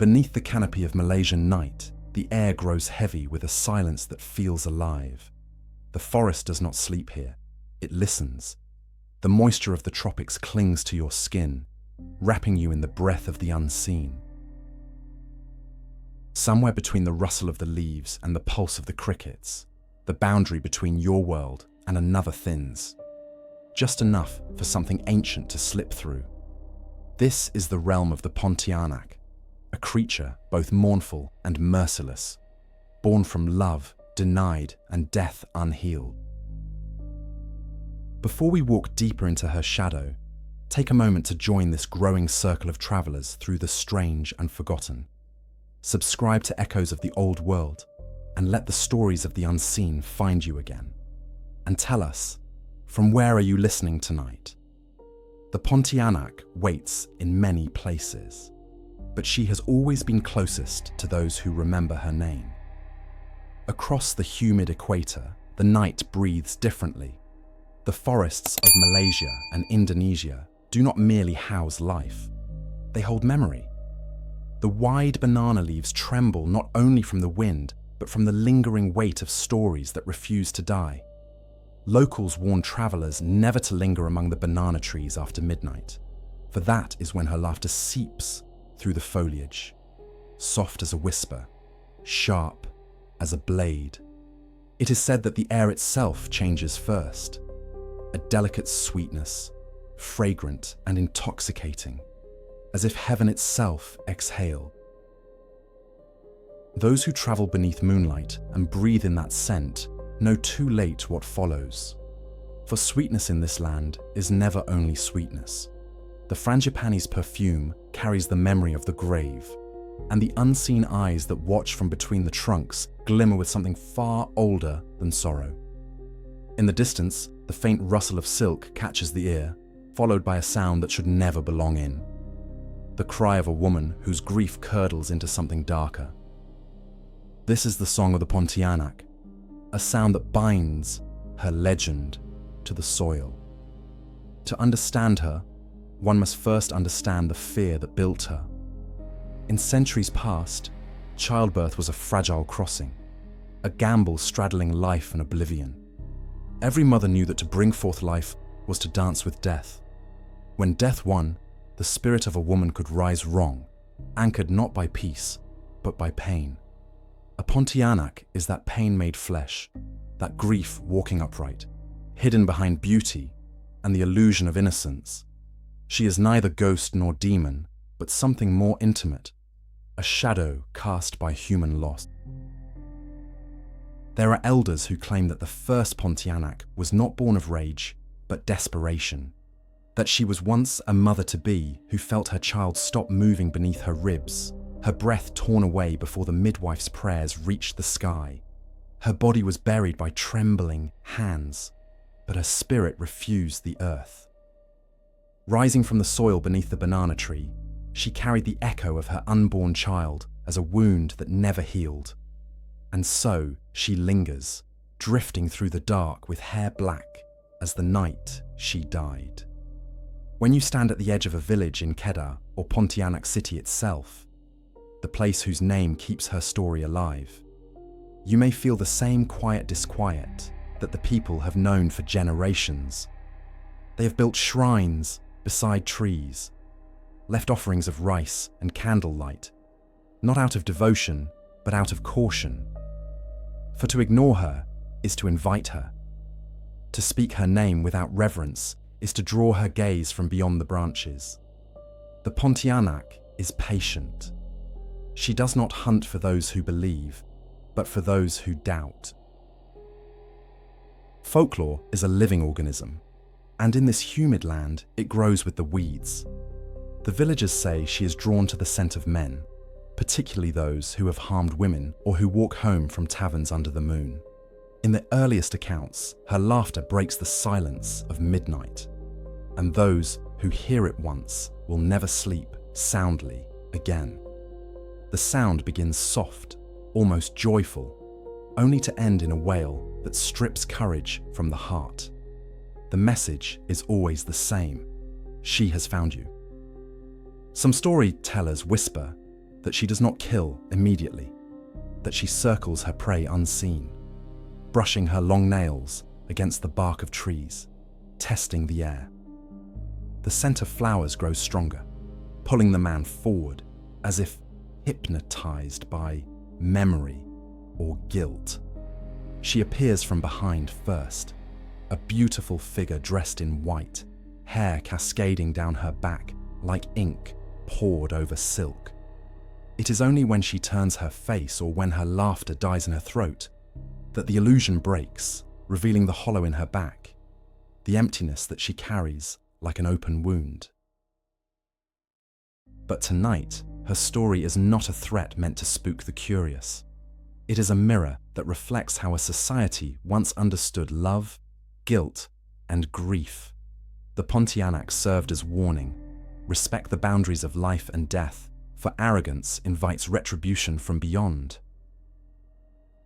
Beneath the canopy of Malaysian night, the air grows heavy with a silence that feels alive. The forest does not sleep here, it listens. The moisture of the tropics clings to your skin, wrapping you in the breath of the unseen. Somewhere between the rustle of the leaves and the pulse of the crickets, the boundary between your world and another thins. Just enough for something ancient to slip through. This is the realm of the Pontianak, a creature both mournful and merciless, born from love denied and death unhealed. Before we walk deeper into her shadow, take a moment to join this growing circle of travelers through the strange and forgotten. Subscribe to Echoes of the Old World and let the stories of the unseen find you again. And tell us, from where are you listening tonight? The Pontianak waits in many places, but she has always been closest to those who remember her name. Across the humid equator, the night breathes differently. The forests of Malaysia and Indonesia do not merely house life, they hold memory. The wide banana leaves tremble not only from the wind, but from the lingering weight of stories that refuse to die. Locals warn travelers never to linger among the banana trees after midnight, for that is when her laughter seeps through the foliage, soft as a whisper, sharp as a blade. It is said that the air itself changes first, a delicate sweetness, fragrant and intoxicating, as if heaven itself exhaled. Those who travel beneath moonlight and breathe in that scent know too late what follows. For sweetness in this land is never only sweetness. The frangipani's perfume carries the memory of the grave, and the unseen eyes that watch from between the trunks glimmer with something far older than sorrow. In the distance, the faint rustle of silk catches the ear, followed by a sound that should never belong in. The cry of a woman whose grief curdles into something darker. This is the song of the Pontianak, a sound that binds her legend to the soil. To understand her, one must first understand the fear that built her. In centuries past, childbirth was a fragile crossing, a gamble straddling life and oblivion. Every mother knew that to bring forth life was to dance with death. When death won, the spirit of a woman could rise wrong, anchored not by peace, but by pain. A Pontianak is that pain made flesh, that grief walking upright, hidden behind beauty and the illusion of innocence. She is neither ghost nor demon, but something more intimate, a shadow cast by human loss. There are elders who claim that the first Pontianak was not born of rage, but desperation, that she was once a mother-to-be who felt her child stop moving beneath her ribs, her breath torn away before the midwife's prayers reached the sky. Her body was buried by trembling hands, but her spirit refused the earth. Rising from the soil beneath the banana tree, she carried the echo of her unborn child as a wound that never healed. And so she lingers, drifting through the dark with hair black as the night she died. When you stand at the edge of a village in Kedah or Pontianak city itself, the place whose name keeps her story alive, you may feel the same quiet disquiet that the people have known for generations. They have built shrines beside trees, left offerings of rice and candlelight, not out of devotion, but out of caution. For to ignore her is to invite her. To speak her name without reverence is to draw her gaze from beyond the branches. The Pontianak is patient. She does not hunt for those who believe, but for those who doubt. Folklore is a living organism, and in this humid land, it grows with the weeds. The villagers say she is drawn to the scent of men, particularly those who have harmed women or who walk home from taverns under the moon. In the earliest accounts, her laughter breaks the silence of midnight, and those who hear it once will never sleep soundly again. The sound begins soft, almost joyful, only to end in a wail that strips courage from the heart. The message is always the same: she has found you. Some storytellers whisper, that she does not kill immediately, that she circles her prey unseen, brushing her long nails against the bark of trees, testing the air. The scent of flowers grows stronger, pulling the man forward as if hypnotized by memory or guilt. She appears from behind first, a beautiful figure dressed in white, hair cascading down her back like ink poured over silk. It is only when she turns her face or when her laughter dies in her throat that the illusion breaks, revealing the hollow in her back, the emptiness that she carries like an open wound. But tonight, her story is not a threat meant to spook the curious. It is a mirror that reflects how a society once understood love, guilt, and grief. The Pontianak served as warning: respect the boundaries of life and death, for arrogance invites retribution from beyond.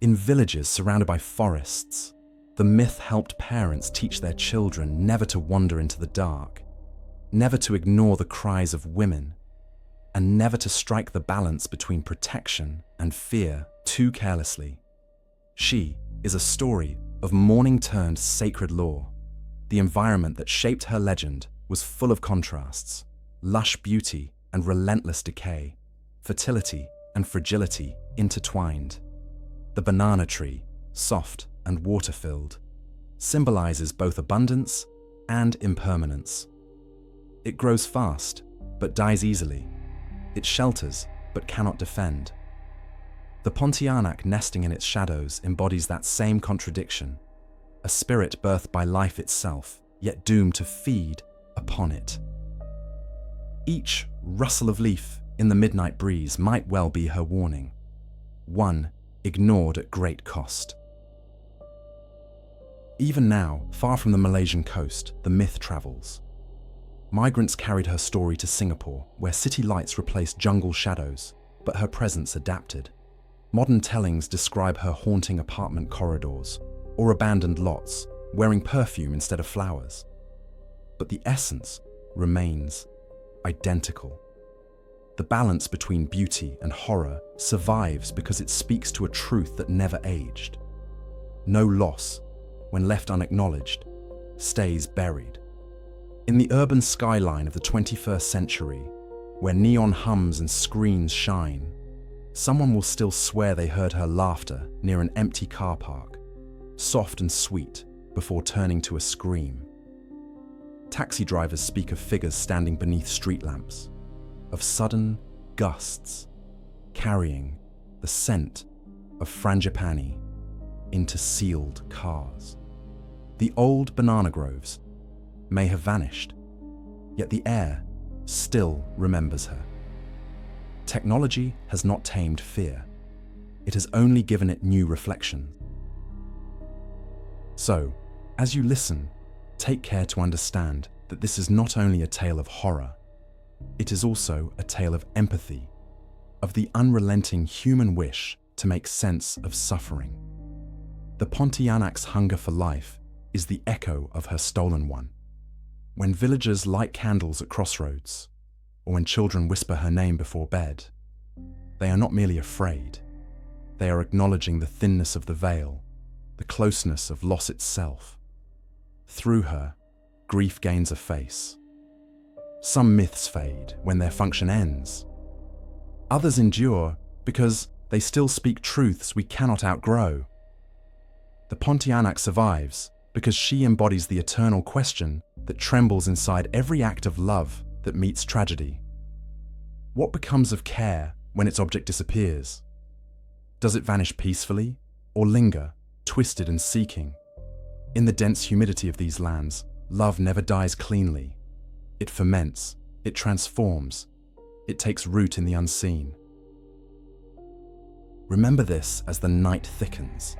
In villages surrounded by forests, the myth helped parents teach their children never to wander into the dark, never to ignore the cries of women, and never to strike the balance between protection and fear too carelessly. She is a story of mourning turned sacred lore. The environment that shaped her legend was full of contrasts: lush beauty and relentless decay, fertility and fragility intertwined. The banana tree, soft and water-filled, symbolizes both abundance and impermanence. It grows fast, but dies easily. It shelters, but cannot defend. The Pontianak nesting in its shadows embodies that same contradiction, a spirit birthed by life itself, yet doomed to feed upon it. Each rustle of leaf in the midnight breeze might well be her warning, one ignored at great cost. Even now, far from the Malaysian coast, the myth travels. Migrants carried her story to Singapore, where city lights replaced jungle shadows, but her presence adapted. Modern tellings describe her haunting apartment corridors or abandoned lots, wearing perfume instead of flowers. But the essence remains identical. The balance between beauty and horror survives because it speaks to a truth that never aged. No loss, when left unacknowledged, stays buried. In the urban skyline of the 21st century, where neon hums and screens shine, someone will still swear they heard her laughter near an empty car park, soft and sweet before turning to a scream. Taxi drivers speak of figures standing beneath street lamps, of sudden gusts carrying the scent of frangipani into sealed cars. The old banana groves may have vanished, yet the air still remembers her. Technology has not tamed fear. It has only given it new reflection. So, as you listen, take care to understand that this is not only a tale of horror, it is also a tale of empathy, of the unrelenting human wish to make sense of suffering. The Pontianak's hunger for life is the echo of her stolen one. When villagers light candles at crossroads, or when children whisper her name before bed, they are not merely afraid. They are acknowledging the thinness of the veil, the closeness of loss itself. Through her, grief gains a face. Some myths fade when their function ends. Others endure because they still speak truths we cannot outgrow. The Pontianak survives because she embodies the eternal question that trembles inside every act of love that meets tragedy. What becomes of care when its object disappears? Does it vanish peacefully or linger, twisted and seeking? In the dense humidity of these lands, love never dies cleanly. It ferments, it transforms, it takes root in the unseen. Remember this as the night thickens.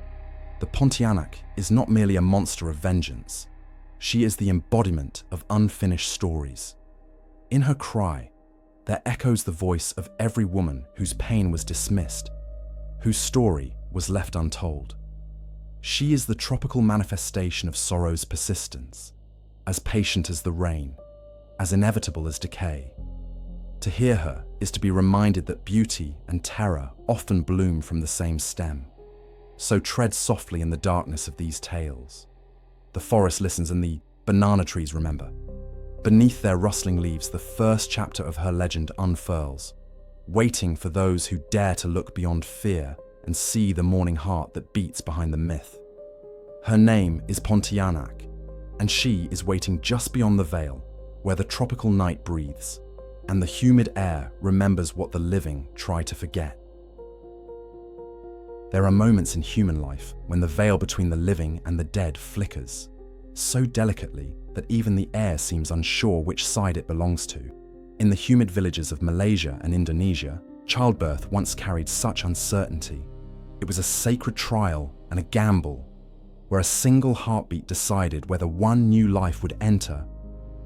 The Pontianak is not merely a monster of vengeance. She is the embodiment of unfinished stories. In her cry, there echoes the voice of every woman whose pain was dismissed, whose story was left untold. She is the tropical manifestation of sorrow's persistence, as patient as the rain, as inevitable as decay. To hear her is to be reminded that beauty and terror often bloom from the same stem. So tread softly in the darkness of these tales. The forest listens and the banana trees remember. Beneath their rustling leaves, the first chapter of her legend unfurls, waiting for those who dare to look beyond fear and see the mourning heart that beats behind the myth. Her name is Pontianak, and she is waiting just beyond the veil, where the tropical night breathes, and the humid air remembers what the living try to forget. There are moments in human life when the veil between the living and the dead flickers, so delicately that even the air seems unsure which side it belongs to. In the humid villages of Malaysia and Indonesia, childbirth once carried such uncertainty. It was a sacred trial and a gamble, where a single heartbeat decided whether one new life would enter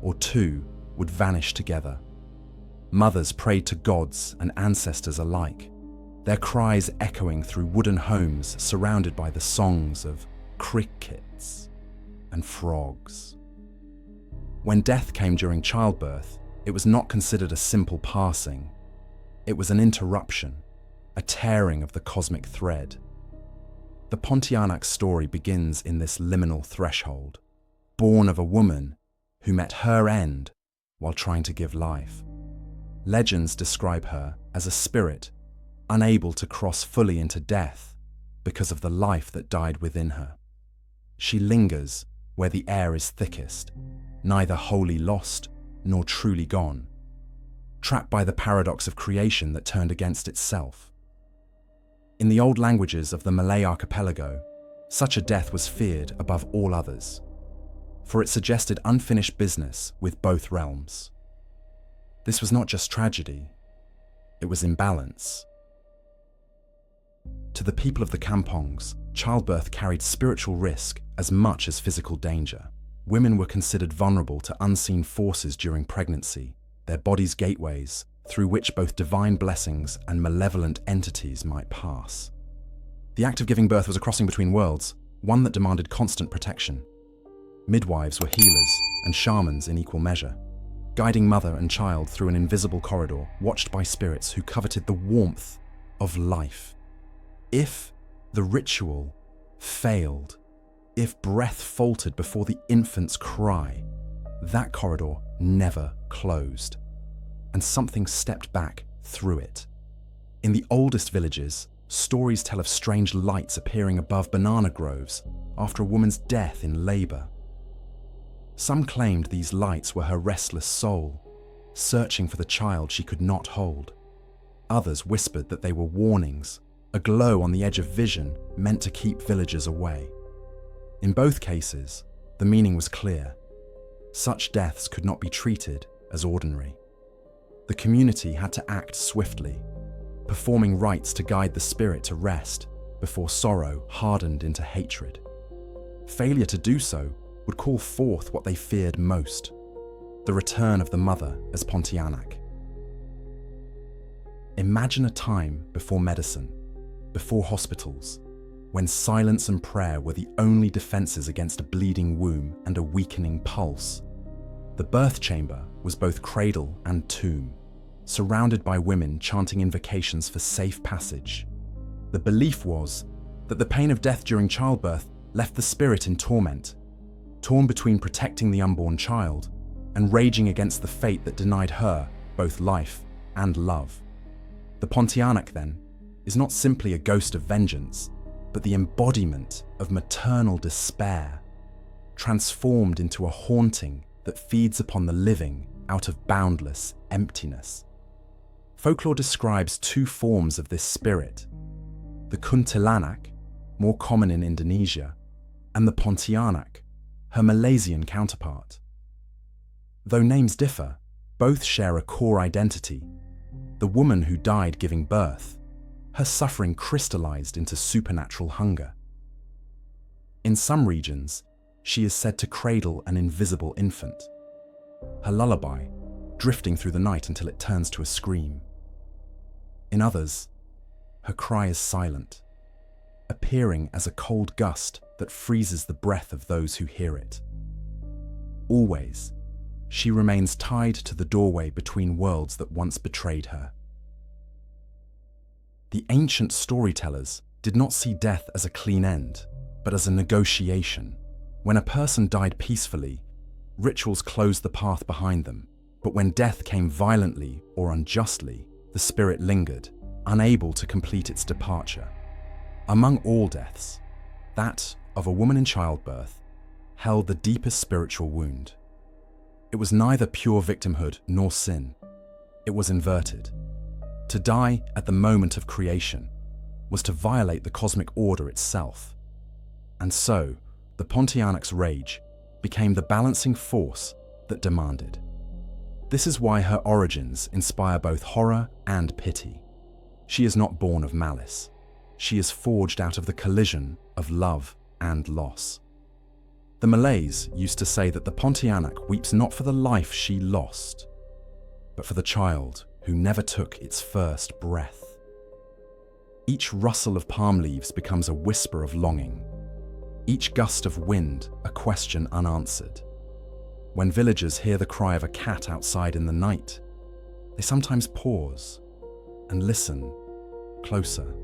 or two would vanish together. Mothers prayed to gods and ancestors alike, their cries echoing through wooden homes surrounded by the songs of crickets and frogs. When death came during childbirth, it was not considered a simple passing. It was an interruption, a tearing of the cosmic thread. The Pontianak story begins in this liminal threshold, born of a woman who met her end while trying to give life. Legends describe her as a spirit, unable to cross fully into death because of the life that died within her. She lingers where the air is thickest, neither wholly lost nor truly gone, trapped by the paradox of creation that turned against itself. In the old languages of the Malay archipelago, such a death was feared above all others, for it suggested unfinished business with both realms. This was not just tragedy, it was imbalance. To the people of the kampongs, childbirth carried spiritual risk as much as physical danger. Women were considered vulnerable to unseen forces during pregnancy, their bodies gateways through which both divine blessings and malevolent entities might pass. The act of giving birth was a crossing between worlds, one that demanded constant protection. Midwives were healers and shamans in equal measure, guiding mother and child through an invisible corridor watched by spirits who coveted the warmth of life. If the ritual failed, if breath faltered before the infant's cry, that corridor never closed, and something stepped back through it. In the oldest villages, stories tell of strange lights appearing above banana groves after a woman's death in labor. Some claimed these lights were her restless soul, searching for the child she could not hold. Others whispered that they were warnings, a glow on the edge of vision meant to keep villagers away. In both cases, the meaning was clear. Such deaths could not be treated as ordinary. The community had to act swiftly, performing rites to guide the spirit to rest before sorrow hardened into hatred. Failure to do so would call forth what they feared most, the return of the mother as Pontianak. Imagine a time before medicine, before hospitals, when silence and prayer were the only defenses against a bleeding womb and a weakening pulse. The birth chamber was both cradle and tomb, surrounded by women chanting invocations for safe passage. The belief was that the pain of death during childbirth left the spirit in torment, torn between protecting the unborn child and raging against the fate that denied her both life and love. The Pontianak, then, is not simply a ghost of vengeance, but the embodiment of maternal despair, transformed into a haunting that feeds upon the living out of boundless emptiness. Folklore describes two forms of this spirit: the kuntilanak, more common in Indonesia, and the Pontianak, her Malaysian counterpart. Though names differ, both share a core identity: the woman who died giving birth, her suffering crystallized into supernatural hunger. In some regions, she is said to cradle an invisible infant, her lullaby drifting through the night until it turns to a scream. In others, her cry is silent, appearing as a cold gust that freezes the breath of those who hear it. Always, she remains tied to the doorway between worlds that once betrayed her. The ancient storytellers did not see death as a clean end, but as a negotiation. When a person died peacefully, rituals closed the path behind them, but when death came violently or unjustly, the spirit lingered, unable to complete its departure. Among all deaths, that of a woman in childbirth held the deepest spiritual wound. It was neither pure victimhood nor sin. It was inverted. To die at the moment of creation was to violate the cosmic order itself. And so, the Pontianak's rage became the balancing force that demanded. This is why her origins inspire both horror and pity. She is not born of malice. She is forged out of the collision of love and loss. The Malays used to say that the Pontianak weeps not for the life she lost, but for the child who never took its first breath. Each rustle of palm leaves becomes a whisper of longing. Each gust of wind, a question unanswered. When villagers hear the cry of a cat outside in the night, they sometimes pause and listen closer,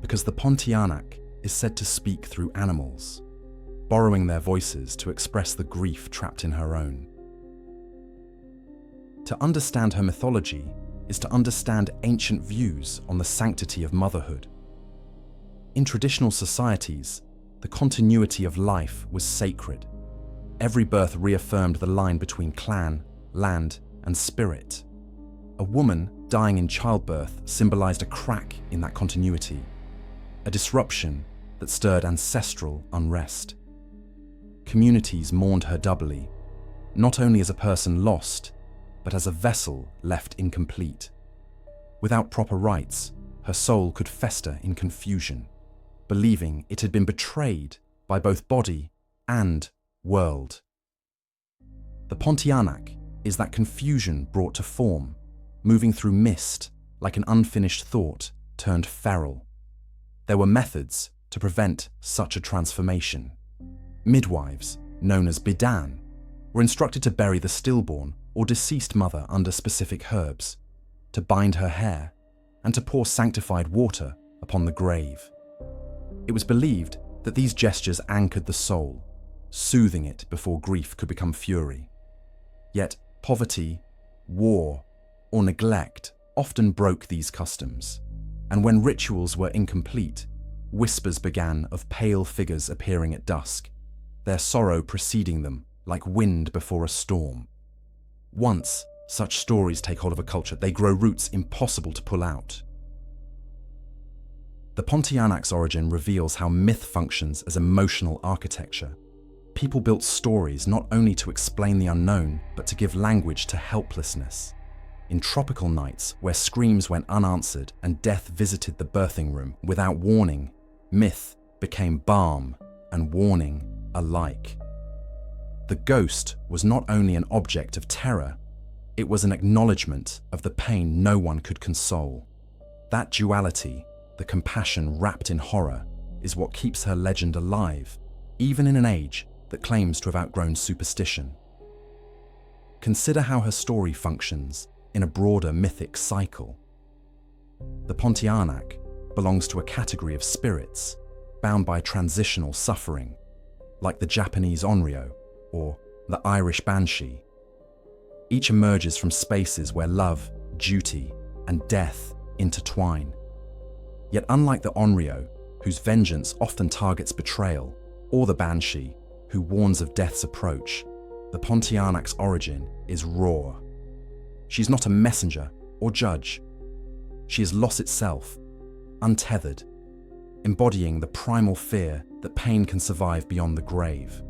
because the Pontianak is said to speak through animals, borrowing their voices to express the grief trapped in her own. To understand her mythology is to understand ancient views on the sanctity of motherhood. In traditional societies, the continuity of life was sacred. Every birth reaffirmed the line between clan, land, and spirit. A woman dying in childbirth symbolized a crack in that continuity, a disruption that stirred ancestral unrest. Communities mourned her doubly, not only as a person lost, but as a vessel left incomplete. Without proper rites, her soul could fester in confusion, believing it had been betrayed by both body and world. The Pontianak is that confusion brought to form, moving through mist like an unfinished thought turned feral. There were methods to prevent such a transformation. Midwives, known as bidan, were instructed to bury the stillborn or deceased mother under specific herbs, to bind her hair, and to pour sanctified water upon the grave. It was believed that these gestures anchored the soul, soothing it before grief could become fury. Yet poverty, war, or neglect often broke these customs, and when rituals were incomplete, whispers began of pale figures appearing at dusk, their sorrow preceding them like wind before a storm. Once such stories take hold of a culture, they grow roots impossible to pull out. The Pontianak's origin reveals how myth functions as emotional architecture. People built stories not only to explain the unknown, but to give language to helplessness. In tropical nights, where screams went unanswered and death visited the birthing room without warning, myth became balm and warning alike. The ghost was not only an object of terror, it was an acknowledgement of the pain no one could console. That duality, the compassion wrapped in horror, is what keeps her legend alive, even in an age that claims to have outgrown superstition. Consider how her story functions in a broader mythic cycle. The Pontianak belongs to a category of spirits bound by transitional suffering, like the Japanese onryo or the Irish banshee. Each emerges from spaces where love, duty, and death intertwine. Yet unlike the onryo, whose vengeance often targets betrayal, or the banshee, who warns of death's approach, the Pontianak's origin is raw. She's not a messenger or judge. She is loss itself, untethered, embodying the primal fear that pain can survive beyond the grave.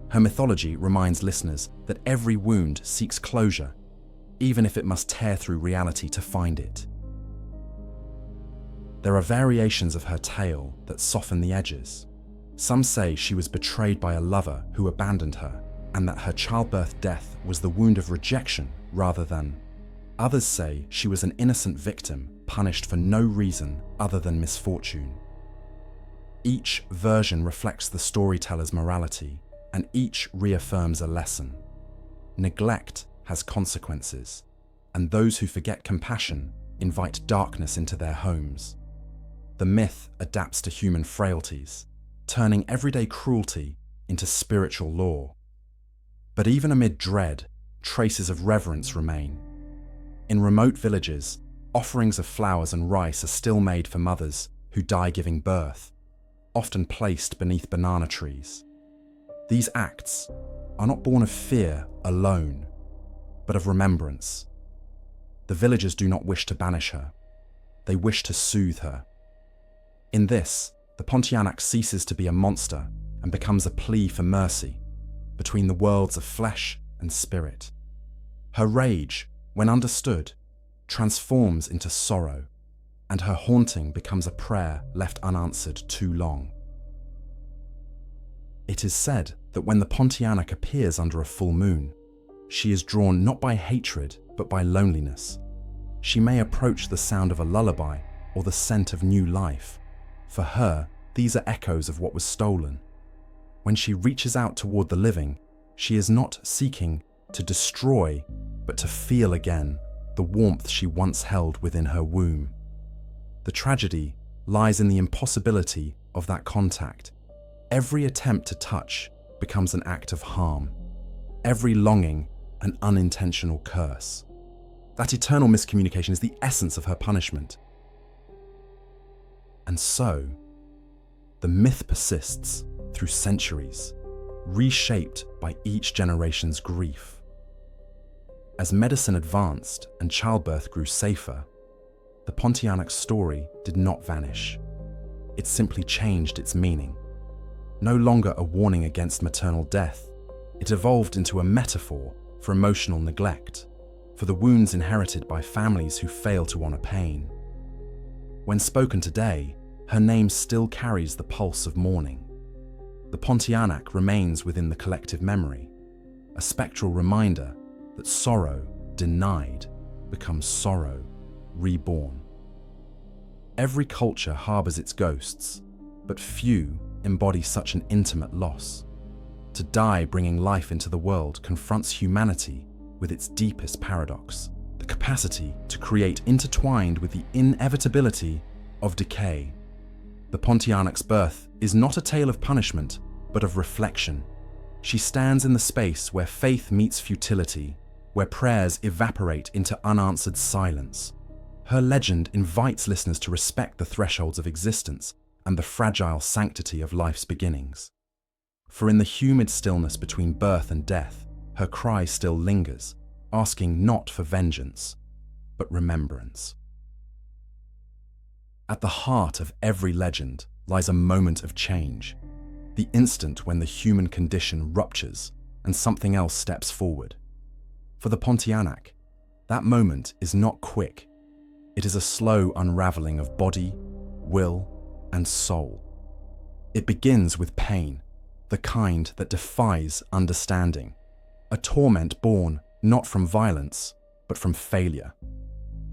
Her mythology reminds listeners that every wound seeks closure, even if it must tear through reality to find it. There are variations of her tale that soften the edges. Some say she was betrayed by a lover who abandoned her, and that her childbirth death was the wound of rejection rather than. Others say she was an innocent victim punished for no reason other than misfortune. Each version reflects the storyteller's morality, and each reaffirms a lesson. neglect has consequences, and those who forget compassion invite darkness into their homes. The myth adapts to human frailties, turning everyday cruelty into spiritual law. But even amid dread, traces of reverence remain. In remote villages, offerings of flowers and rice are still made for mothers who die giving birth, often placed beneath banana trees. These acts are not born of fear alone, but of remembrance. The villagers do not wish to banish her. They wish to soothe her. In this, the Pontianak ceases to be a monster and becomes a plea for mercy between the worlds of flesh and spirit. Her rage, when understood, transforms into sorrow, and her haunting becomes a prayer left unanswered too long. It is said that when the Pontianak appears under a full moon, she is drawn not by hatred but by loneliness. She may approach the sound of a lullaby or the scent of new life. For her, these are echoes of what was stolen. When she reaches out toward the living, she is not seeking to destroy, but to feel again the warmth she once held within her womb. The tragedy lies in the impossibility of that contact. Every attempt to touch becomes an act of harm. Every longing, an unintentional curse. That eternal miscommunication is the essence of her punishment. And so, the myth persists through centuries, reshaped by each generation's grief. As medicine advanced and childbirth grew safer, the Pontianak story did not vanish. It simply changed its meaning. No longer a warning against maternal death, it evolved into a metaphor for emotional neglect, for the wounds inherited by families who fail to honor pain. When spoken today, her name still carries the pulse of mourning. The Pontianak remains within the collective memory, a spectral reminder that sorrow denied becomes sorrow reborn. Every culture harbors its ghosts, but few embody such an intimate loss. To die bringing life into the world confronts humanity with its deepest paradox, the capacity to create intertwined with the inevitability of decay. The Pontianak's birth is not a tale of punishment, but of reflection. She stands in the space where faith meets futility, where prayers evaporate into unanswered silence. Her legend invites listeners to respect the thresholds of existence and the fragile sanctity of life's beginnings. For in the humid stillness between birth and death, her cry still lingers, asking not for vengeance, but remembrance. At the heart of every legend lies a moment of change, the instant when the human condition ruptures and something else steps forward. For the Pontianak, that moment is not quick. It is a slow unraveling of body, will, and soul. It begins with pain, the kind that defies understanding, a torment born not from violence, but from failure.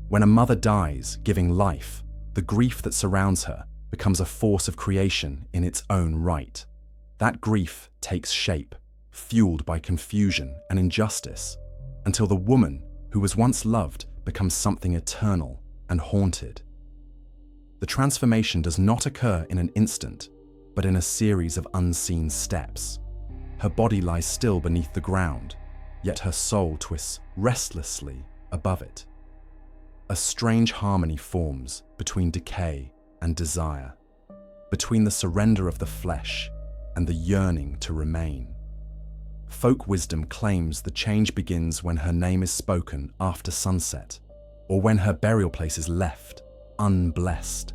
When a mother dies, giving life, the grief that surrounds her becomes a force of creation in its own right. That grief takes shape, fueled by confusion and injustice, until the woman who was once loved becomes something eternal and haunted. The transformation does not occur in an instant, but in a series of unseen steps. Her body lies still beneath the ground, yet her soul twists restlessly above it. A strange harmony forms between decay and desire, between the surrender of the flesh and the yearning to remain. Folk wisdom claims the change begins when her name is spoken after sunset, or when her burial place is left unblessed.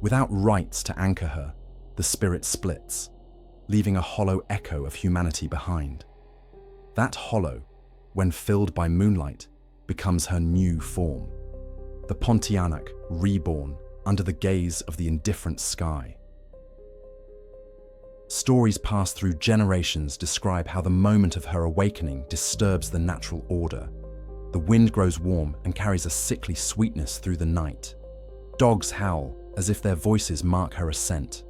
Without rites to anchor her, the spirit splits, leaving a hollow echo of humanity behind. That hollow, when filled by moonlight, becomes her new form, the Pontianak reborn under the gaze of the indifferent sky. Stories passed through generations describe how the moment of her awakening disturbs the natural order. The wind grows warm and carries a sickly sweetness through the night. Dogs howl as if their voices mark her ascent.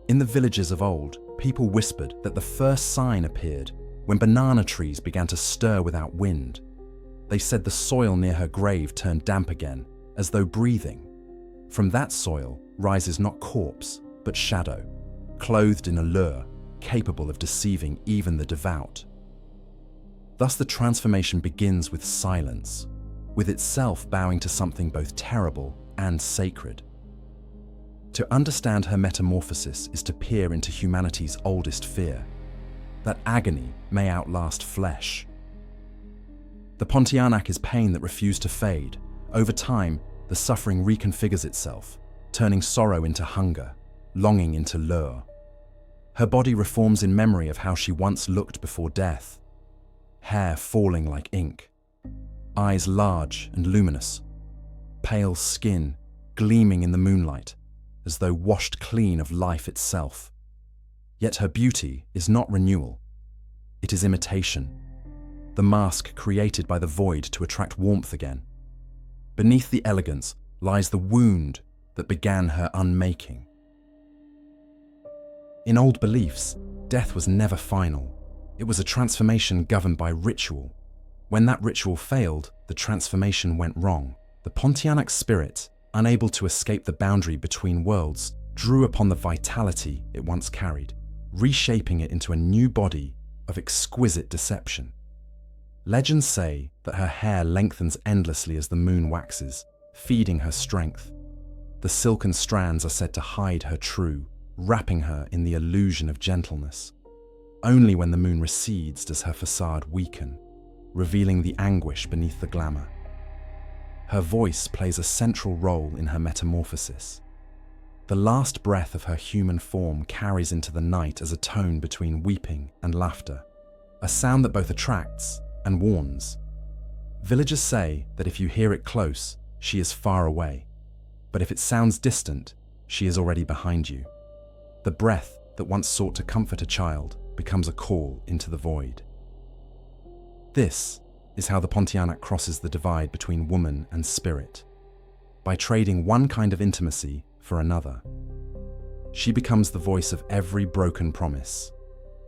In the villages of old, people whispered that the first sign appeared when banana trees began to stir without wind. They said the soil near her grave turned damp again, as though breathing. From that soil rises not corpse, but shadow, clothed in a lure, capable of deceiving even the devout. Thus the transformation begins with silence, with itself bowing to something both terrible and sacred. To understand her metamorphosis is to peer into humanity's oldest fear, that agony may outlast flesh. The Pontianak is pain that refused to fade. Over time, the suffering reconfigures itself, turning sorrow into hunger, longing into lure. Her body reforms in memory of how she once looked before death. Hair falling like ink, eyes large and luminous, pale skin gleaming in the moonlight, as though washed clean of life itself. Yet her beauty is not renewal. It is imitation, the mask created by the void to attract warmth again. Beneath the elegance lies the wound that began her unmaking. In old beliefs, death was never final. It was a transformation governed by ritual. When that ritual failed, the transformation went wrong. The Pontianak spirit, unable to escape the boundary between worlds, drew upon the vitality it once carried, reshaping it into a new body of exquisite deception. Legends say that her hair lengthens endlessly as the moon waxes, feeding her strength. The silken strands are said to hide her true, wrapping her in the illusion of gentleness. Only when the moon recedes does her facade weaken, revealing the anguish beneath the glamour. Her voice plays a central role in her metamorphosis. The last breath of her human form carries into the night as a tone between weeping and laughter, a sound that both attracts and warns. Villagers say that if you hear it close, she is far away, but if it sounds distant, she is already behind you. The breath that once sought to comfort a child becomes a call into the void. This is how the Pontianak crosses the divide between woman and spirit, by trading one kind of intimacy for another. She becomes the voice of every broken promise,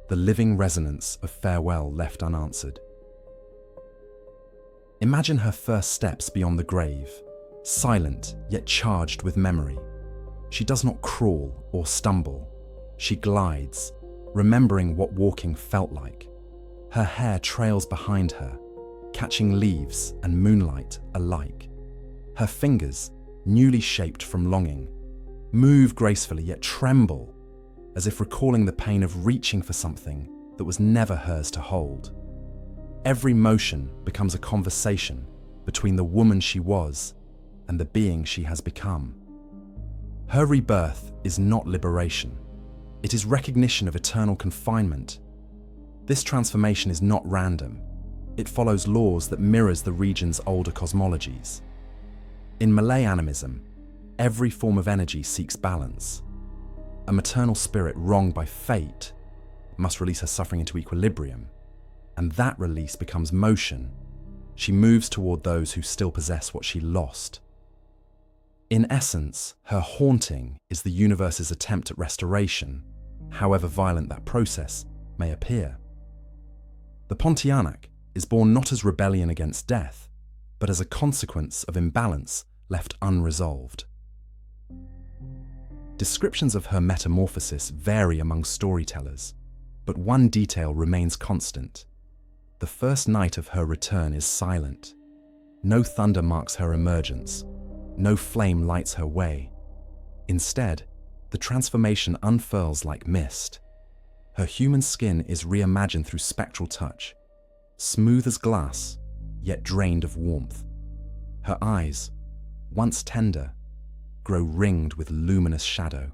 the living resonance of farewell left unanswered. Imagine her first steps beyond the grave, silent yet charged with memory. She does not crawl or stumble. She glides, remembering what walking felt like. Her hair trails behind her, catching leaves and moonlight alike. Her fingers, newly shaped from longing, move gracefully yet tremble, as if recalling the pain of reaching for something that was never hers to hold. Every motion becomes a conversation between the woman she was and the being she has become. Her rebirth is not liberation. It is recognition of eternal confinement. This transformation is not random. It follows laws that mirrors the region's older cosmologies. In Malay animism, every form of energy seeks balance. A maternal spirit wronged by fate must release her suffering into equilibrium, and that release becomes motion. She moves toward those who still possess what she lost. In essence, her haunting is the universe's attempt at restoration, however violent that process may appear. The Pontianak is born not as rebellion against death, but as a consequence of imbalance left unresolved. Descriptions of her metamorphosis vary among storytellers, but one detail remains constant. The first night of her return is silent. No thunder marks her emergence. No flame lights her way. Instead, the transformation unfurls like mist. Her human skin is reimagined through spectral touch, smooth as glass, yet drained of warmth. Her eyes, once tender, grow ringed with luminous shadow,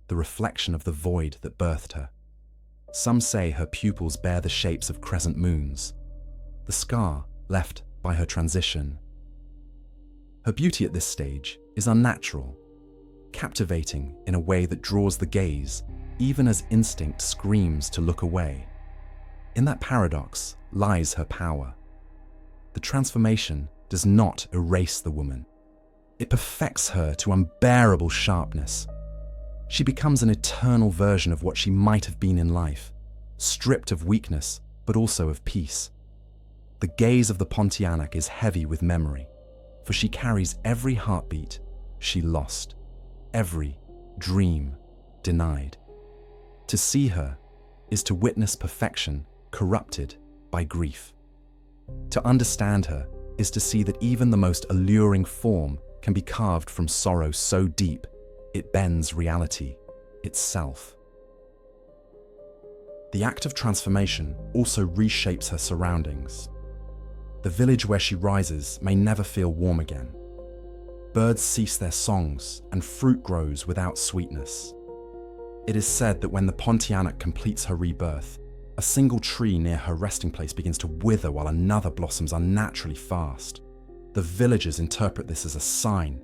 the reflection of the void that birthed her. Some say her pupils bear the shapes of crescent moons, the scar left by her transition. Her beauty at this stage is unnatural, captivating in a way that draws the gaze, even as instinct screams to look away. In that paradox lies her power. The transformation does not erase the woman. It perfects her to unbearable sharpness. She becomes an eternal version of what she might have been in life, stripped of weakness but also of peace. The gaze of the Pontianak is heavy with memory, for she carries every heartbeat she lost, every dream denied. To see her is to witness perfection corrupted by grief. To understand her is to see that even the most alluring form can be carved from sorrow so deep it bends reality itself. The act of transformation also reshapes her surroundings. The village where she rises may never feel warm again. Birds cease their songs and fruit grows without sweetness. It is said that when the Pontianak completes her rebirth, a single tree near her resting place begins to wither while another blossoms unnaturally fast. The villagers interpret this as a sign,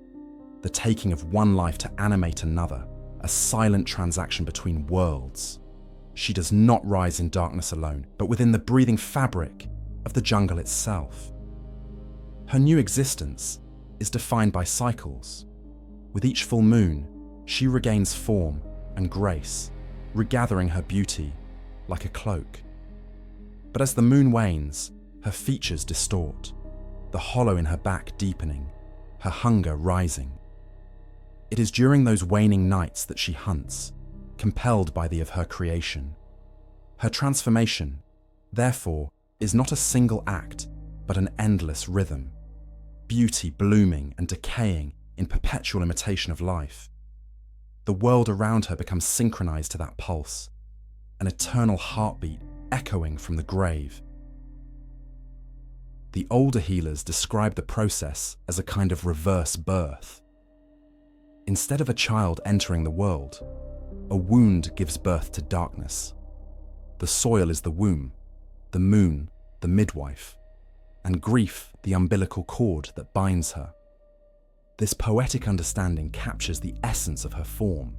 the taking of one life to animate another, a silent transaction between worlds. She does not rise in darkness alone, but within the breathing fabric of the jungle itself. Her new existence is defined by cycles. With each full moon, she regains form and grace, regathering her beauty like a cloak. But as the moon wanes, her features distort, the hollow in her back deepening, her hunger rising. It is during those waning nights that she hunts, compelled by the of her creation. Her transformation, therefore, is not a single act, but an endless rhythm. Beauty blooming and decaying in perpetual imitation of life. The world around her becomes synchronized to that pulse, an eternal heartbeat echoing from the grave. The older healers describe the process as a kind of reverse birth. Instead of a child entering the world, a wound gives birth to darkness. The soil is the womb, the moon the midwife, and grief the umbilical cord that binds her. This poetic understanding captures the essence of her form.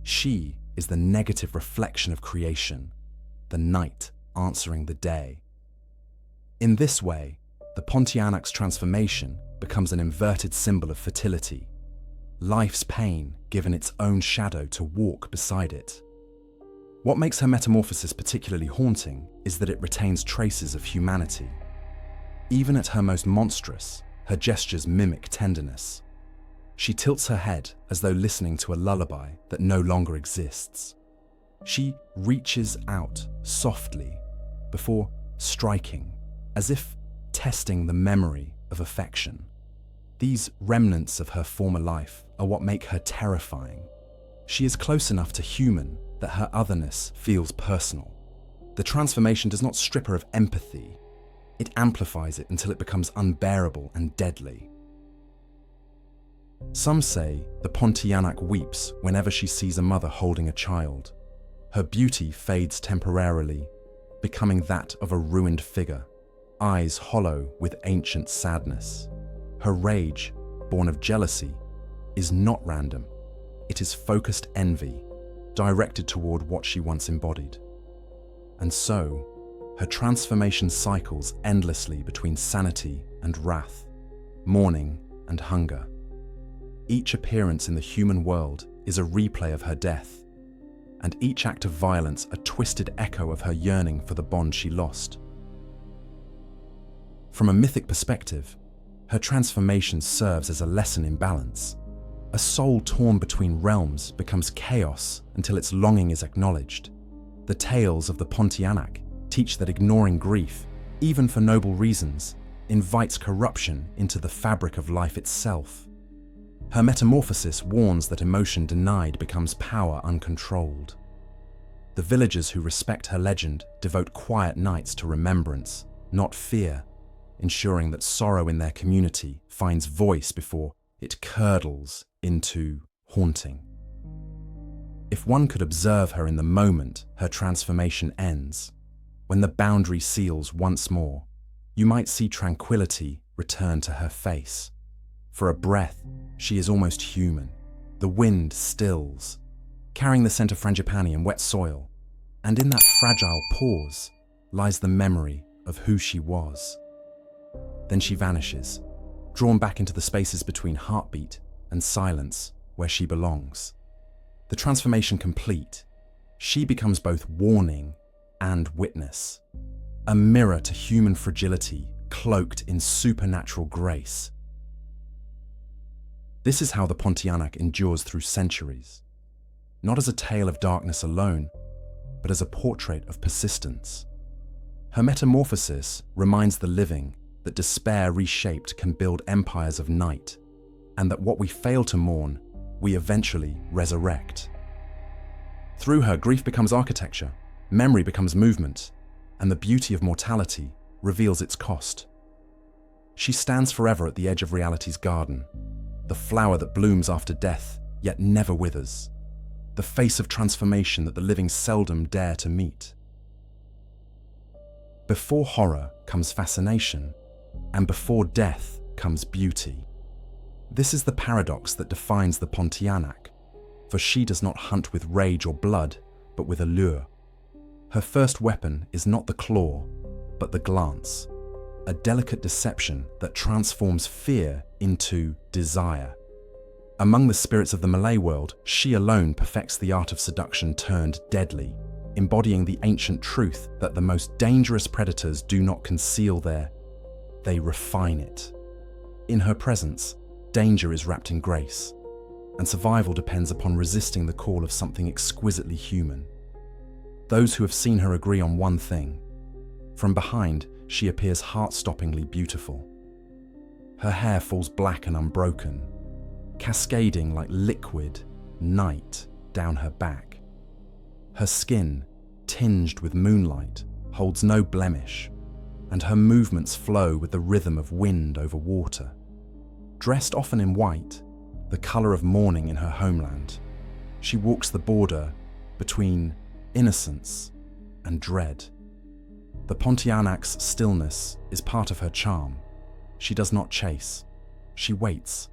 She is the negative reflection of creation, the night answering the day. In this way, the Pontianak's transformation becomes an inverted symbol of fertility, life's pain given its own shadow to walk beside it. What makes her metamorphosis particularly haunting is that it retains traces of humanity. Even at her most monstrous, her gestures mimic tenderness. She tilts her head as though listening to a lullaby that no longer exists. She reaches out softly before striking, as if testing the memory of affection. These remnants of her former life are what make her terrifying. She is close enough to human that her otherness feels personal. The transformation does not strip her of empathy. It amplifies it until it becomes unbearable and deadly. Some say the Pontianak weeps whenever she sees a mother holding a child. Her beauty fades temporarily, becoming that of a ruined figure, eyes hollow with ancient sadness. Her rage, born of jealousy, is not random. It is focused envy, directed toward what she once embodied. And so, her transformation cycles endlessly between sanity and wrath, mourning and hunger. Each appearance in the human world is a replay of her death, and each act of violence a twisted echo of her yearning for the bond she lost. From a mythic perspective, her transformation serves as a lesson in balance. A soul torn between realms becomes chaos until its longing is acknowledged. The tales of the Pontianak teach that ignoring grief, even for noble reasons, invites corruption into the fabric of life itself. Her metamorphosis warns that emotion denied becomes power uncontrolled. The villagers who respect her legend devote quiet nights to remembrance, not fear, ensuring that sorrow in their community finds voice before it curdles into haunting. If one could observe her in the moment her transformation ends, when the boundary seals once more, you might see tranquility return to her face. For a breath, she is almost human. The wind stills, carrying the scent of frangipani and wet soil, and in that fragile pause lies the memory of who she was. Then she vanishes, drawn back into the spaces between heartbeat and silence where she belongs. The transformation complete, she becomes both warning and witness. A mirror to human fragility cloaked in supernatural grace. This is how the Pontianak endures through centuries, not as a tale of darkness alone, but as a portrait of persistence. Her metamorphosis reminds the living that despair reshaped can build empires of night, and that what we fail to mourn, we eventually resurrect. Through her, grief becomes architecture, memory becomes movement, and the beauty of mortality reveals its cost. She stands forever at the edge of reality's garden, the flower that blooms after death, yet never withers, the face of transformation that the living seldom dare to meet. Before horror comes fascination, and before death comes beauty. This is the paradox that defines the Pontianak, for she does not hunt with rage or blood, but with allure. Her first weapon is not the claw, but the glance, a delicate deception that transforms fear into desire. Among the spirits of the Malay world, she alone perfects the art of seduction turned deadly, embodying the ancient truth that the most dangerous predators do not conceal they refine it. In her presence, danger is wrapped in grace, and survival depends upon resisting the call of something exquisitely human. Those who have seen her agree on one thing. From behind, she appears heart-stoppingly beautiful. Her hair falls black and unbroken, cascading like liquid night down her back. Her skin, tinged with moonlight, holds no blemish, and her movements flow with the rhythm of wind over water. Dressed often in white, the color of mourning in her homeland, she walks the border between innocence and dread. The Pontianak's stillness is part of her charm. She does not chase, she waits,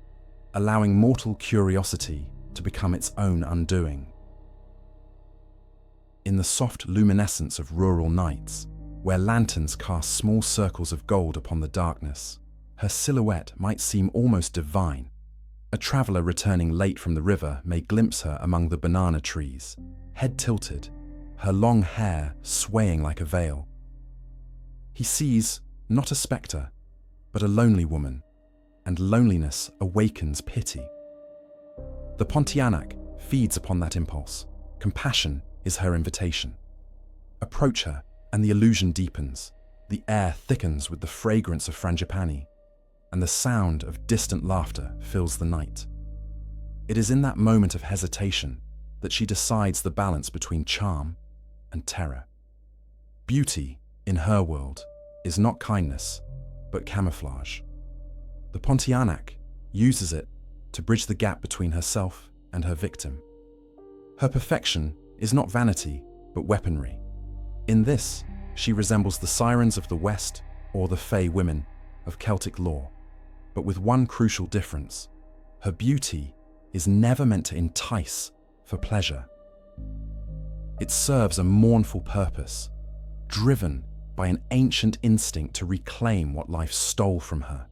allowing mortal curiosity to become its own undoing. In the soft luminescence of rural nights, where lanterns cast small circles of gold upon the darkness, her silhouette might seem almost divine. A traveler returning late from the river may glimpse her among the banana trees, head tilted, her long hair swaying like a veil. He sees not a spectre, but a lonely woman, and loneliness awakens pity. The Pontianak feeds upon that impulse. Compassion is her invitation. Approach her, and the illusion deepens. The air thickens with the fragrance of frangipani, and the sound of distant laughter fills the night. It is in that moment of hesitation that she decides the balance between charm and terror. Beauty, in her world, is not kindness, but camouflage. The Pontianak uses it to bridge the gap between herself and her victim. Her perfection is not vanity, but weaponry. In this, she resembles the sirens of the West or the Fey women of Celtic lore, but with one crucial difference. Her beauty is never meant to entice for pleasure. It serves a mournful purpose, driven by an ancient instinct to reclaim what life stole from her.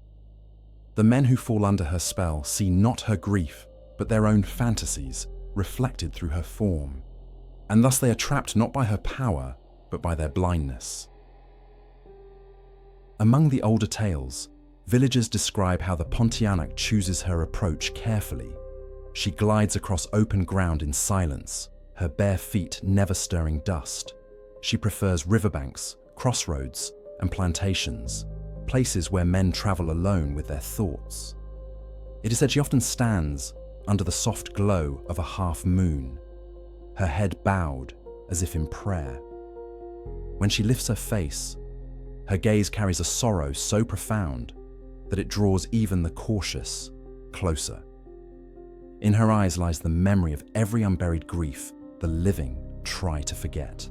The men who fall under her spell see not her grief, but their own fantasies reflected through her form, and thus they are trapped not by her power, but by their blindness. Among the older tales, villagers describe how the Pontianak chooses her approach carefully. She glides across open ground in silence, her bare feet never stirring dust. She prefers riverbanks, crossroads, and plantations, places where men travel alone with their thoughts. It is said she often stands under the soft glow of a half moon, her head bowed as if in prayer. When she lifts her face, her gaze carries a sorrow so profound that it draws even the cautious closer. In her eyes lies the memory of every unburied grief the living try to forget.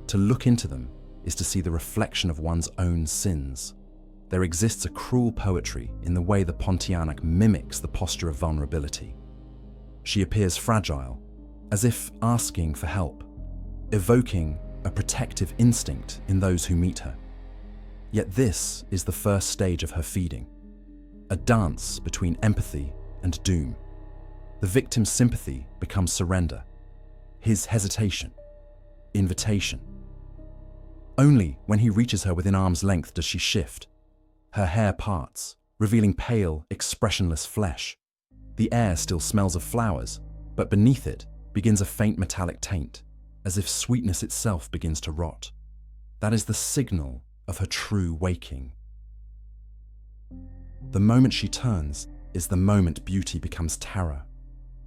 To look into them is to see the reflection of one's own sins. There exists a cruel poetry in the way the Pontianak mimics the posture of vulnerability. She appears fragile, as if asking for help, evoking a protective instinct in those who meet her. Yet this is the first stage of her feeding, a dance between empathy and doom. The victim's sympathy becomes surrender, his hesitation, invitation. Only when he reaches her within arm's length does she shift. Her hair parts, revealing pale, expressionless flesh. The air still smells of flowers, but beneath it begins a faint metallic taint, as if sweetness itself begins to rot. That is the signal of her true waking. The moment she turns is the moment beauty becomes terror.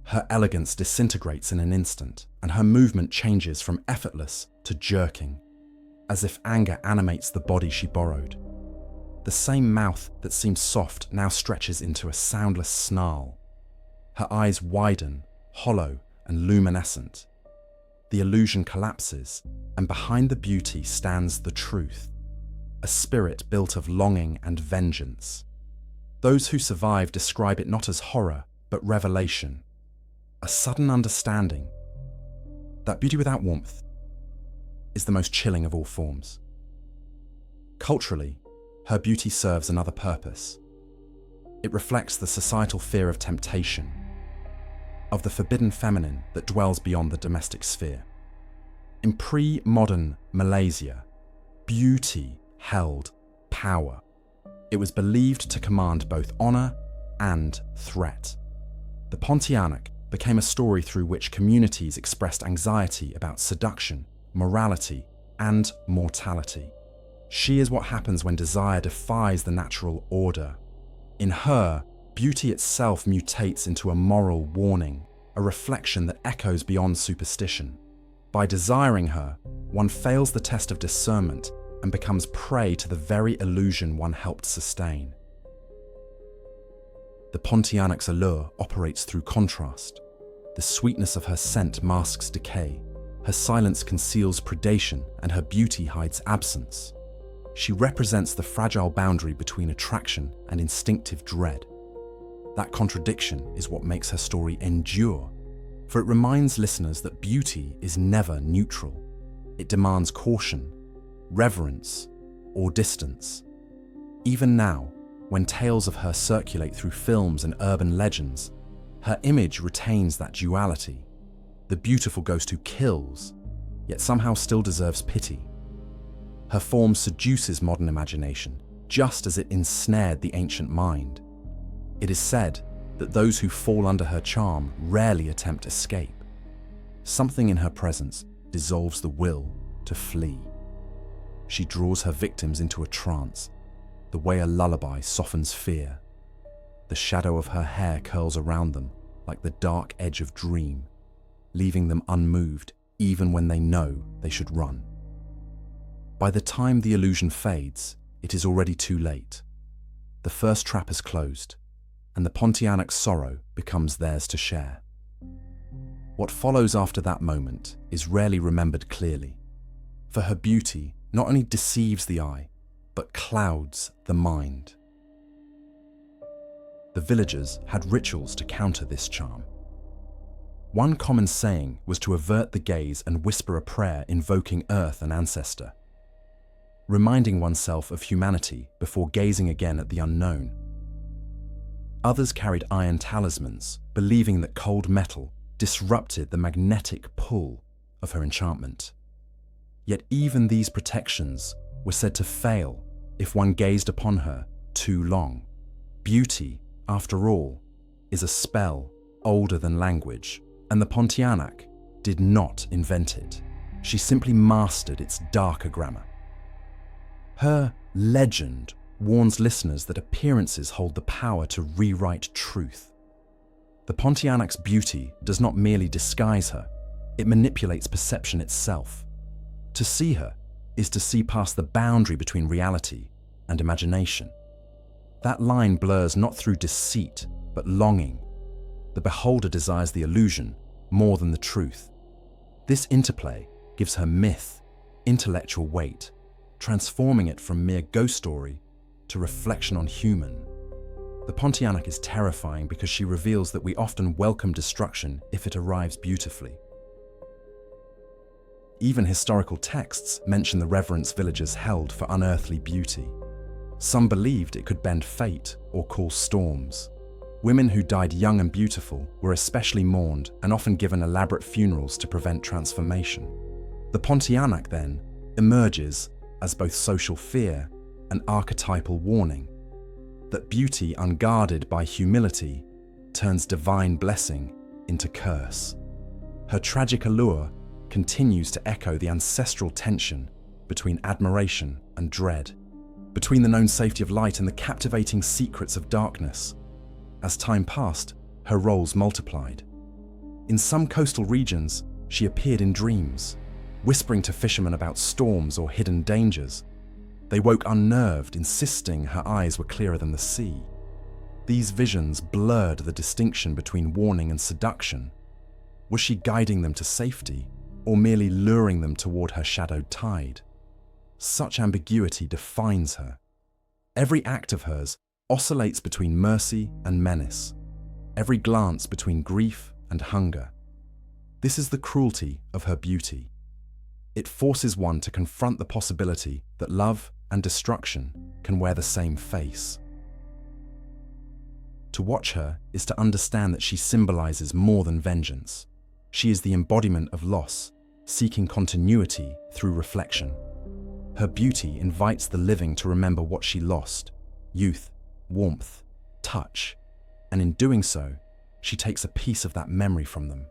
Her elegance disintegrates in an instant, and her movement changes from effortless to jerking, as if anger animates the body she borrowed. The same mouth that seemed soft now stretches into a soundless snarl. Her eyes widen, hollow and luminescent. The illusion collapses, and behind the beauty stands the truth, a spirit built of longing and vengeance. Those who survive describe it not as horror, but revelation, a sudden understanding that beauty without warmth is the most chilling of all forms. Culturally, her beauty serves another purpose. It reflects the societal fear of temptation, of the forbidden feminine that dwells beyond the domestic sphere. In pre-modern Malaysia, beauty held power. It was believed to command both honor and threat. The Pontianak became a story through which communities expressed anxiety about seduction, morality, and mortality. She is what happens when desire defies the natural order. In her, beauty itself mutates into a moral warning, a reflection that echoes beyond superstition. By desiring her, one fails the test of discernment and becomes prey to the very illusion one helped sustain. The Pontianak's allure operates through contrast. The sweetness of her scent masks decay. Her silence conceals predation, and her beauty hides absence. She represents the fragile boundary between attraction and instinctive dread. That contradiction is what makes her story endure, for it reminds listeners that beauty is never neutral. It demands caution, reverence, or distance. Even now, when tales of her circulate through films and urban legends, her image retains that duality. The beautiful ghost who kills, yet somehow still deserves pity. Her form seduces modern imagination, just as it ensnared the ancient mind. It is said that those who fall under her charm rarely attempt escape. Something in her presence dissolves the will to flee. She draws her victims into a trance, the way a lullaby softens fear. The shadow of her hair curls around them like the dark edge of dream, leaving them unmoved even when they know they should run. By the time the illusion fades, it is already too late. The first trap is closed, and the Pontianak's sorrow becomes theirs to share. What follows after that moment is rarely remembered clearly, for her beauty not only deceives the eye, but clouds the mind. The villagers had rituals to counter this charm. One common saying was to avert the gaze and whisper a prayer invoking earth and ancestor, reminding oneself of humanity before gazing again at the unknown. Others carried iron talismans, believing that cold metal disrupted the magnetic pull of her enchantment. Yet even these protections were said to fail if one gazed upon her too long. Beauty, after all, is a spell older than language, and the Pontianak did not invent it. She simply mastered its darker grammar. Her legend warns listeners that appearances hold the power to rewrite truth. The Pontianak's beauty does not merely disguise her, it manipulates perception itself. To see her is to see past the boundary between reality and imagination. That line blurs not through deceit, but longing. The beholder desires the illusion more than the truth. This interplay gives her myth, intellectual weight, transforming it from mere ghost story to reflection on human. The Pontianak is terrifying because she reveals that we often welcome destruction if it arrives beautifully. Even historical texts mention the reverence villagers held for unearthly beauty. Some believed it could bend fate or cause storms. Women who died young and beautiful were especially mourned and often given elaborate funerals to prevent transformation. The Pontianak, then, emerges as both social fear and archetypal warning, that beauty unguarded by humility turns divine blessing into curse. Her tragic allure continues to echo the ancestral tension between admiration and dread, between the known safety of light and the captivating secrets of darkness. As time passed, her roles multiplied. In some coastal regions, she appeared in dreams, whispering to fishermen about storms or hidden dangers. They woke unnerved, insisting her eyes were clearer than the sea. These visions blurred the distinction between warning and seduction. Was she guiding them to safety, or merely luring them toward her shadowed tide? Such ambiguity defines her. Every act of hers oscillates between mercy and menace, every glance between grief and hunger. This is the cruelty of her beauty. It forces one to confront the possibility that love and destruction can wear the same face. To watch her is to understand that she symbolizes more than vengeance. She is the embodiment of loss, seeking continuity through reflection. Her beauty invites the living to remember what she lost: youth, warmth, touch, and in doing so, she takes a piece of that memory from them.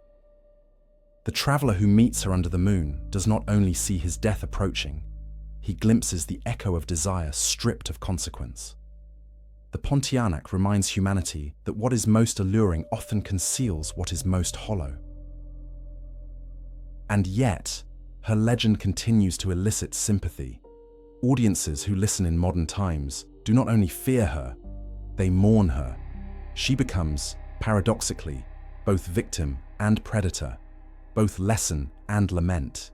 The traveler who meets her under the moon does not only see his death approaching, he glimpses the echo of desire stripped of consequence. The Pontianak reminds humanity that what is most alluring often conceals what is most hollow. And yet, her legend continues to elicit sympathy. Audiences who listen in modern times do not only fear her, they mourn her. She becomes, paradoxically, both victim and predator, both lesson and lament.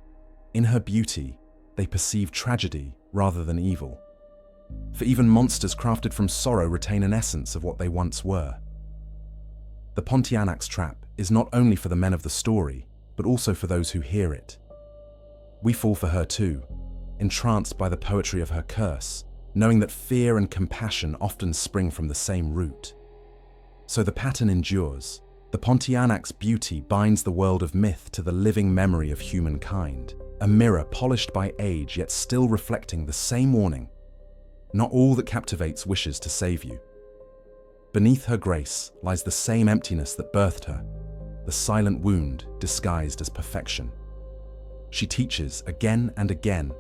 In her beauty, they perceive tragedy rather than evil. For even monsters crafted from sorrow retain an essence of what they once were. The Pontianak's trap is not only for the men of the story, but also for those who hear it. We fall for her too, entranced by the poetry of her curse, knowing that fear and compassion often spring from the same root. So the pattern endures. The Pontianak's beauty binds the world of myth to the living memory of humankind, a mirror polished by age yet still reflecting the same warning. Not all that captivates wishes to save you. Beneath her grace lies the same emptiness that birthed her, the silent wound disguised as perfection. She teaches again and again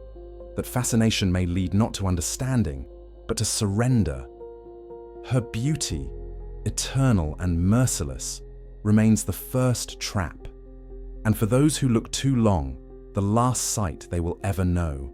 that fascination may lead not to understanding, but to surrender. Her beauty, eternal and merciless, remains the first trap, and for those who look too long, the last sight they will ever know.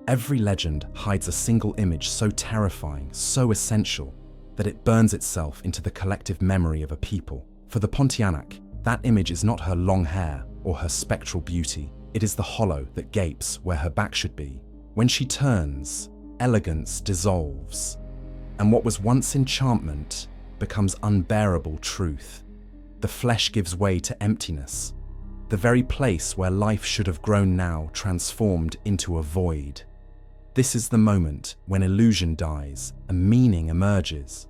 Every legend hides a single image so terrifying, so essential, that it burns itself into the collective memory of a people. For the Pontianak, that image is not her long hair or her spectral beauty. It is the hollow that gapes where her back should be. When she turns, elegance dissolves, and what was once enchantment becomes unbearable truth. The flesh gives way to emptiness, the very place where life should have grown now transformed into a void. This is the moment when illusion dies and meaning emerges,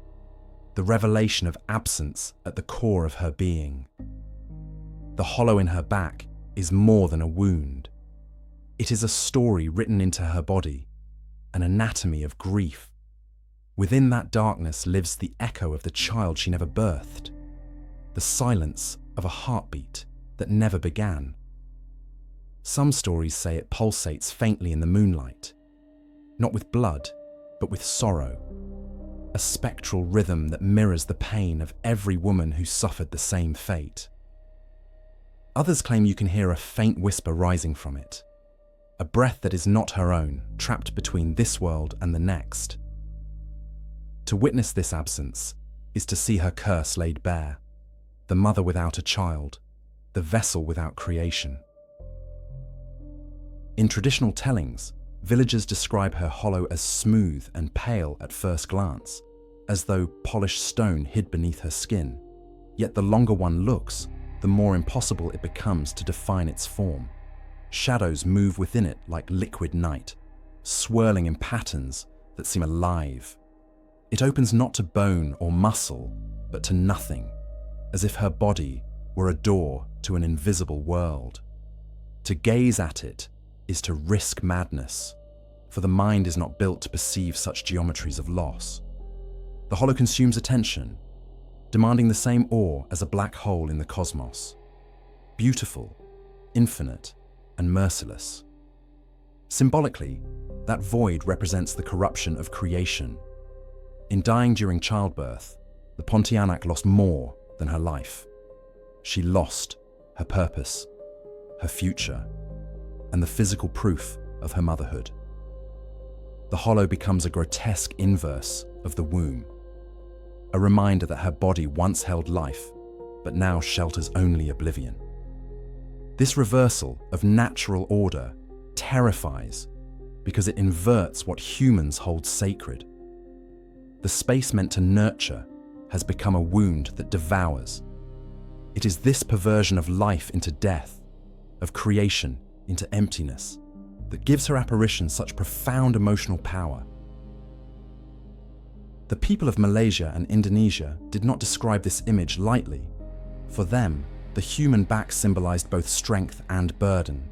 the revelation of absence at the core of her being. The hollow in her back is more than a wound. It is a story written into her body, an anatomy of grief. Within that darkness lives the echo of the child she never birthed, the silence of a heartbeat that never began. Some stories say it pulsates faintly in the moonlight, not with blood, but with sorrow, a spectral rhythm that mirrors the pain of every woman who suffered the same fate. Others claim you can hear a faint whisper rising from it, a breath that is not her own, trapped between this world and the next. To witness this absence is to see her curse laid bare, the mother without a child, the vessel without creation. In traditional tellings, villagers describe her hollow as smooth and pale at first glance, as though polished stone hid beneath her skin. Yet the longer one looks, the more impossible it becomes to define its form. Shadows move within it like liquid night, swirling in patterns that seem alive. It opens not to bone or muscle, but to nothing, as if her body were a door to an invisible world. To gaze at it is to risk madness, for the mind is not built to perceive such geometries of loss. The hollow consumes attention, demanding the same awe as a black hole in the cosmos. Beautiful, infinite, and merciless. Symbolically, that void represents the corruption of creation. In dying during childbirth, the Pontianak lost more than her life. She lost her purpose, her future, and the physical proof of her motherhood. The hollow becomes a grotesque inverse of the womb, a reminder that her body once held life, but now shelters only oblivion. This reversal of natural order terrifies because it inverts what humans hold sacred. The space meant to nurture has become a wound that devours. It is this perversion of life into death, of creation into emptiness, that gives her apparition such profound emotional power. The people of Malaysia and Indonesia did not describe this image lightly. For them, the human back symbolized both strength and burden.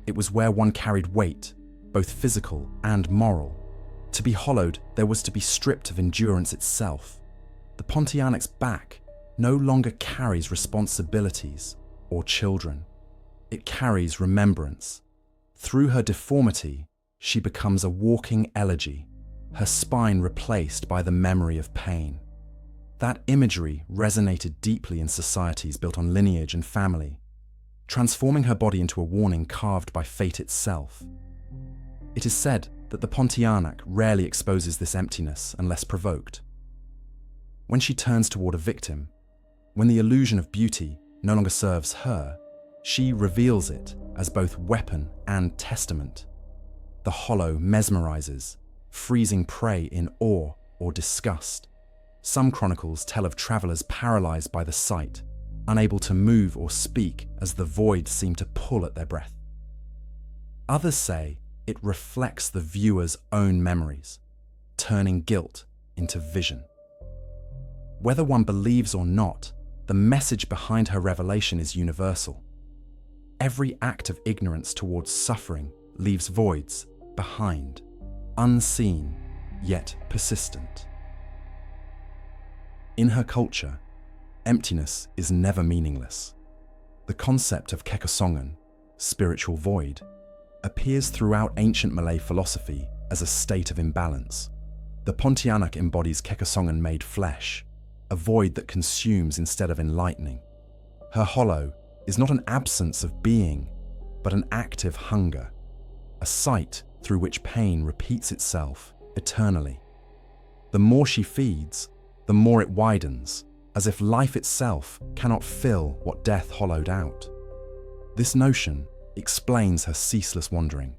It was where one carried weight, both physical and moral. To be hollowed, there was to be stripped of endurance itself. The Pontianak's back no longer carries responsibilities or children. It carries remembrance. Through her deformity, she becomes a walking elegy, her spine replaced by the memory of pain. That imagery resonated deeply in societies built on lineage and family, transforming her body into a warning carved by fate itself. It is said that the Pontianak rarely exposes this emptiness unless provoked. When she turns toward a victim, when the illusion of beauty no longer serves her, she reveals it as both weapon and testament. The hollow mesmerizes, freezing prey in awe or disgust. Some chronicles tell of travelers paralyzed by the sight, unable to move or speak as the void seemed to pull at their breath. Others say it reflects the viewer's own memories, turning guilt into vision. Whether one believes or not, the message behind her revelation is universal. Every act of ignorance towards suffering leaves voids behind, unseen yet persistent. In her culture, emptiness is never meaningless. The concept of kekosongan, spiritual void, appears throughout ancient Malay philosophy as a state of imbalance. The Pontianak embodies kekosongan made flesh, a void that consumes instead of enlightening. Her hollow is not an absence of being, but an active hunger, a sight through which pain repeats itself eternally. The more she feeds, the more it widens, as if life itself cannot fill what death hollowed out. This notion explains her ceaseless wandering.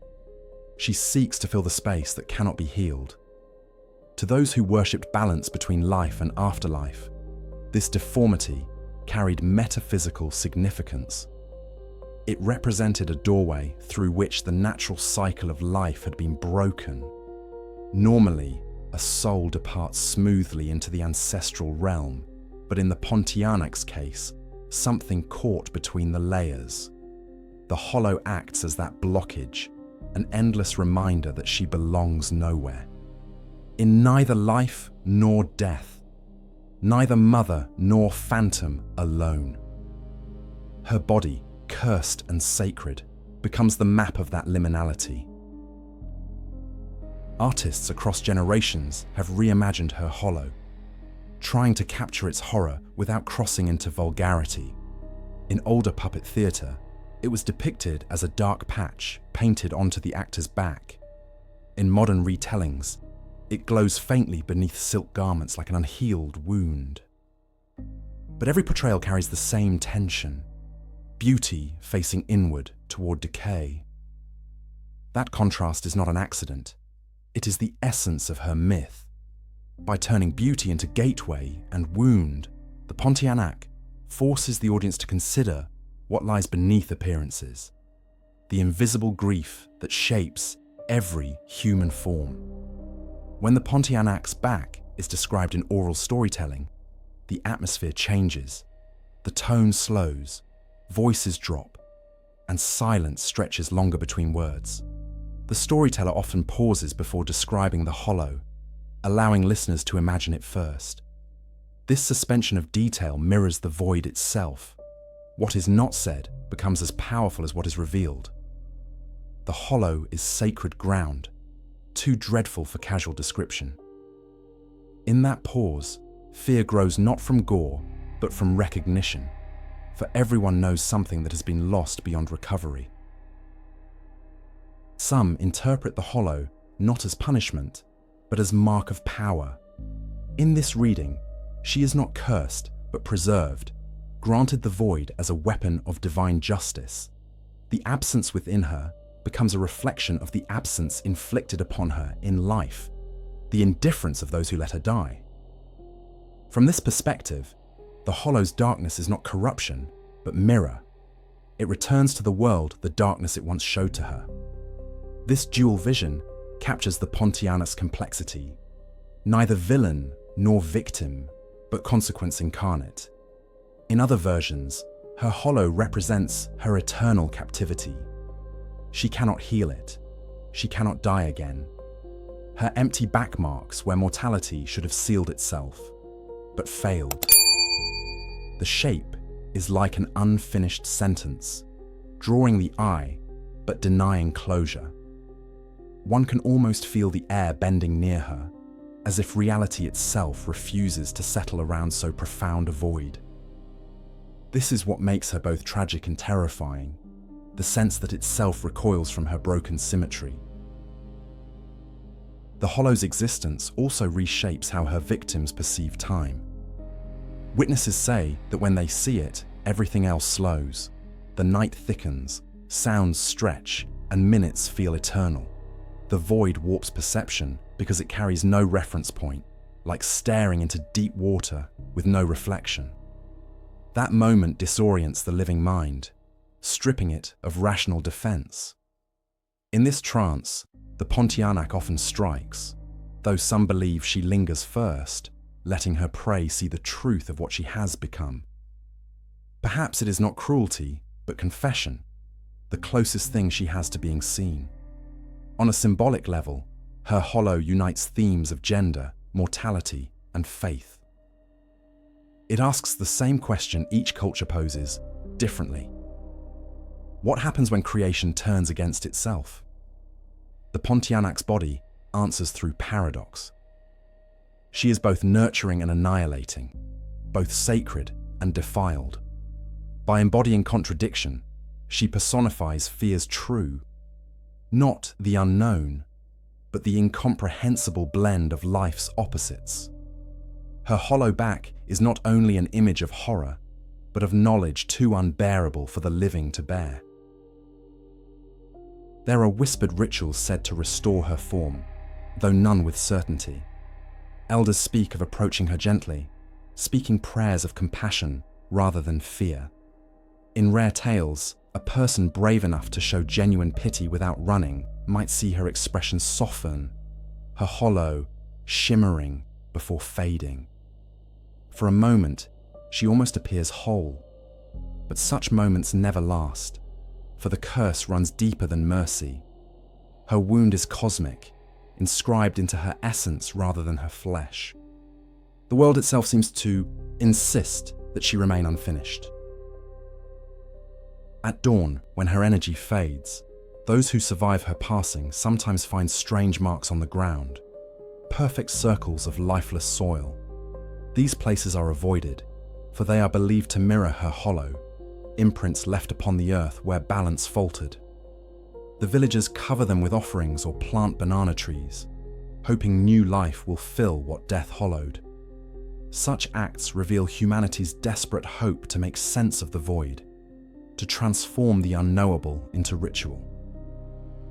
She seeks to fill the space that cannot be healed. To those who worshipped balance between life and afterlife, this deformity carried metaphysical significance. It represented a doorway through which the natural cycle of life had been broken. Normally, a soul departs smoothly into the ancestral realm, but in the Pontianak's case, something caught between the layers. The hollow acts as that blockage, an endless reminder that she belongs nowhere. In neither life nor death, neither mother nor phantom alone. Her body, cursed and sacred, becomes the map of that liminality. Artists across generations have reimagined her hollow, trying to capture its horror without crossing into vulgarity. In older puppet theatre, it was depicted as a dark patch painted onto the actor's back. In modern retellings, it glows faintly beneath silk garments like an unhealed wound. But every portrayal carries the same tension, beauty facing inward toward decay. That contrast is not an accident. It is the essence of her myth. By turning beauty into gateway and wound, the Pontianak forces the audience to consider what lies beneath appearances, the invisible grief that shapes every human form. When the Pontianak's back is described in oral storytelling, the atmosphere changes, the tone slows, voices drop, and silence stretches longer between words. The storyteller often pauses before describing the hollow, allowing listeners to imagine it first. This suspension of detail mirrors the void itself. What is not said becomes as powerful as what is revealed. The hollow is sacred ground, too dreadful for casual description. In that pause, fear grows not from gore, but from recognition, for everyone knows something that has been lost beyond recovery. Some interpret the hollow not as punishment, but as mark of power. In this reading, she is not cursed, but preserved, granted the void as a weapon of divine justice. The absence within her becomes a reflection of the absence inflicted upon her in life, the indifference of those who let her die. From this perspective, the hollow's darkness is not corruption, but mirror. It returns to the world the darkness it once showed to her. This dual vision captures the Pontianak's complexity, neither villain nor victim, but consequence incarnate. In other versions, her hollow represents her eternal captivity. She cannot heal it. She cannot die again. Her empty back marks where mortality should have sealed itself, but failed. The shape is like an unfinished sentence, drawing the eye, but denying closure. One can almost feel the air bending near her, as if reality itself refuses to settle around so profound a void. This is what makes her both tragic and terrifying, the sense that itself recoils from her broken symmetry. The hollow's existence also reshapes how her victims perceive time. Witnesses say that when they see it, everything else slows. The night thickens, sounds stretch, and minutes feel eternal. The void warps perception because it carries no reference point, like staring into deep water with no reflection. That moment disorients the living mind, stripping it of rational defense. In this trance, the Pontianak often strikes, though some believe she lingers first, letting her prey see the truth of what she has become. Perhaps it is not cruelty, but confession, the closest thing she has to being seen. On a symbolic level, her hollow unites themes of gender, mortality, and faith. It asks the same question each culture poses, differently. What happens when creation turns against itself? The Pontianak's body answers through paradox. She is both nurturing and annihilating, both sacred and defiled. By embodying contradiction, she personifies fear's true, not the unknown, but the incomprehensible blend of life's opposites. Her hollow back is not only an image of horror, but of knowledge too unbearable for the living to bear. There are whispered rituals said to restore her form, though none with certainty. Elders speak of approaching her gently, speaking prayers of compassion rather than fear. In rare tales, a person brave enough to show genuine pity without running might see her expression soften, her hollow shimmering before fading. For a moment, she almost appears whole, but such moments never last, for the curse runs deeper than mercy. Her wound is cosmic, inscribed into her essence rather than her flesh. The world itself seems to insist that she remain unfinished. At dawn, when her energy fades, those who survive her passing sometimes find strange marks on the ground, perfect circles of lifeless soil. These places are avoided, for they are believed to mirror her hollow, imprints left upon the earth where balance faltered. The villagers cover them with offerings or plant banana trees, hoping new life will fill what death hollowed. Such acts reveal humanity's desperate hope to make sense of the void, to transform the unknowable into ritual.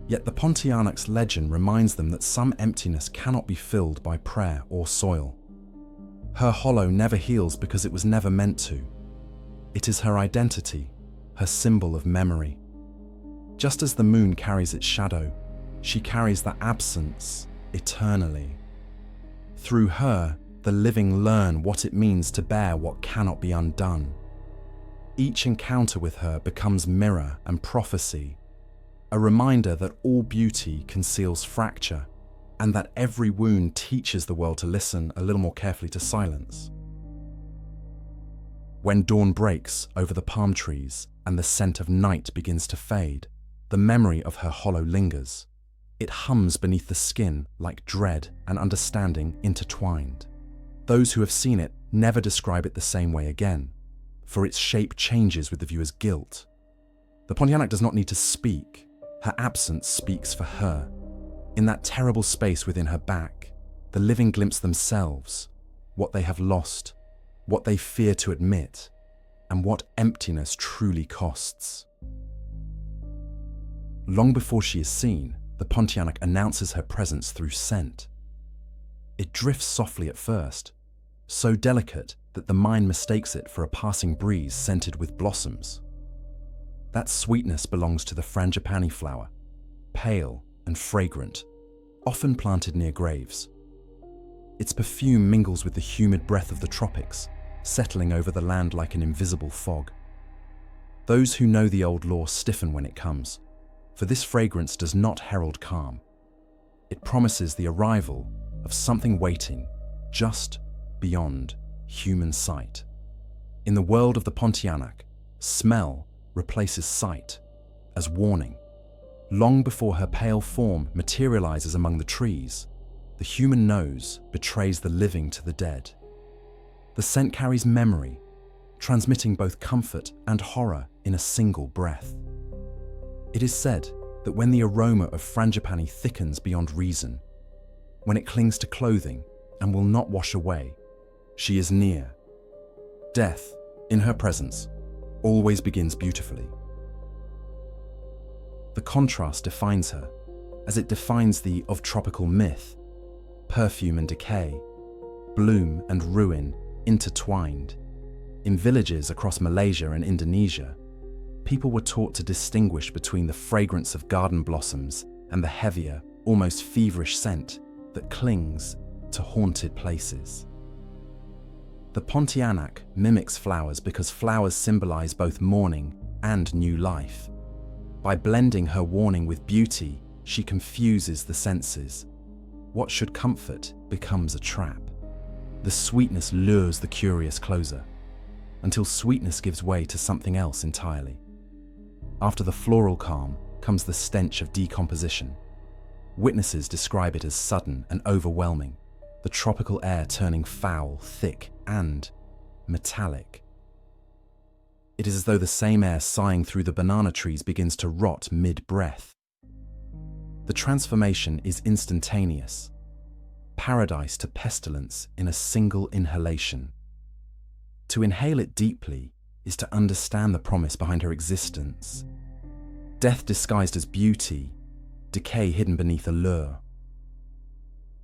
Yet the Pontianak's legend reminds them that some emptiness cannot be filled by prayer or soil. Her hollow never heals because it was never meant to. It is her identity, her symbol of memory. Just as the moon carries its shadow, she carries the absence eternally. Through her, the living learn what it means to bear what cannot be undone. Each encounter with her becomes mirror and prophecy, a reminder that all beauty conceals fracture, and that every wound teaches the world to listen a little more carefully to silence. When dawn breaks over the palm trees and the scent of night begins to fade, the memory of her hollow lingers. It hums beneath the skin like dread and understanding intertwined. Those who have seen it never describe it the same way again, for its shape changes with the viewer's guilt. The Pontianak does not need to speak. Her absence speaks for her. In that terrible space within her back, the living glimpse themselves, what they have lost, what they fear to admit, and what emptiness truly costs. Long before she is seen, the Pontianak announces her presence through scent. It drifts softly at first, so delicate that the mind mistakes it for a passing breeze scented with blossoms. That sweetness belongs to the frangipani flower, pale and fragrant, often planted near graves. Its perfume mingles with the humid breath of the tropics, settling over the land like an invisible fog. Those who know the old law stiffen when it comes, for this fragrance does not herald calm. It promises the arrival of something waiting just beyond human sight. In the world of the Pontianak, smell replaces sight as warning. Long before her pale form materializes among the trees, the human nose betrays the living to the dead. The scent carries memory, transmitting both comfort and horror in a single breath. It is said that when the aroma of frangipani thickens beyond reason, when it clings to clothing and will not wash away, she is near. Death, in her presence, always begins beautifully. The contrast defines her, as it defines the of tropical myth, perfume and decay, bloom and ruin intertwined. In villages across Malaysia and Indonesia, people were taught to distinguish between the fragrance of garden blossoms and the heavier, almost feverish scent that clings to haunted places. The Pontianak mimics flowers because flowers symbolize both mourning and new life. By blending her warning with beauty, she confuses the senses. What should comfort becomes a trap. The sweetness lures the curious closer, until sweetness gives way to something else entirely. After the floral calm comes the stench of decomposition. Witnesses describe it as sudden and overwhelming, the tropical air turning foul, thick, and metallic. It is as though the same air sighing through the banana trees begins to rot mid-breath. The transformation is instantaneous. Paradise to pestilence in a single inhalation. To inhale it deeply is to understand the promise behind her existence. Death disguised as beauty, decay hidden beneath allure.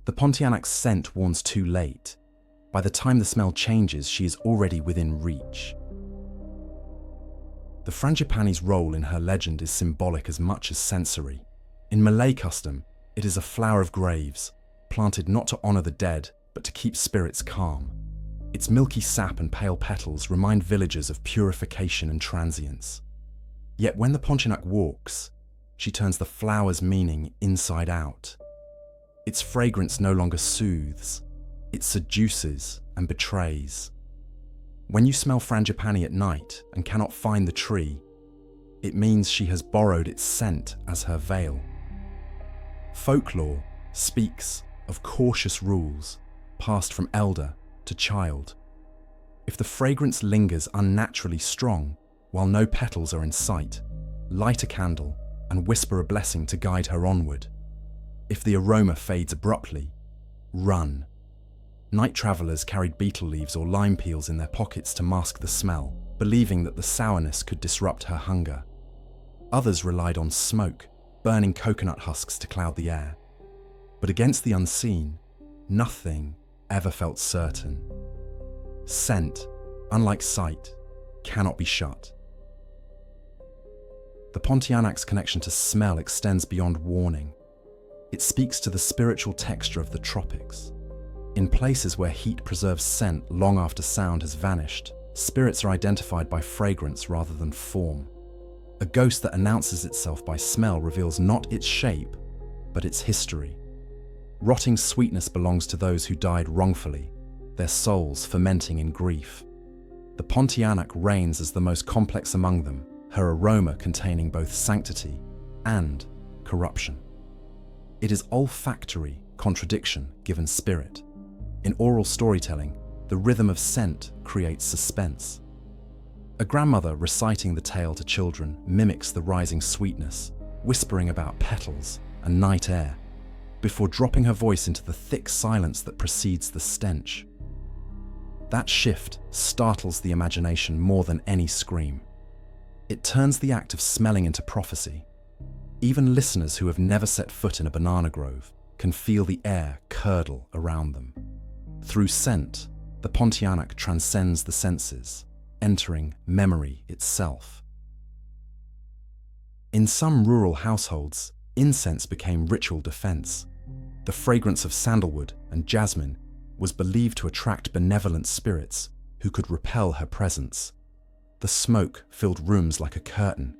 The Pontianak's scent warns too late. By the time the smell changes, she is already within reach. The frangipani's role in her legend is symbolic as much as sensory. In Malay custom, it is a flower of graves, planted not to honor the dead, but to keep spirits calm. Its milky sap and pale petals remind villagers of purification and transience. Yet when the Pontianak walks, she turns the flower's meaning inside out. Its fragrance no longer soothes, it seduces and betrays. When you smell frangipani at night and cannot find the tree, it means she has borrowed its scent as her veil. Folklore speaks of cautious rules passed from elder to child. If the fragrance lingers unnaturally strong while no petals are in sight, light a candle and whisper a blessing to guide her onward. If the aroma fades abruptly, run. Night travelers carried betel leaves or lime peels in their pockets to mask the smell, believing that the sourness could disrupt her hunger. Others relied on smoke, burning coconut husks to cloud the air. But against the unseen, nothing ever felt certain. Scent, unlike sight, cannot be shut. The Pontianak's connection to smell extends beyond warning. It speaks to the spiritual texture of the tropics. In places where heat preserves scent long after sound has vanished, spirits are identified by fragrance rather than form. A ghost that announces itself by smell reveals not its shape, but its history. Rotting sweetness belongs to those who died wrongfully, their souls fermenting in grief. The Pontianak reigns as the most complex among them, her aroma containing both sanctity and corruption. It is olfactory contradiction given spirit. In oral storytelling, the rhythm of scent creates suspense. A grandmother reciting the tale to children mimics the rising sweetness, whispering about petals and night air, before dropping her voice into the thick silence that precedes the stench. That shift startles the imagination more than any scream. It turns the act of smelling into prophecy. Even listeners who have never set foot in a banana grove can feel the air curdle around them. Through scent, the Pontianak transcends the senses, entering memory itself. In some rural households, incense became ritual defense. The fragrance of sandalwood and jasmine was believed to attract benevolent spirits who could repel her presence. The smoke filled rooms like a curtain,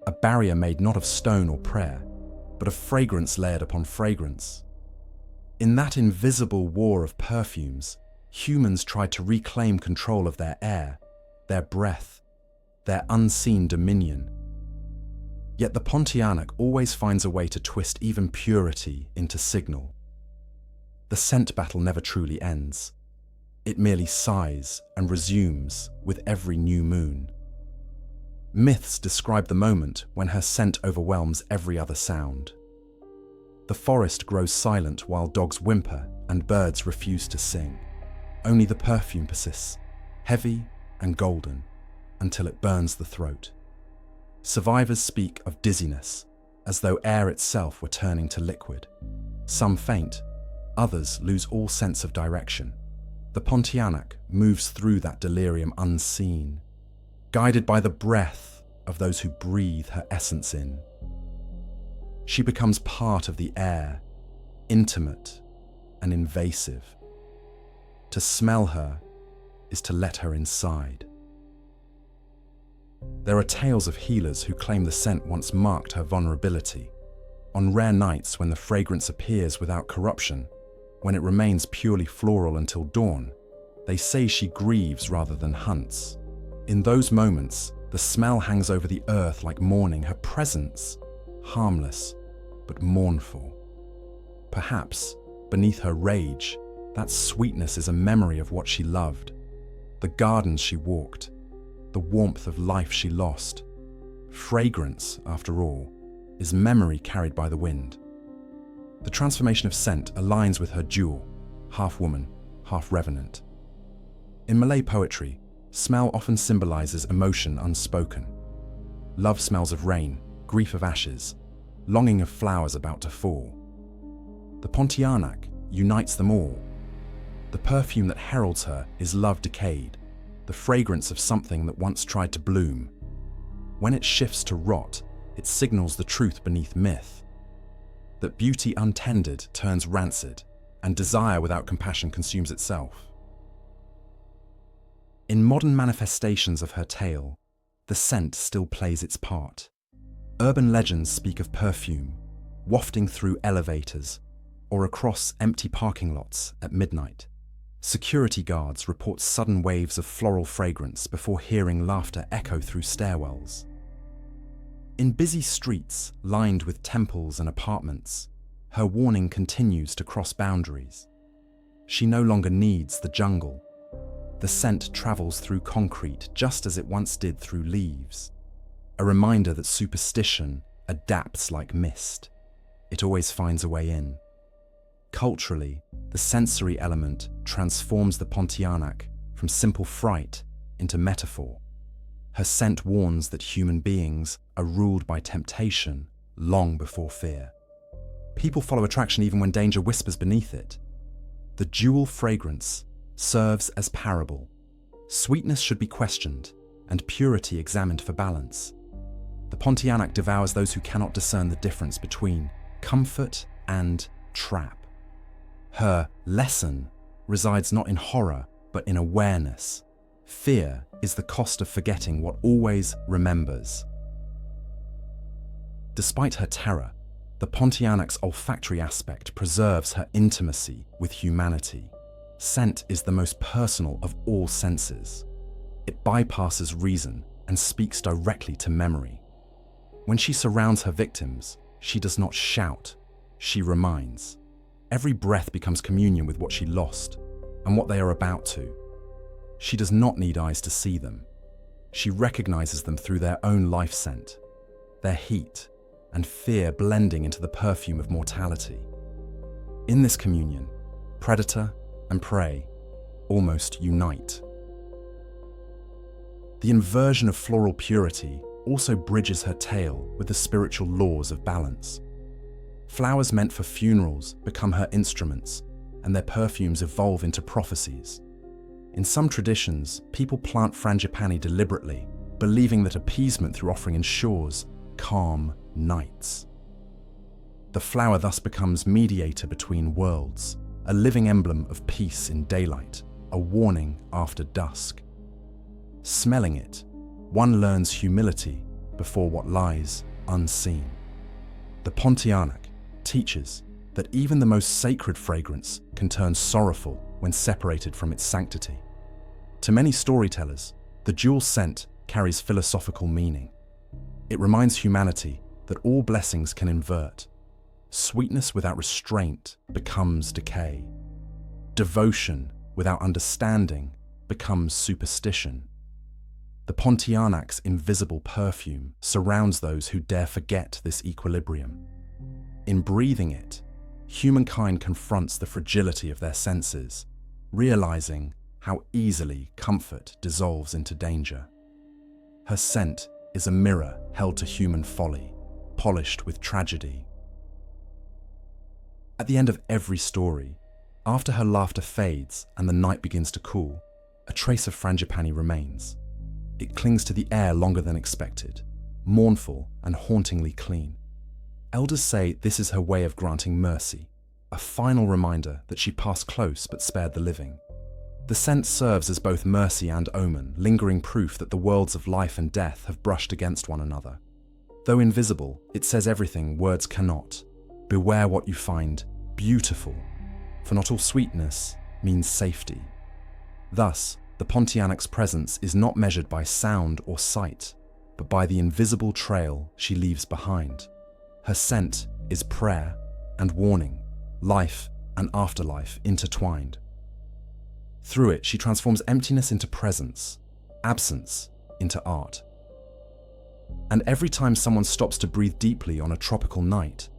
a barrier made not of stone or prayer, but of fragrance layered upon fragrance. In that invisible war of perfumes, humans tried to reclaim control of their air, their breath, their unseen dominion. Yet the Pontianak always finds a way to twist even purity into signal. The scent battle never truly ends. It merely sighs and resumes with every new moon. Myths describe the moment when her scent overwhelms every other sound. The forest grows silent while dogs whimper and birds refuse to sing. Only the perfume persists, heavy and golden, until it burns the throat. Survivors speak of dizziness, as though air itself were turning to liquid. Some faint, others lose all sense of direction. The Pontianak moves through that delirium unseen, guided by the breath of those who breathe her essence in. She becomes part of the air, intimate and invasive. To smell her is to let her inside. There are tales of healers who claim the scent once marked her vulnerability. On rare nights when the fragrance appears without corruption, when it remains purely floral until dawn, they say she grieves rather than hunts. In those moments, the smell hangs over the earth like mourning, her presence, harmless but mournful. Perhaps, beneath her rage, that sweetness is a memory of what she loved, the gardens she walked, the warmth of life she lost. Fragrance, after all, is memory carried by the wind. The transformation of scent aligns with her dual, half woman, half revenant. In Malay poetry, smell often symbolizes emotion unspoken. Love smells of rain, grief of ashes, longing of flowers about to fall. The Pontianak unites them all. The perfume that heralds her is love decayed, the fragrance of something that once tried to bloom. When it shifts to rot, it signals the truth beneath myth, that beauty untended turns rancid, and desire without compassion consumes itself. In modern manifestations of her tale, the scent still plays its part. Urban legends speak of perfume, wafting through elevators, or across empty parking lots at midnight. Security guards report sudden waves of floral fragrance before hearing laughter echo through stairwells. In busy streets lined with temples and apartments, her warning continues to cross boundaries. She no longer needs the jungle. The scent travels through concrete just as it once did through leaves. A reminder that superstition adapts like mist. It always finds a way in. Culturally, the sensory element transforms the Pontianak from simple fright into metaphor. Her scent warns that human beings are ruled by temptation long before fear. People follow attraction even when danger whispers beneath it. The dual fragrance serves as parable. Sweetness should be questioned, and purity examined for balance. The Pontianak devours those who cannot discern the difference between comfort and trap. Her lesson resides not in horror, but in awareness. Fear is the cost of forgetting what always remembers. Despite her terror, the Pontianak's olfactory aspect preserves her intimacy with humanity. Scent is the most personal of all senses. It bypasses reason and speaks directly to memory. When she surrounds her victims, she does not shout, she reminds. Every breath becomes communion with what she lost and what they are about to. She does not need eyes to see them. She recognizes them through their own life scent, their heat, and fear blending into the perfume of mortality. In this communion, predator and prey almost unite. The inversion of floral purity also bridges her tale with the spiritual laws of balance. Flowers meant for funerals become her instruments, and their perfumes evolve into prophecies. In some traditions, people plant frangipani deliberately, believing that appeasement through offering ensures calm nights. The flower thus becomes mediator between worlds, a living emblem of peace in daylight, a warning after dusk. Smelling it, one learns humility before what lies unseen. The Pontianak teaches that even the most sacred fragrance can turn sorrowful when separated from its sanctity. To many storytellers, the dual scent carries philosophical meaning. It reminds humanity that all blessings can invert. Sweetness without restraint becomes decay. Devotion without understanding becomes superstition. The Pontianak's invisible perfume surrounds those who dare forget this equilibrium. In breathing it, humankind confronts the fragility of their senses, realizing how easily comfort dissolves into danger. Her scent is a mirror held to human folly, polished with tragedy. At the end of every story, after her laughter fades and the night begins to cool, a trace of frangipani remains. It clings to the air longer than expected, mournful and hauntingly clean. Elders say this is her way of granting mercy, a final reminder that she passed close but spared the living. The scent serves as both mercy and omen, lingering proof that the worlds of life and death have brushed against one another. Though invisible, it says everything words cannot. Beware what you find beautiful, for not all sweetness means safety. Thus, the Pontianak's presence is not measured by sound or sight, but by the invisible trail she leaves behind. Her scent is prayer and warning, life and afterlife intertwined. Through it, she transforms emptiness into presence, absence into art. And every time someone stops to breathe deeply on a tropical night,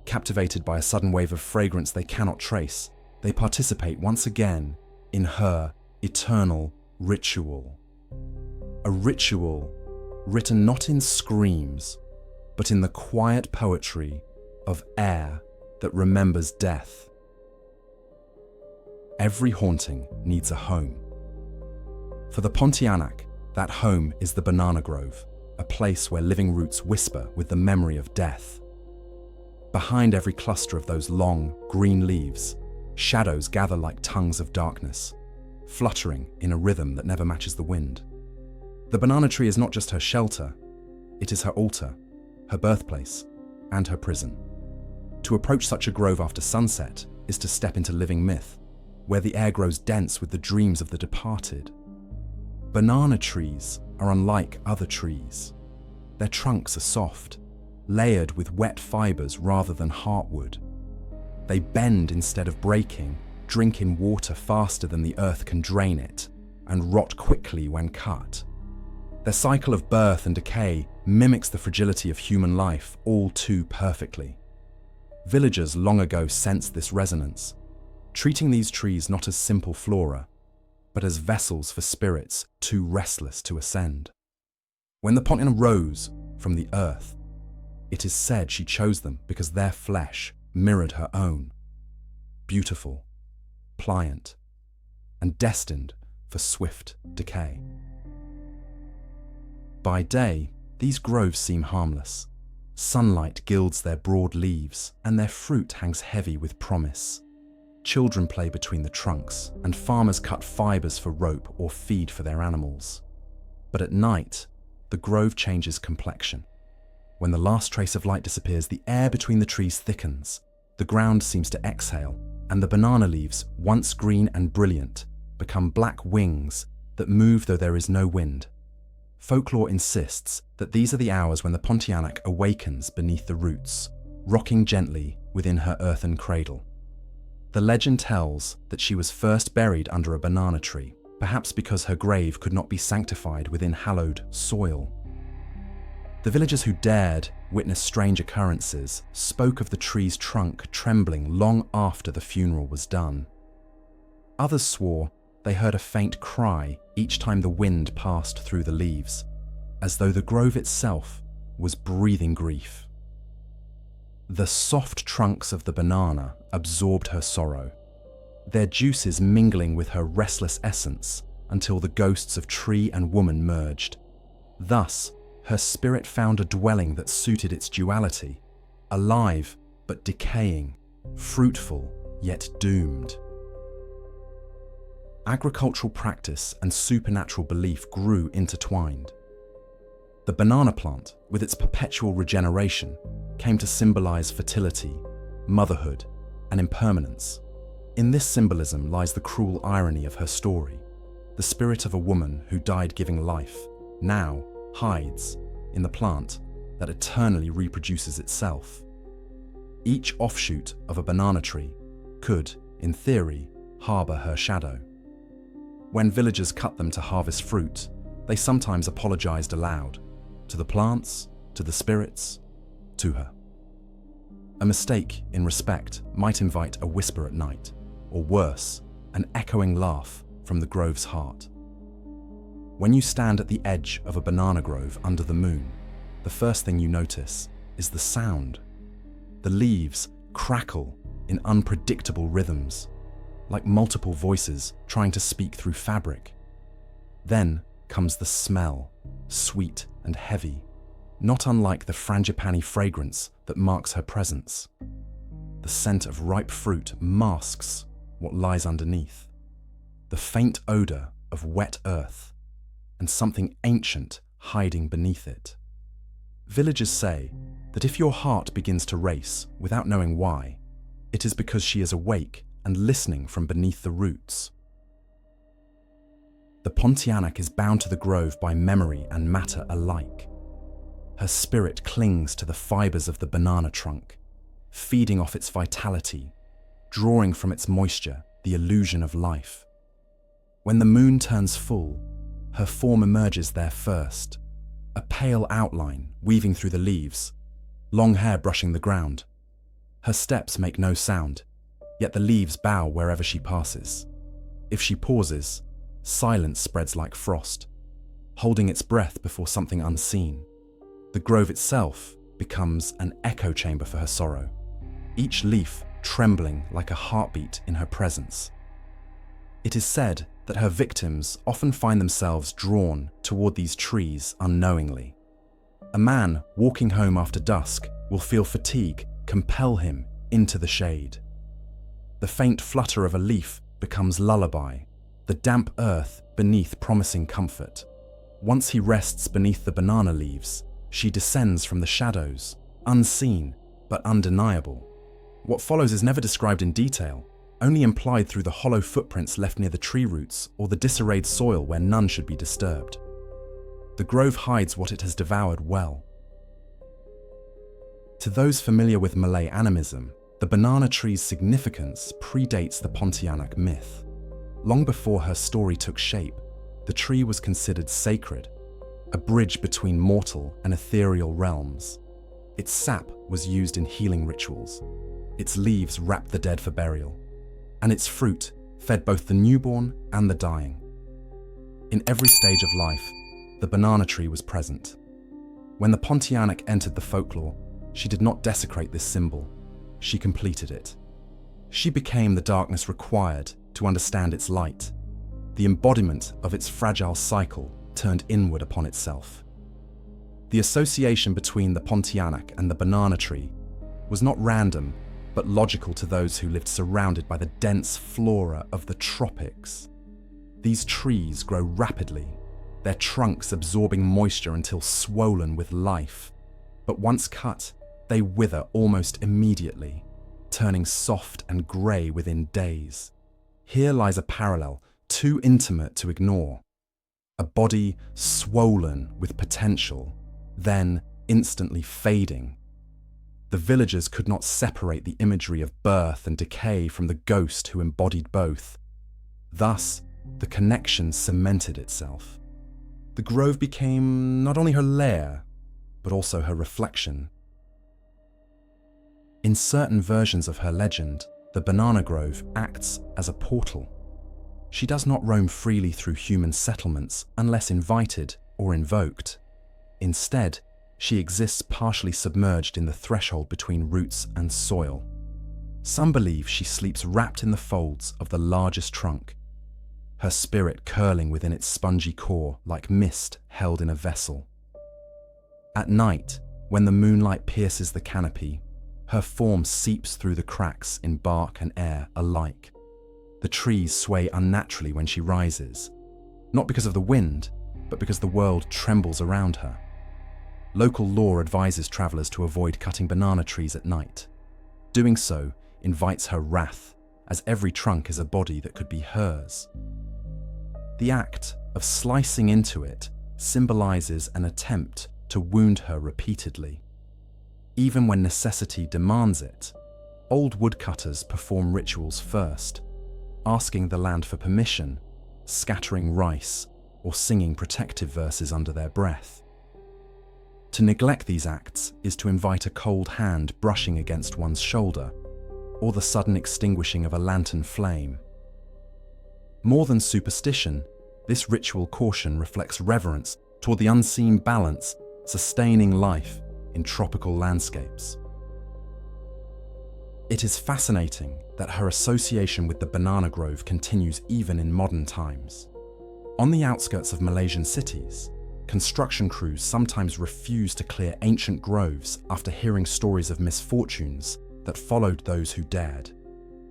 captivated by a sudden wave of fragrance they cannot trace, they participate once again in her eternal ritual. A ritual written not in screams, but in the quiet poetry of air that remembers death. Every haunting needs a home. For the Pontianak, that home is the banana grove, a place where living roots whisper with the memory of death. Behind every cluster of those long, green leaves, shadows gather like tongues of darkness, fluttering in a rhythm that never matches the wind. The banana tree is not just her shelter, it is her altar, her birthplace, and her prison. To approach such a grove after sunset is to step into living myth, where the air grows dense with the dreams of the departed. Banana trees are unlike other trees. Their trunks are soft, layered with wet fibers rather than heartwood. They bend instead of breaking, drink in water faster than the earth can drain it, and rot quickly when cut. Their cycle of birth and decay mimics the fragility of human life all too perfectly. Villagers long ago sensed this resonance, treating these trees not as simple flora, but as vessels for spirits too restless to ascend. When the Pontianak rose from the earth, it is said she chose them because their flesh mirrored her own, beautiful, pliant, and destined for swift decay. By day, these groves seem harmless. Sunlight gilds their broad leaves, and their fruit hangs heavy with promise. children play between the trunks, and farmers cut fibers for rope or feed for their animals. But at night, the grove changes complexion. When the last trace of light disappears, the air between the trees thickens, the ground seems to exhale, and the banana leaves, once green and brilliant, become black wings that move though there is no wind. Folklore insists that these are the hours when the Pontianak awakens beneath the roots, rocking gently within her earthen cradle. The legend tells that she was first buried under a banana tree, perhaps because her grave could not be sanctified within hallowed soil. The villagers who dared witness strange occurrences spoke of the tree's trunk trembling long after the funeral was done. Others swore they heard a faint cry each time the wind passed through the leaves, as though the grove itself was breathing grief. The soft trunks of the banana absorbed her sorrow, their juices mingling with her restless essence until the ghosts of tree and woman merged. Thus, her spirit found a dwelling that suited its duality, alive but decaying, fruitful yet doomed. Agricultural practice and supernatural belief grew intertwined. The banana plant, with its perpetual regeneration, came to symbolize fertility, motherhood, and impermanence. In this symbolism lies the cruel irony of her story. The spirit of a woman who died giving life now hides in the plant that eternally reproduces itself. Each offshoot of a banana tree could, in theory, harbor her shadow. When villagers cut them to harvest fruit, they sometimes apologized aloud, to the plants, to the spirits, to her. A mistake in respect might invite a whisper at night, or worse, an echoing laugh from the grove's heart. When you stand at the edge of a banana grove under the moon, the first thing you notice is the sound. The leaves crackle in unpredictable rhythms, like multiple voices trying to speak through fabric. Then comes the smell, sweet and heavy, not unlike the frangipani fragrance that marks her presence. The scent of ripe fruit masks what lies underneath, the faint odor of wet earth, and something ancient hiding beneath it. Villagers say that if your heart begins to race without knowing why, it is because she is awake and listening from beneath the roots. The Pontianak is bound to the grove by memory and matter alike. Her spirit clings to the fibers of the banana trunk, feeding off its vitality, drawing from its moisture the illusion of life. When the moon turns full, her form emerges there first, a pale outline weaving through the leaves, long hair brushing the ground. Her steps make no sound, yet the leaves bow wherever she passes. If she pauses, silence spreads like frost, holding its breath before something unseen. The grove itself becomes an echo chamber for her sorrow, each leaf trembling like a heartbeat in her presence. It is said that her victims often find themselves drawn toward these trees unknowingly. A man walking home after dusk will feel fatigue compel him into the shade. The faint flutter of a leaf becomes lullaby, the damp earth beneath promising comfort. Once he rests beneath the banana leaves, she descends from the shadows, unseen but undeniable. What follows is never described in detail, only implied through the hollow footprints left near the tree roots or the disarrayed soil where none should be disturbed. The grove hides what it has devoured well. To those familiar with Malay animism, the banana tree's significance predates the Pontianak myth. Long before her story took shape, the tree was considered sacred, a bridge between mortal and ethereal realms. Its sap was used in healing rituals, its leaves wrapped the dead for burial, and its fruit fed both the newborn and the dying. In every stage of life, the banana tree was present. When the Pontianak entered the folklore, she did not desecrate this symbol, she completed it. She became the darkness required to understand its light, the embodiment of its fragile cycle turned inward upon itself. The association between the Pontianak and the banana tree was not random, but logical to those who lived surrounded by the dense flora of the tropics. These trees grow rapidly, their trunks absorbing moisture until swollen with life, but once cut, they wither almost immediately, turning soft and grey within days. Here lies a parallel too intimate to ignore. A body swollen with potential, then instantly fading. The villagers could not separate the imagery of birth and decay from the ghost who embodied both. Thus, the connection cemented itself. The grove became not only her lair, but also her reflection. In certain versions of her legend, the banana grove acts as a portal. She does not roam freely through human settlements unless invited or invoked. Instead, she exists partially submerged in the threshold between roots and soil. Some believe she sleeps wrapped in the folds of the largest trunk, her spirit curling within its spongy core like mist held in a vessel. At night, when the moonlight pierces the canopy, her form seeps through the cracks in bark and air alike. The trees sway unnaturally when she rises, not because of the wind, but because the world trembles around her. Local law advises travelers to avoid cutting banana trees at night. Doing so invites her wrath, as every trunk is a body that could be hers. The act of slicing into it symbolizes an attempt to wound her repeatedly. Even when necessity demands it, old woodcutters perform rituals first, asking the land for permission, scattering rice, or singing protective verses under their breath. To neglect these acts is to invite a cold hand brushing against one's shoulder, or the sudden extinguishing of a lantern flame. More than superstition, this ritual caution reflects reverence toward the unseen balance sustaining life in tropical landscapes. It is fascinating that her association with the banana grove continues even in modern times. On the outskirts of Malaysian cities, construction crews sometimes refuse to clear ancient groves after hearing stories of misfortunes that followed those who dared.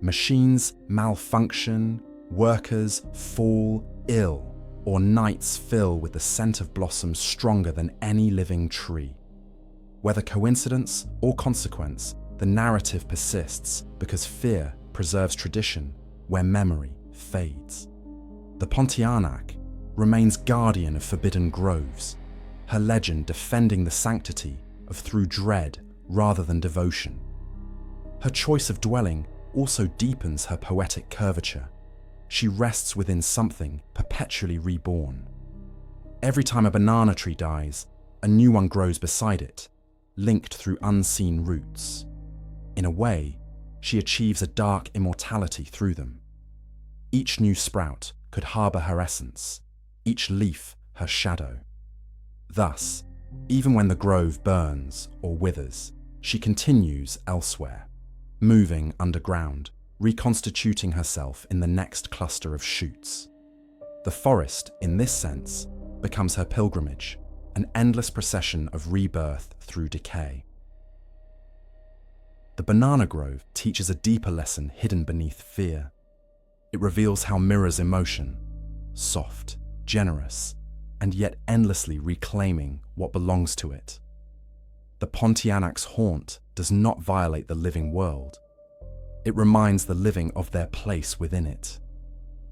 Machines malfunction, workers fall ill, or nights fill with the scent of blossoms stronger than any living tree. Whether coincidence or consequence, the narrative persists because fear preserves tradition where memory fades. The Pontianak remains guardian of forbidden groves, her legend defending the sanctity of through dread rather than devotion. Her choice of dwelling also deepens her poetic curvature. She rests within something perpetually reborn. Every time a banana tree dies, a new one grows beside it, linked through unseen roots. In a way, she achieves a dark immortality through them. Each new sprout could harbor her essence, each leaf her shadow. Thus, even when the grove burns or withers, she continues elsewhere, moving underground, reconstituting herself in the next cluster of shoots. The forest, in this sense, becomes her pilgrimage, an endless procession of rebirth through decay. The banana grove teaches a deeper lesson hidden beneath fear. It reveals how mirrors emotion, soft, generous, and yet endlessly reclaiming what belongs to it. The Pontianak's haunt does not violate the living world. It reminds the living of their place within it.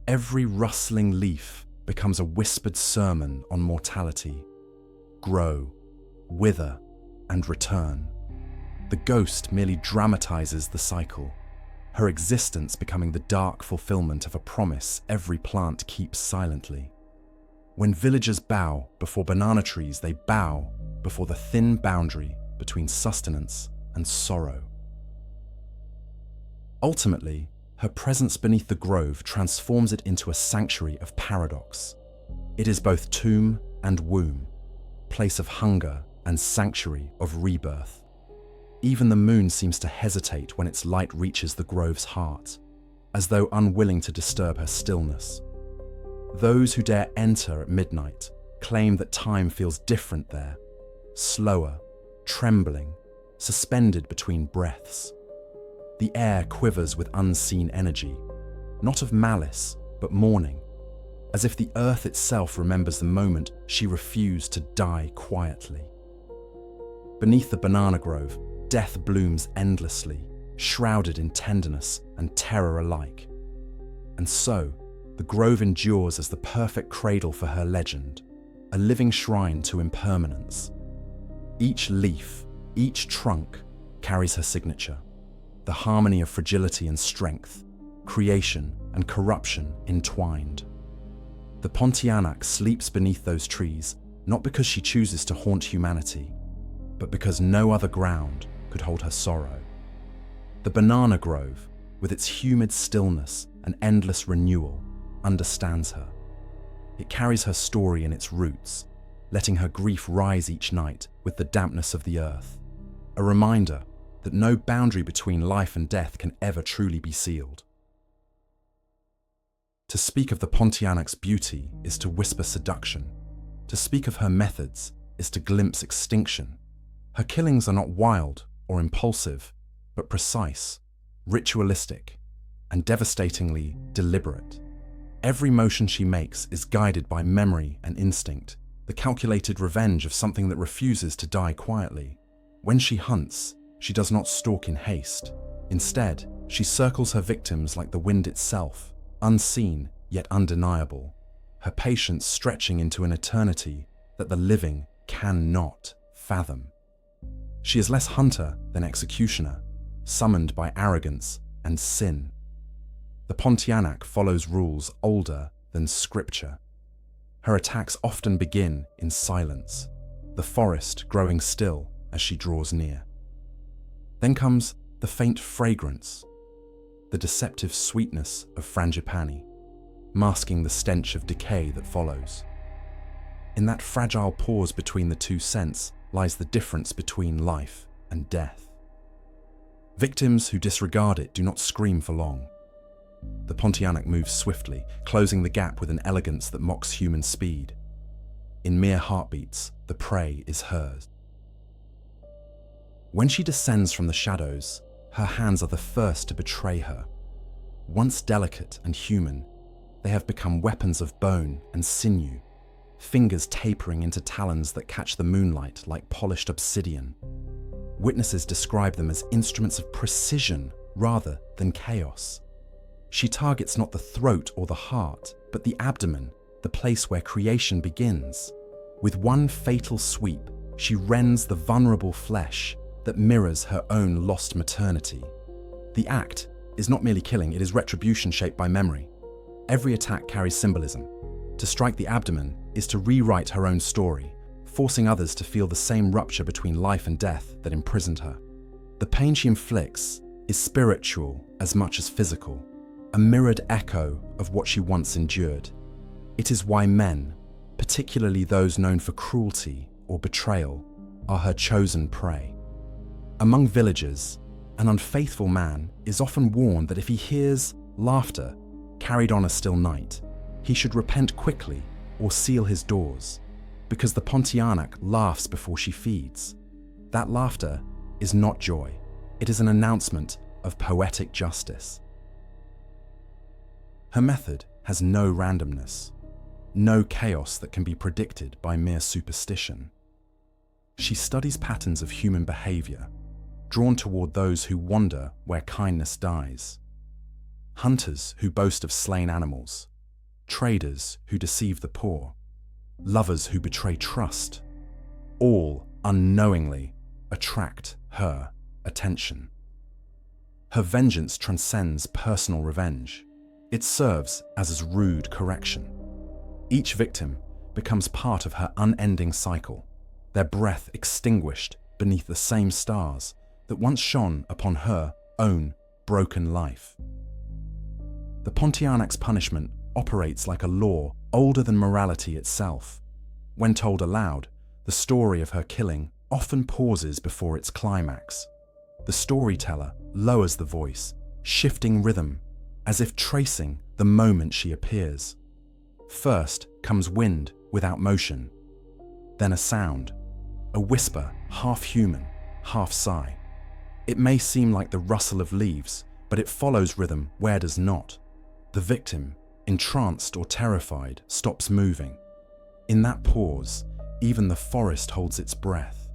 Every rustling leaf becomes a whispered sermon on mortality. Grow, wither, and return. The ghost merely dramatizes the cycle, her existence becoming the dark fulfillment of a promise every plant keeps silently. When villagers bow before banana trees, they bow before the thin boundary between sustenance and sorrow. Ultimately, her presence beneath the grove transforms it into a sanctuary of paradox. It is both tomb and womb, place of hunger and sanctuary of rebirth. Even the moon seems to hesitate when its light reaches the grove's heart, as though unwilling to disturb her stillness. Those who dare enter at midnight claim that time feels different there, slower, trembling, suspended between breaths. The air quivers with unseen energy, not of malice, but mourning, as if the earth itself remembers the moment she refused to die quietly. Beneath the banana grove, death blooms endlessly, shrouded in tenderness and terror alike. And so, the grove endures as the perfect cradle for her legend, a living shrine to impermanence. Each leaf, each trunk, carries her signature, the harmony of fragility and strength, creation and corruption entwined. The Pontianak sleeps beneath those trees, not because she chooses to haunt humanity, but because no other ground could hold her sorrow. The banana grove, with its humid stillness and endless renewal, understands her. It carries her story in its roots, letting her grief rise each night with the dampness of the earth, a reminder that no boundary between life and death can ever truly be sealed. To speak of the Pontianak's beauty is to whisper seduction. To speak of her methods is to glimpse extinction. Her killings are not wild or impulsive, but precise, ritualistic, and devastatingly deliberate. Every motion she makes is guided by memory and instinct, the calculated revenge of something that refuses to die quietly. When she hunts, she does not stalk in haste. Instead, she circles her victims like the wind itself, unseen yet undeniable, her patience stretching into an eternity that the living cannot fathom. She is less hunter than executioner, summoned by arrogance and sin. The Pontianak follows rules older than scripture. Her attacks often begin in silence, the forest growing still as she draws near. Then comes the faint fragrance, the deceptive sweetness of frangipani, masking the stench of decay that follows. In that fragile pause between the two scents lies the difference between life and death. Victims who disregard it do not scream for long. The Pontianak moves swiftly, closing the gap with an elegance that mocks human speed. In mere heartbeats, the prey is hers. When she descends from the shadows, her hands are the first to betray her. Once delicate and human, they have become weapons of bone and sinew, fingers tapering into talons that catch the moonlight like polished obsidian. Witnesses describe them as instruments of precision rather than chaos. She targets not the throat or the heart, but the abdomen, the place where creation begins. With one fatal sweep, she rends the vulnerable flesh that mirrors her own lost maternity. The act is not merely killing, it is retribution shaped by memory. Every attack carries symbolism. To strike the abdomen is to rewrite her own story, forcing others to feel the same rupture between life and death that imprisoned her. The pain she inflicts is spiritual as much as physical, a mirrored echo of what she once endured. It is why men, particularly those known for cruelty or betrayal, are her chosen prey. Among villagers, an unfaithful man is often warned that if he hears laughter carried on a still night, he should repent quickly or seal his doors, because the Pontianak laughs before she feeds. That laughter is not joy, it is an announcement of poetic justice. Her method has no randomness, no chaos that can be predicted by mere superstition. She studies patterns of human behavior, drawn toward those who wander where kindness dies. Hunters who boast of slain animals, traders who deceive the poor, lovers who betray trust, all unknowingly attract her attention. Her vengeance transcends personal revenge. It serves as a rude correction. Each victim becomes part of her unending cycle, their breath extinguished beneath the same stars that once shone upon her own broken life. The Pontianak's punishment operates like a law older than morality itself. When told aloud, the story of her killing often pauses before its climax. The storyteller lowers the voice, shifting rhythm, as if tracing the moment she appears. First comes wind without motion, then a sound, a whisper half human, half sigh. It may seem like the rustle of leaves, but it follows rhythm where does not. The victim, entranced or terrified, stops moving. In that pause, even the forest holds its breath.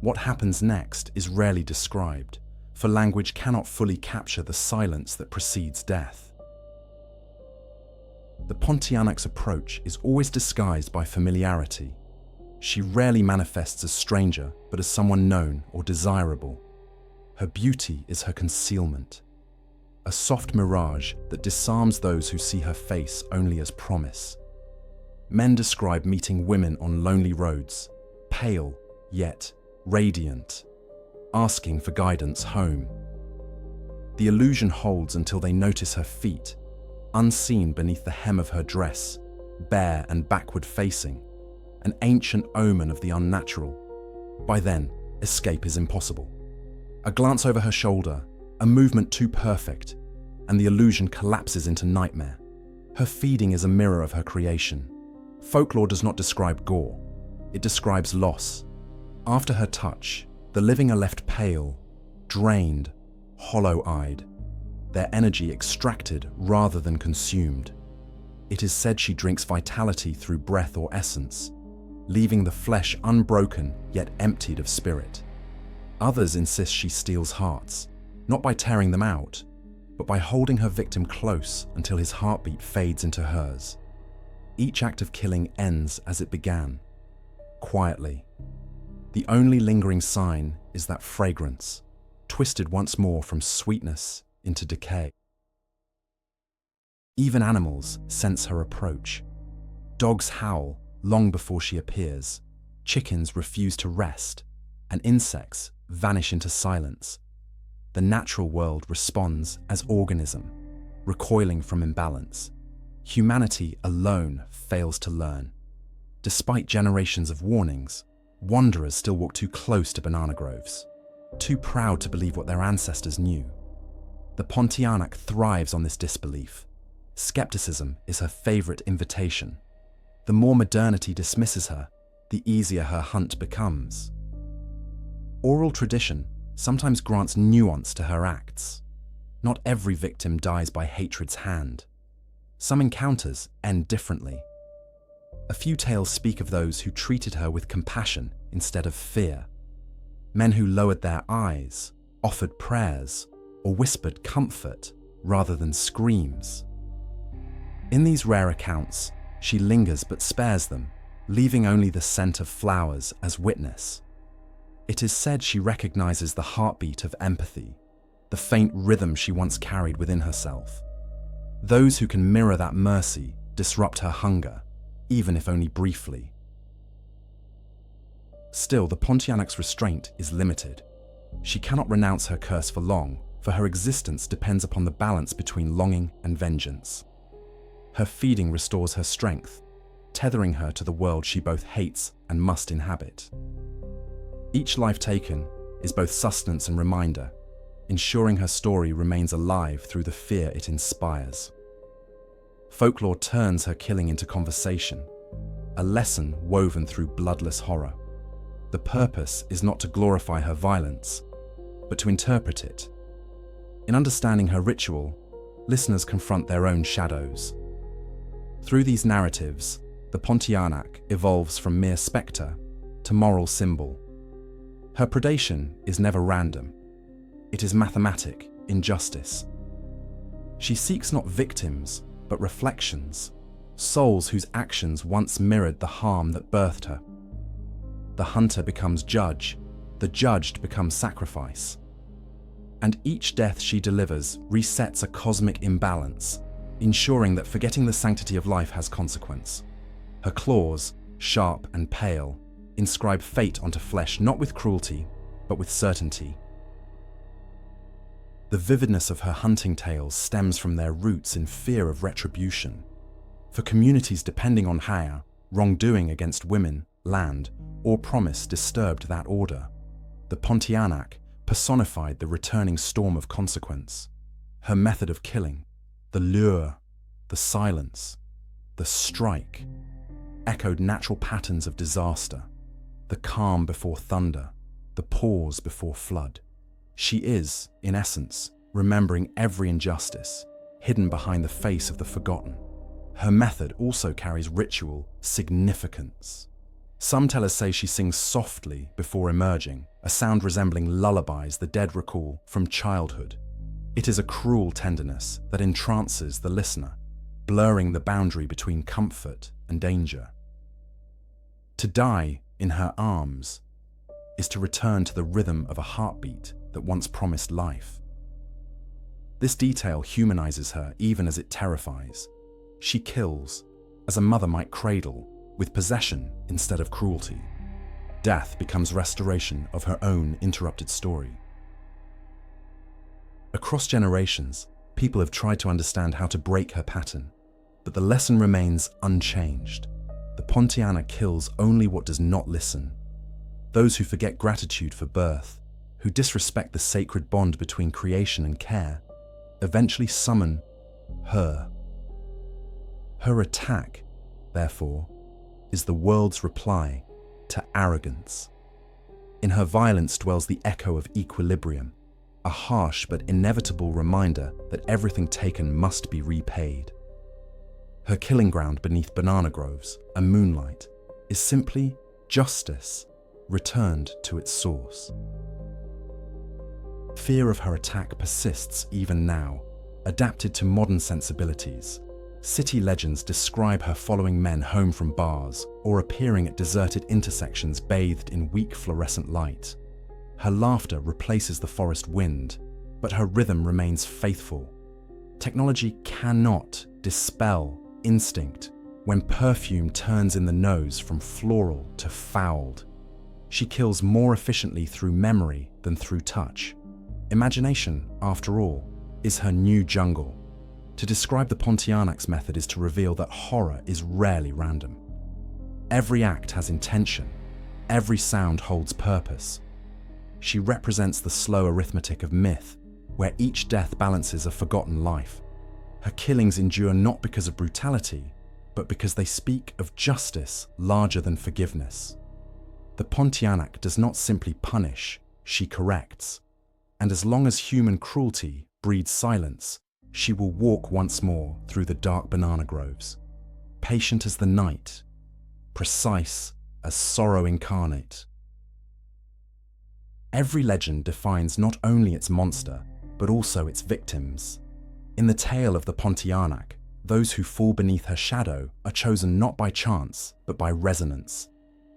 What happens next is rarely described, for language cannot fully capture the silence that precedes death. The Pontianak's approach is always disguised by familiarity. She rarely manifests as stranger, but as someone known or desirable. Her beauty is her concealment, a soft mirage that disarms those who see her face only as promise. Men describe meeting women on lonely roads, pale yet radiant, asking for guidance home. The illusion holds until they notice her feet, unseen beneath the hem of her dress, bare and backward facing, an ancient omen of the unnatural. By then, escape is impossible. A glance over her shoulder, a movement too perfect, and the illusion collapses into nightmare. Her feeding is a mirror of her creation. Folklore does not describe gore, it describes loss. After her touch, the living are left pale, drained, hollow-eyed, their energy extracted rather than consumed. It is said she drinks vitality through breath or essence, leaving the flesh unbroken yet emptied of spirit. Others insist she steals hearts, not by tearing them out, but by holding her victim close until his heartbeat fades into hers. Each act of killing ends as it began, quietly. The only lingering sign is that fragrance, twisted once more from sweetness into decay. Even animals sense her approach. Dogs howl long before she appears, chickens refuse to rest, and insects vanish into silence. The natural world responds as organism, recoiling from imbalance. Humanity alone fails to learn. Despite generations of warnings, wanderers still walk too close to banana groves, too proud to believe what their ancestors knew. The Pontianak thrives on this disbelief. Skepticism is her favorite invitation. The more modernity dismisses her, the easier her hunt becomes. Oral tradition sometimes grants nuance to her acts. Not every victim dies by hatred's hand. Some encounters end differently. A few tales speak of those who treated her with compassion instead of fear. Men who lowered their eyes, offered prayers, or whispered comfort rather than screams. In these rare accounts, she lingers but spares them, leaving only the scent of flowers as witness. It is said she recognizes the heartbeat of empathy, the faint rhythm she once carried within herself. Those who can mirror that mercy disrupt her hunger, even if only briefly. Still, the Pontianak's restraint is limited. She cannot renounce her curse for long, for her existence depends upon the balance between longing and vengeance. Her feeding restores her strength, tethering her to the world she both hates and must inhabit. Each life taken is both sustenance and reminder, ensuring her story remains alive through the fear it inspires. Folklore turns her killing into conversation, a lesson woven through bloodless horror. The purpose is not to glorify her violence, but to interpret it. In understanding her ritual, listeners confront their own shadows. Through these narratives, the Pontianak evolves from mere spectre to moral symbol. Her predation is never random. It is mathematic injustice. She seeks not victims, but reflections, souls whose actions once mirrored the harm that birthed her. The hunter becomes judge, the judged becomes sacrifice. And each death she delivers resets a cosmic imbalance, ensuring that forgetting the sanctity of life has consequence. Her claws, sharp and pale, inscribe fate onto flesh not with cruelty, but with certainty. The vividness of her hunting tales stems from their roots in fear of retribution. For communities depending on haya, wrongdoing against women, land, or promise disturbed that order. The Pontianak personified the returning storm of consequence. Her method of killing, the lure, the silence, the strike, echoed natural patterns of disaster, the calm before thunder, the pause before flood. She is, in essence, remembering every injustice, hidden behind the face of the forgotten. Her method also carries ritual significance. Some tellers say she sings softly before emerging, a sound resembling lullabies the dead recall from childhood. It is a cruel tenderness that entrances the listener, blurring the boundary between comfort and danger. To die in her arms is to return to the rhythm of a heartbeat that once promised life. This detail humanizes her even as it terrifies. She kills, as a mother might cradle, with possession instead of cruelty. Death becomes restoration of her own interrupted story. Across generations, people have tried to understand how to break her pattern, but the lesson remains unchanged. The Pontianak kills only what does not listen. Those who forget gratitude for birth, who disrespect the sacred bond between creation and care, eventually summon her. Her attack, therefore, is the world's reply to arrogance. In her violence dwells the echo of equilibrium, a harsh but inevitable reminder that everything taken must be repaid. Her killing ground beneath banana groves and moonlight is simply justice returned to its source. Fear of her attack persists even now, adapted to modern sensibilities. City legends describe her following men home from bars or appearing at deserted intersections bathed in weak fluorescent light. Her laughter replaces the forest wind, but her rhythm remains faithful. Technology cannot dispel instinct when perfume turns in the nose from floral to fouled. She kills more efficiently through memory than through touch. Imagination, after all, is her new jungle. To describe the Pontianak's method is to reveal that horror is rarely random. Every act has intention. Every sound holds purpose. She represents the slow arithmetic of myth, where each death balances a forgotten life. Her killings endure not because of brutality, but because they speak of justice larger than forgiveness. The Pontianak does not simply punish, she corrects. And as long as human cruelty breeds silence, she will walk once more through the dark banana groves, patient as the night, precise as sorrow incarnate. Every legend defines not only its monster, but also its victims. In the tale of the Pontianak, those who fall beneath her shadow are chosen not by chance, but by resonance.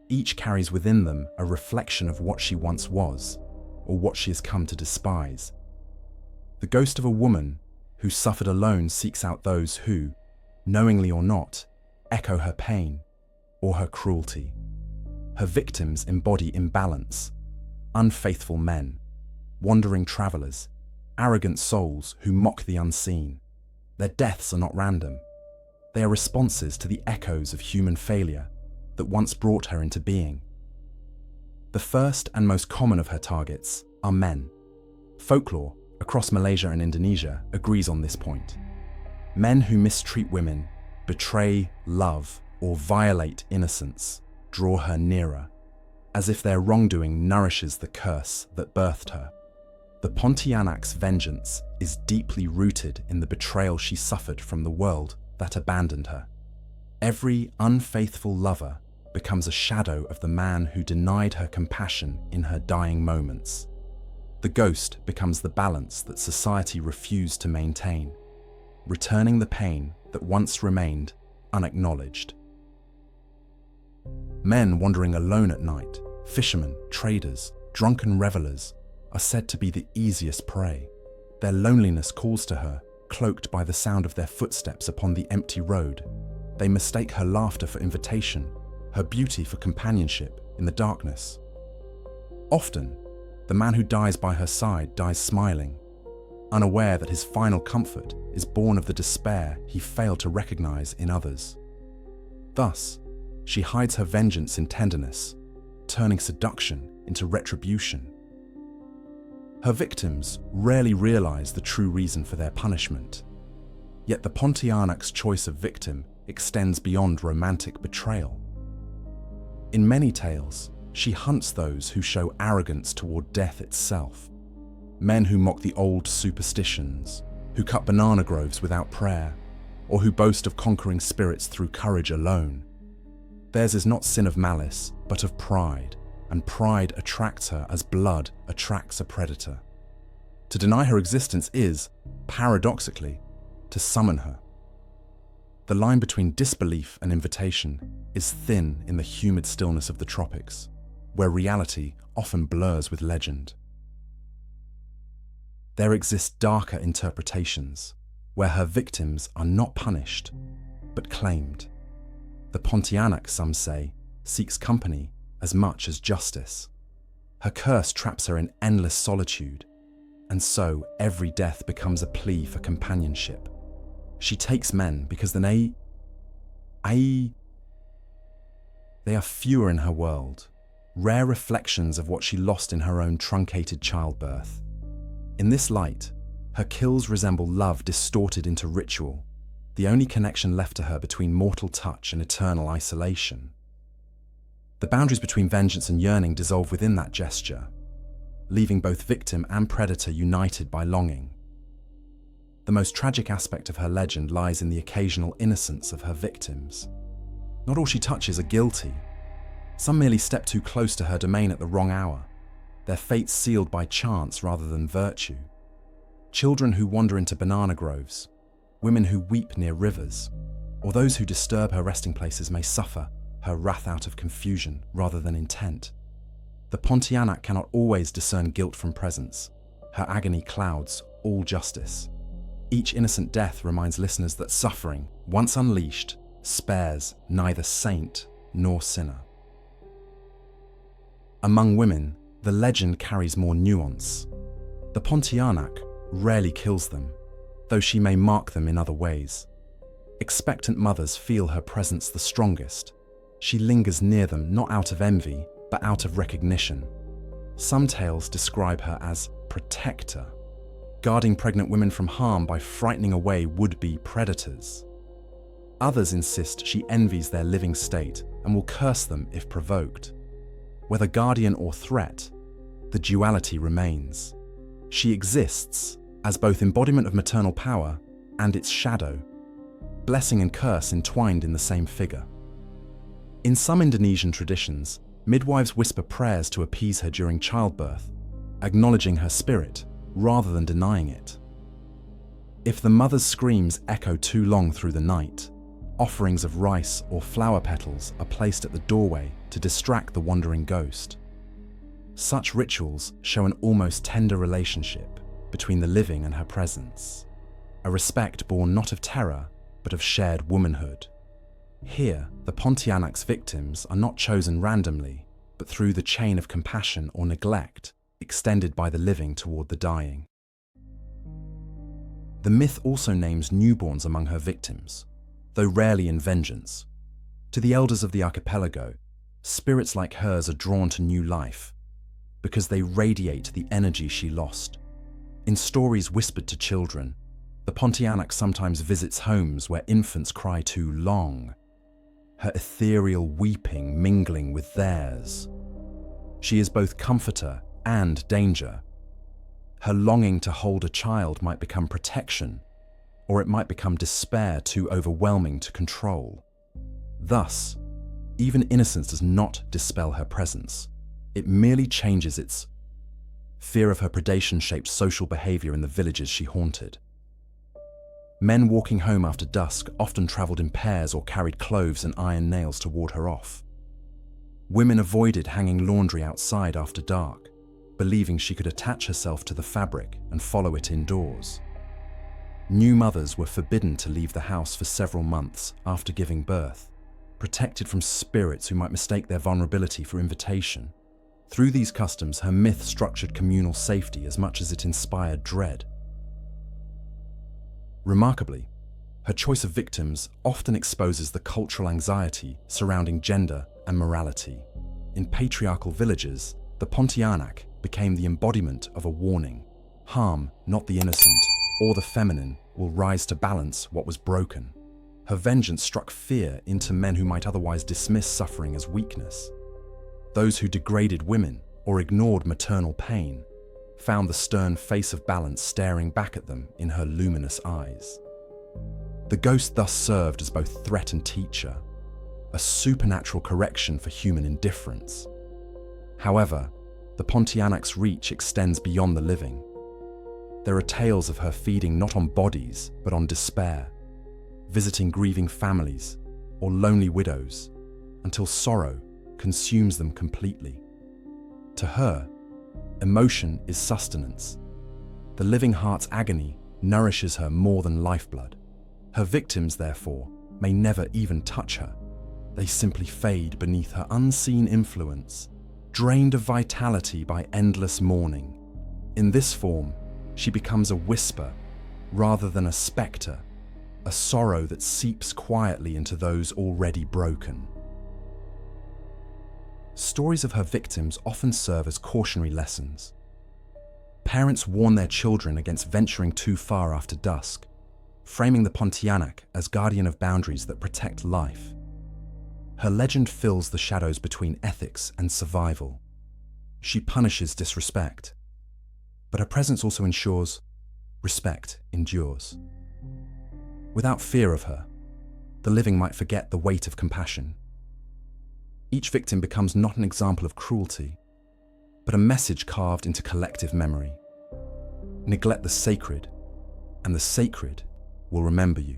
Each carries within them a reflection of what she once was, or what she has come to despise. The ghost of a woman who suffered alone seeks out those who, knowingly or not, echo her pain or her cruelty. Her victims embody imbalance, unfaithful men, wandering travelers, arrogant souls who mock the unseen. Their deaths are not random. They are responses to the echoes of human failure that once brought her into being. The first and most common of her targets are men. Folklore, across Malaysia and Indonesia, agrees on this point. Men who mistreat women, betray love, or violate innocence draw her nearer, as if their wrongdoing nourishes the curse that birthed her. The Pontianak's vengeance is deeply rooted in the betrayal she suffered from the world that abandoned her. Every unfaithful lover becomes a shadow of the man who denied her compassion in her dying moments. The ghost becomes the balance that society refused to maintain, returning the pain that once remained unacknowledged. Men wandering alone at night, fishermen, traders, drunken revelers, are said to be the easiest prey. Their loneliness calls to her, cloaked by the sound of their footsteps upon the empty road. They mistake her laughter for invitation, her beauty for companionship in the darkness. Often, the man who dies by her side dies smiling, unaware that his final comfort is born of the despair he failed to recognize in others. Thus, she hides her vengeance in tenderness, turning seduction into retribution. Her victims rarely realize the true reason for their punishment. Yet the Pontianak's choice of victim extends beyond romantic betrayal. In many tales, she hunts those who show arrogance toward death itself. Men who mock the old superstitions, who cut banana groves without prayer, or who boast of conquering spirits through courage alone. Theirs is not sin of malice, but of pride, and pride attracts her as blood attracts a predator. To deny her existence is, paradoxically, to summon her. The line between disbelief and invitation is thin in the humid stillness of the tropics, where reality often blurs with legend. There exist darker interpretations, where her victims are not punished, but claimed. The Pontianak, some say, seeks company as much as justice. Her curse traps her in endless solitude, and so every death becomes a plea for companionship. She takes men because they are fewer in her world, rare reflections of what she lost in her own truncated childbirth. In this light, her kills resemble love distorted into ritual, the only connection left to her between mortal touch and eternal isolation. The boundaries between vengeance and yearning dissolve within that gesture, leaving both victim and predator united by longing. The most tragic aspect of her legend lies in the occasional innocence of her victims. Not all she touches are guilty. Some merely step too close to her domain at the wrong hour, their fates sealed by chance rather than virtue. Children who wander into banana groves, women who weep near rivers, or those who disturb her resting places may suffer her wrath out of confusion rather than intent. The Pontianak cannot always discern guilt from presence. Her agony clouds all justice. Each innocent death reminds listeners that suffering, once unleashed, spares neither saint nor sinner. Among women, the legend carries more nuance. The Pontianak rarely kills them, though she may mark them in other ways. Expectant mothers feel her presence the strongest. She lingers near them not out of envy, but out of recognition. Some tales describe her as protector, guarding pregnant women from harm by frightening away would-be predators. Others insist she envies their living state and will curse them if provoked. Whether guardian or threat, the duality remains. She exists as both embodiment of maternal power and its shadow, blessing and curse entwined in the same figure. In some Indonesian traditions, midwives whisper prayers to appease her during childbirth, acknowledging her spirit rather than denying it. If the mother's screams echo too long through the night, offerings of rice or flower petals are placed at the doorway to distract the wandering ghost. Such rituals show an almost tender relationship between the living and her presence, a respect born not of terror, but of shared womanhood. Here, the Pontianak's victims are not chosen randomly, but through the chain of compassion or neglect extended by the living toward the dying. The myth also names newborns among her victims, though rarely in vengeance. To the elders of the archipelago, spirits like hers are drawn to new life because they radiate the energy she lost. In stories whispered to children, the Pontianak sometimes visits homes where infants cry too long, her ethereal weeping mingling with theirs. She is both comforter and danger. Her longing to hold a child might become protection, or it might become despair too overwhelming to control. Thus, even innocence does not dispel her presence. It merely changes its fear of her predation-shaped social behavior in the villages she haunted. Men walking home after dusk often traveled in pairs or carried cloves and iron nails to ward her off. Women avoided hanging laundry outside after dark, believing she could attach herself to the fabric and follow it indoors. New mothers were forbidden to leave the house for several months after giving birth, protected from spirits who might mistake their vulnerability for invitation. Through these customs, her myth structured communal safety as much as it inspired dread. Remarkably, her choice of victims often exposes the cultural anxiety surrounding gender and morality. In patriarchal villages, the Pontianak became the embodiment of a warning. Harm not the innocent or the feminine will rise to balance what was broken. Her vengeance struck fear into men who might otherwise dismiss suffering as weakness. Those who degraded women or ignored maternal pain found the stern face of balance staring back at them in her luminous eyes. The ghost thus served as both threat and teacher, a supernatural correction for human indifference. However, the Pontianak's reach extends beyond the living. There are tales of her feeding not on bodies, but on despair, visiting grieving families or lonely widows until sorrow consumes them completely. To her, emotion is sustenance. The living heart's agony nourishes her more than lifeblood. Her victims, therefore, may never even touch her. They simply fade beneath her unseen influence, drained of vitality by endless mourning. In this form, she becomes a whisper rather than a spectre, a sorrow that seeps quietly into those already broken. Stories of her victims often serve as cautionary lessons. Parents warn their children against venturing too far after dusk, framing the Pontianak as guardian of boundaries that protect life. Her legend fills the shadows between ethics and survival. She punishes disrespect, but her presence also ensures respect endures. Without fear of her, the living might forget the weight of compassion. Each victim becomes not an example of cruelty, but a message carved into collective memory. Neglect the sacred, and the sacred will remember you.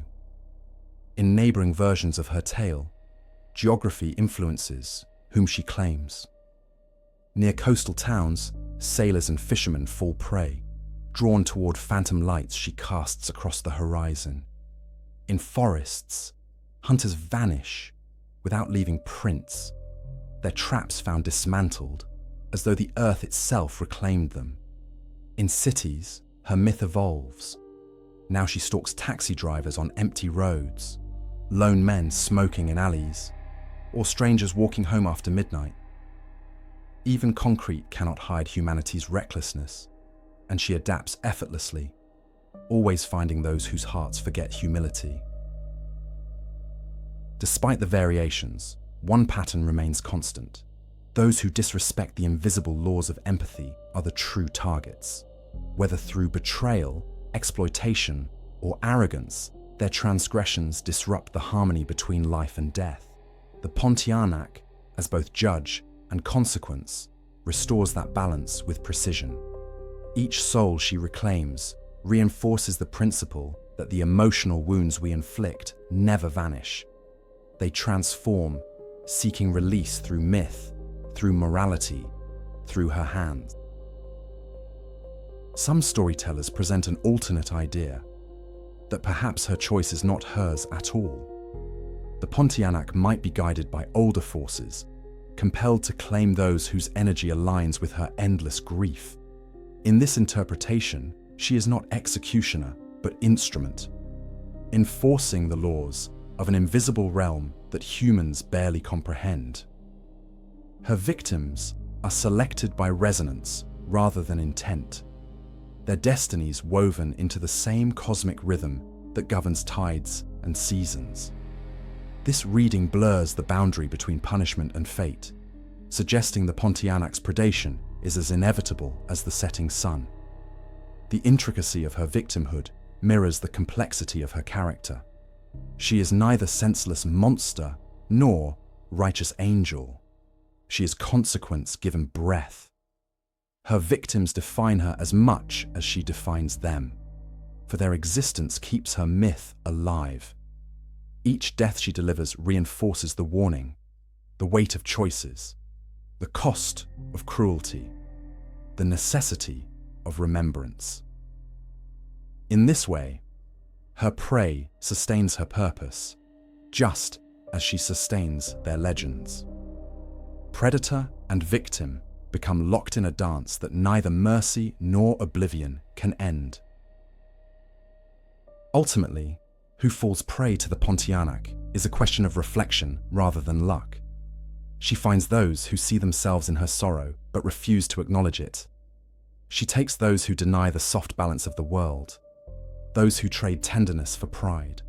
In neighboring versions of her tale, geography influences whom she claims. Near coastal towns, sailors and fishermen fall prey, drawn toward phantom lights she casts across the horizon. In forests, hunters vanish without leaving prints, their traps found dismantled, as though the earth itself reclaimed them. In cities, her myth evolves. Now she stalks taxi drivers on empty roads, lone men smoking in alleys, or strangers walking home after midnight. Even concrete cannot hide humanity's recklessness, and she adapts effortlessly, always finding those whose hearts forget humility. Despite the variations, one pattern remains constant. Those who disrespect the invisible laws of empathy are the true targets. Whether through betrayal, exploitation, or arrogance, their transgressions disrupt the harmony between life and death. The Pontianak, as both judge and consequence, restores that balance with precision. Each soul she reclaims reinforces the principle that the emotional wounds we inflict never vanish. They transform, seeking release through myth, through morality, through her hands. Some storytellers present an alternate idea, that perhaps her choice is not hers at all. The Pontianak might be guided by older forces, compelled to claim those whose energy aligns with her endless grief. In this interpretation, she is not executioner, but instrument, enforcing the laws of an invisible realm that humans barely comprehend. Her victims are selected by resonance rather than intent, their destinies woven into the same cosmic rhythm that governs tides and seasons. This reading blurs the boundary between punishment and fate, suggesting the Pontianak's predation is as inevitable as the setting sun. The intricacy of her victimhood mirrors the complexity of her character. She is neither senseless monster nor righteous angel. She is consequence given breath. Her victims define her as much as she defines them, for their existence keeps her myth alive. Each death she delivers reinforces the warning, the weight of choices, the cost of cruelty, the necessity of remembrance. In this way, her prey sustains her purpose, just as she sustains their legends. Predator and victim become locked in a dance that neither mercy nor oblivion can end. Ultimately, who falls prey to the Pontianak is a question of reflection rather than luck. She finds those who see themselves in her sorrow but refuse to acknowledge it. She takes those who deny the soft balance of the world, those who trade tenderness for pride.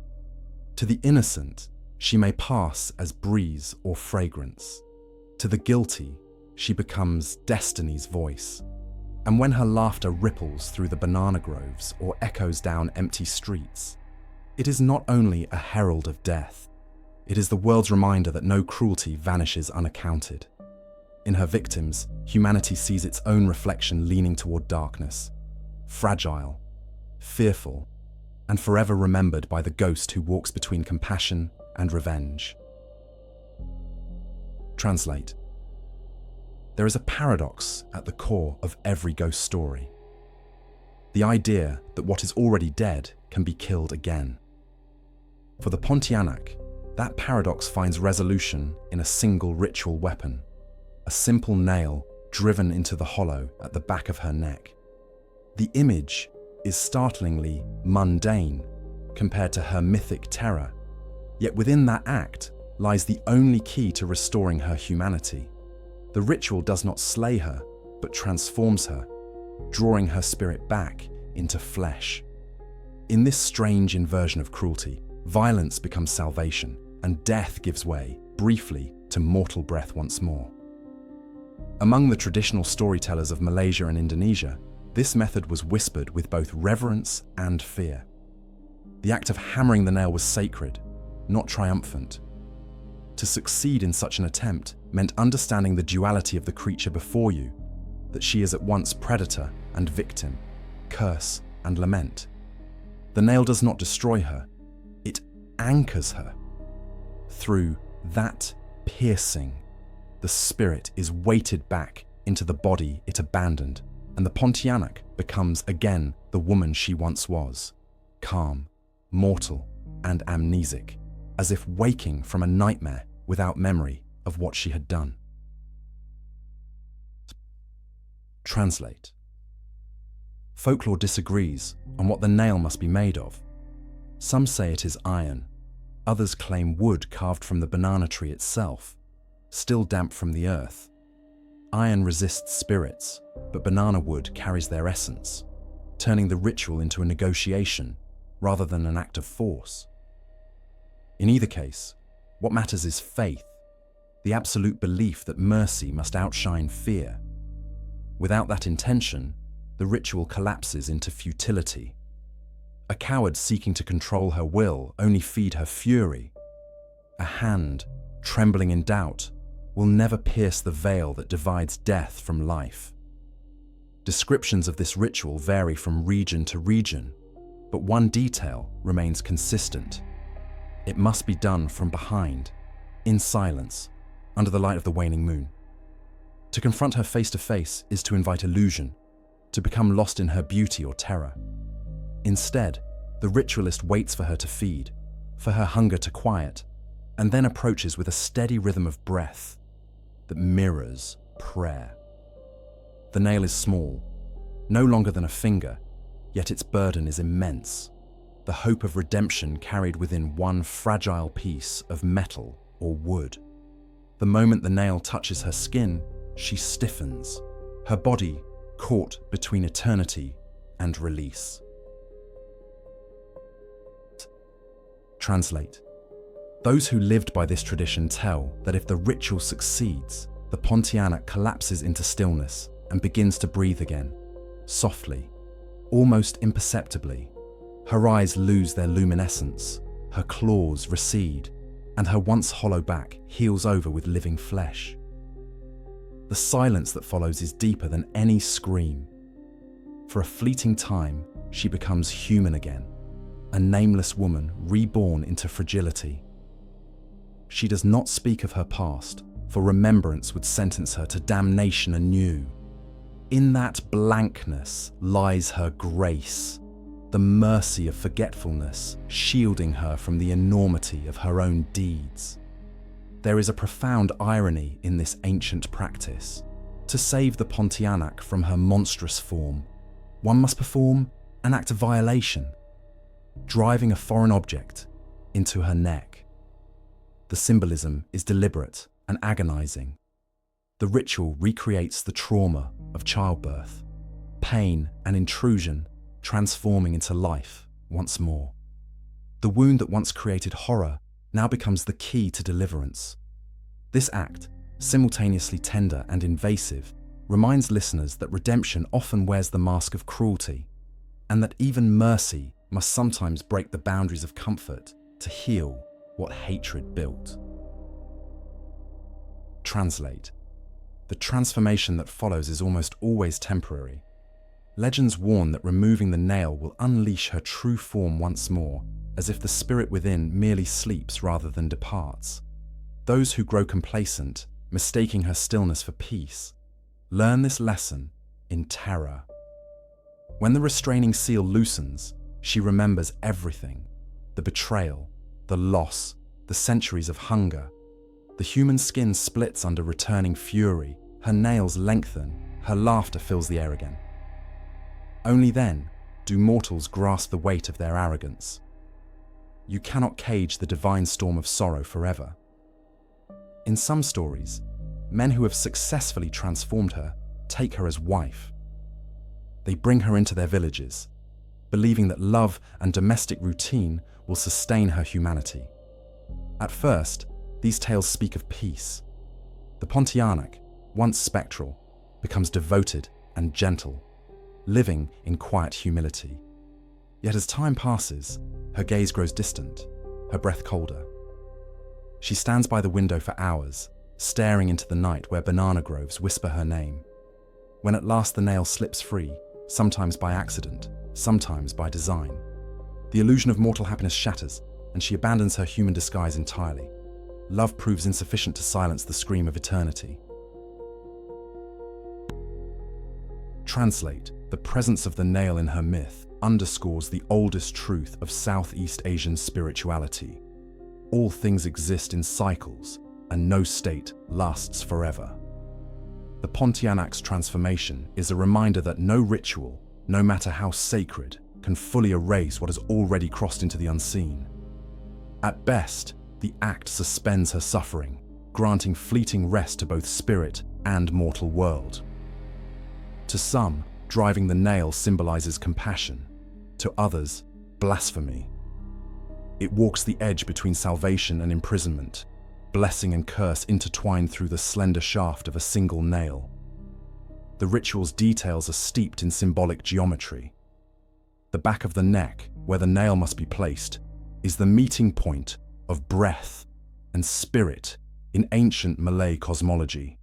To the innocent, she may pass as breeze or fragrance. To the guilty, she becomes destiny's voice. And when her laughter ripples through the banana groves or echoes down empty streets, it is not only a herald of death, it is the world's reminder that no cruelty vanishes unaccounted. In her victims, humanity sees its own reflection leaning toward darkness, fragile, fearful, and forever remembered by the ghost who walks between compassion and revenge. Translate. There is a paradox at the core of every ghost story. The idea that what is already dead can be killed again. For the Pontianak, that paradox finds resolution in a single ritual weapon, a simple nail driven into the hollow at the back of her neck. The image is startlingly mundane compared to her mythic terror, yet within that act lies the only key to restoring her humanity. The ritual does not slay her, but transforms her, drawing her spirit back into flesh. In this strange inversion of cruelty, violence becomes salvation, and death gives way, briefly, to mortal breath once more. Among the traditional storytellers of Malaysia and Indonesia, this method was whispered with both reverence and fear. The act of hammering the nail was sacred, not triumphant. To succeed in such an attempt meant understanding the duality of the creature before you, that she is at once predator and victim, curse and lament. The nail does not destroy her, it anchors her. Through that piercing, the spirit is weighted back into the body it abandoned, and the Pontianak becomes again the woman she once was, calm, mortal, and amnesic, as if waking from a nightmare without memory of what she had done. Translate. Folklore disagrees on what the nail must be made of. Some say it is iron, others claim wood carved from the banana tree itself, still damp from the earth. Iron resists spirits, but banana wood carries their essence, turning the ritual into a negotiation rather than an act of force. In either case, what matters is faith, the absolute belief that mercy must outshine fear. Without that intention, the ritual collapses into futility. A coward seeking to control her will only feed her fury. A hand, trembling in doubt, will never pierce the veil that divides death from life. Descriptions of this ritual vary from region to region, but one detail remains consistent. It must be done from behind, in silence, under the light of the waning moon. To confront her face to face is to invite illusion, to become lost in her beauty or terror. Instead, the ritualist waits for her to feed, for her hunger to quiet, and then approaches with a steady rhythm of breath that mirrors prayer. The nail is small, no longer than a finger, yet its burden is immense, the hope of redemption carried within one fragile piece of metal or wood. The moment the nail touches her skin, she stiffens, her body caught between eternity and release. Translate. Those who lived by this tradition tell that if the ritual succeeds, the Pontianak collapses into stillness and begins to breathe again, softly, almost imperceptibly. Her eyes lose their luminescence, her claws recede, and her once hollow back heals over with living flesh. The silence that follows is deeper than any scream. For a fleeting time, she becomes human again, a nameless woman reborn into fragility. She does not speak of her past, for remembrance would sentence her to damnation anew. In that blankness lies her grace, the mercy of forgetfulness shielding her from the enormity of her own deeds. There is a profound irony in this ancient practice. To save the Pontianak from her monstrous form, one must perform an act of violation, driving a foreign object into her neck. The symbolism is deliberate and agonizing. The ritual recreates the trauma of childbirth, pain and intrusion transforming into life once more. The wound that once created horror now becomes the key to deliverance. This act, simultaneously tender and invasive, reminds listeners that redemption often wears the mask of cruelty, and that even mercy must sometimes break the boundaries of comfort to heal what hatred built. Translate. The transformation that follows is almost always temporary. Legends warn that removing the nail will unleash her true form once more, as if the spirit within merely sleeps rather than departs. Those who grow complacent, mistaking her stillness for peace, learn this lesson in terror. When the restraining seal loosens, she remembers everything: the betrayal, the loss, the centuries of hunger. The human skin splits under returning fury, her nails lengthen, her laughter fills the air again. Only then do mortals grasp the weight of their arrogance. You cannot cage the divine storm of sorrow forever. In some stories, men who have successfully transformed her take her as wife. They bring her into their villages, believing that love and domestic routine will sustain her humanity. At first, these tales speak of peace. The Pontianak, once spectral, becomes devoted and gentle, living in quiet humility. Yet as time passes, her gaze grows distant, her breath colder. She stands by the window for hours, staring into the night where banana groves whisper her name. When at last the nail slips free, sometimes by accident, sometimes by design, the illusion of mortal happiness shatters, and she abandons her human disguise entirely. Love proves insufficient to silence the scream of eternity. Translate. The presence of the nail in her myth underscores the oldest truth of Southeast Asian spirituality. All things exist in cycles, and no state lasts forever. The Pontianak's transformation is a reminder that no ritual, no matter how sacred, can fully erase what has already crossed into the unseen. At best, the act suspends her suffering, granting fleeting rest to both spirit and mortal world. To some, driving the nail symbolizes compassion. To others, blasphemy. It walks the edge between salvation and imprisonment, blessing and curse intertwined through the slender shaft of a single nail. The ritual's details are steeped in symbolic geometry. The back of the neck, where the nail must be placed, is the meeting point of breath and spirit in ancient Malay cosmology.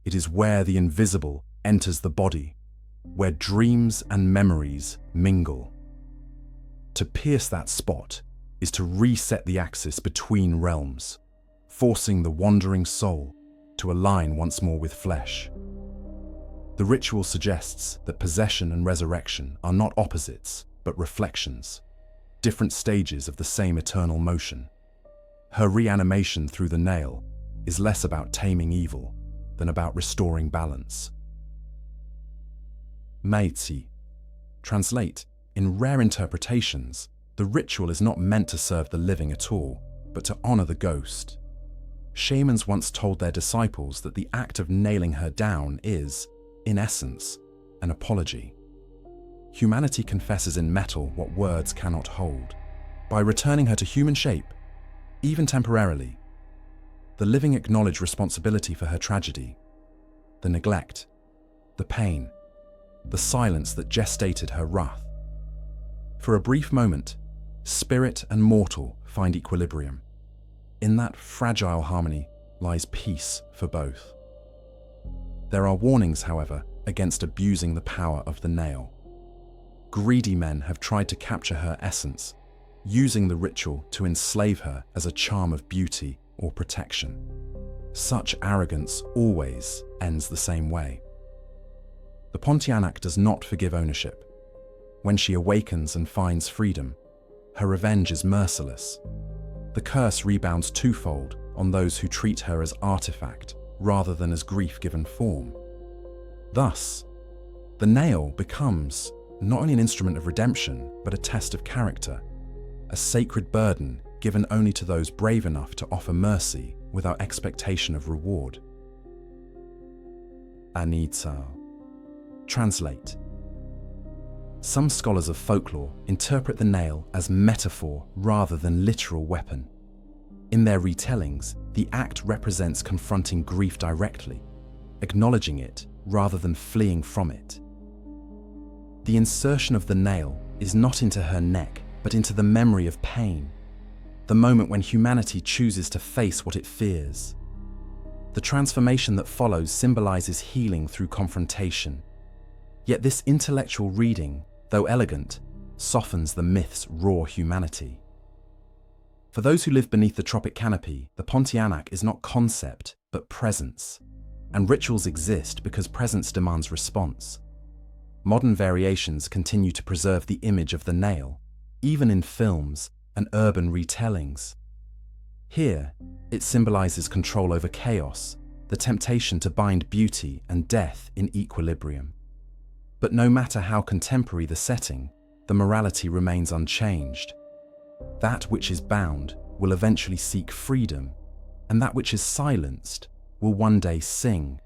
It is where the invisible enters the body, where dreams and memories mingle. To pierce that spot is to reset the axis between realms, forcing the wandering soul to align once more with flesh. The ritual suggests that possession and resurrection are not opposites, but reflections, different stages of the same eternal motion. Her reanimation through the nail is less about taming evil than about restoring balance. Meiti. Translate. In rare interpretations, the ritual is not meant to serve the living at all, but to honor the ghost. Shamans once told their disciples that the act of nailing her down is, in essence, an apology. Humanity confesses in metal what words cannot hold. By returning her to human shape, even temporarily, the living acknowledge responsibility for her tragedy, the neglect, the pain, the silence that gestated her wrath. For a brief moment, spirit and mortal find equilibrium. In that fragile harmony lies peace for both. There are warnings, however, against abusing the power of the nail. Greedy men have tried to capture her essence, using the ritual to enslave her as a charm of beauty or protection. Such arrogance always ends the same way. The Pontianak does not forgive ownership. When she awakens and finds freedom, her revenge is merciless. The curse rebounds twofold on those who treat her as artifact rather than as grief-given form. Thus, the nail becomes not only an instrument of redemption, but a test of character, a sacred burden given only to those brave enough to offer mercy without expectation of reward. Anita. Translate. Some scholars of folklore interpret the nail as metaphor rather than literal weapon. In their retellings, the act represents confronting grief directly, acknowledging it rather than fleeing from it. The insertion of the nail is not into her neck, but into the memory of pain, the moment when humanity chooses to face what it fears. The transformation that follows symbolizes healing through confrontation. Yet this intellectual reading, though elegant, softens the myth's raw humanity. For those who live beneath the tropic canopy, the Pontianak is not concept, but presence. And rituals exist because presence demands response. Modern variations continue to preserve the image of the nail, even in films and urban retellings. Here, it symbolizes control over chaos, the temptation to bind beauty and death in equilibrium. But no matter how contemporary the setting, the morality remains unchanged. That which is bound will eventually seek freedom, and that which is silenced will one day sing.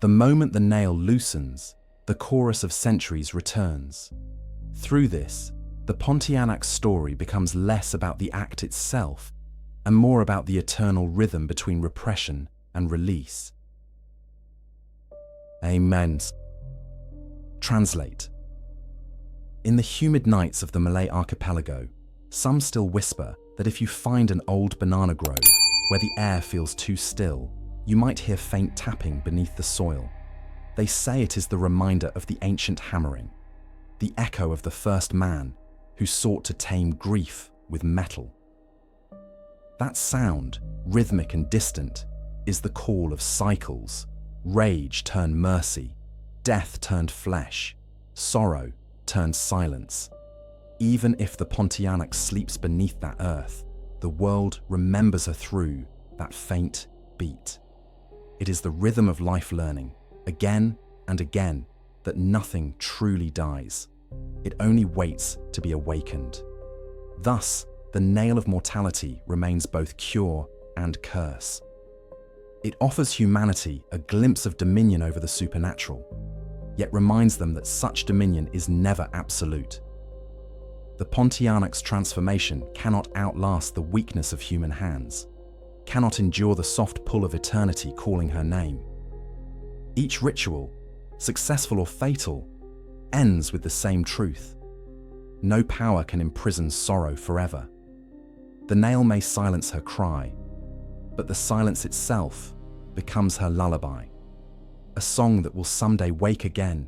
The moment the nail loosens, the chorus of centuries returns. Through this, the Pontianak's story becomes less about the act itself and more about the eternal rhythm between repression and release. Amen. Translate. In the humid nights of the Malay archipelago, some still whisper that if you find an old banana grove where the air feels too still, you might hear faint tapping beneath the soil. They say it is the reminder of the ancient hammering, the echo of the first man who sought to tame grief with metal. That sound, rhythmic and distant, is the call of cycles. Rage turned mercy, death turned flesh, sorrow turned silence. Even if the Pontianak sleeps beneath that earth, the world remembers her through that faint beat. It is the rhythm of life learning, again and again, that nothing truly dies. It only waits to be awakened. Thus, the nail of mortality remains both cure and curse. It offers humanity a glimpse of dominion over the supernatural, yet reminds them that such dominion is never absolute. The Pontianak's transformation cannot outlast the weakness of human hands, cannot endure the soft pull of eternity calling her name. Each ritual, successful or fatal, ends with the same truth. No power can imprison sorrow forever. The nail may silence her cry, but the silence itself becomes her lullaby, a song that will someday wake again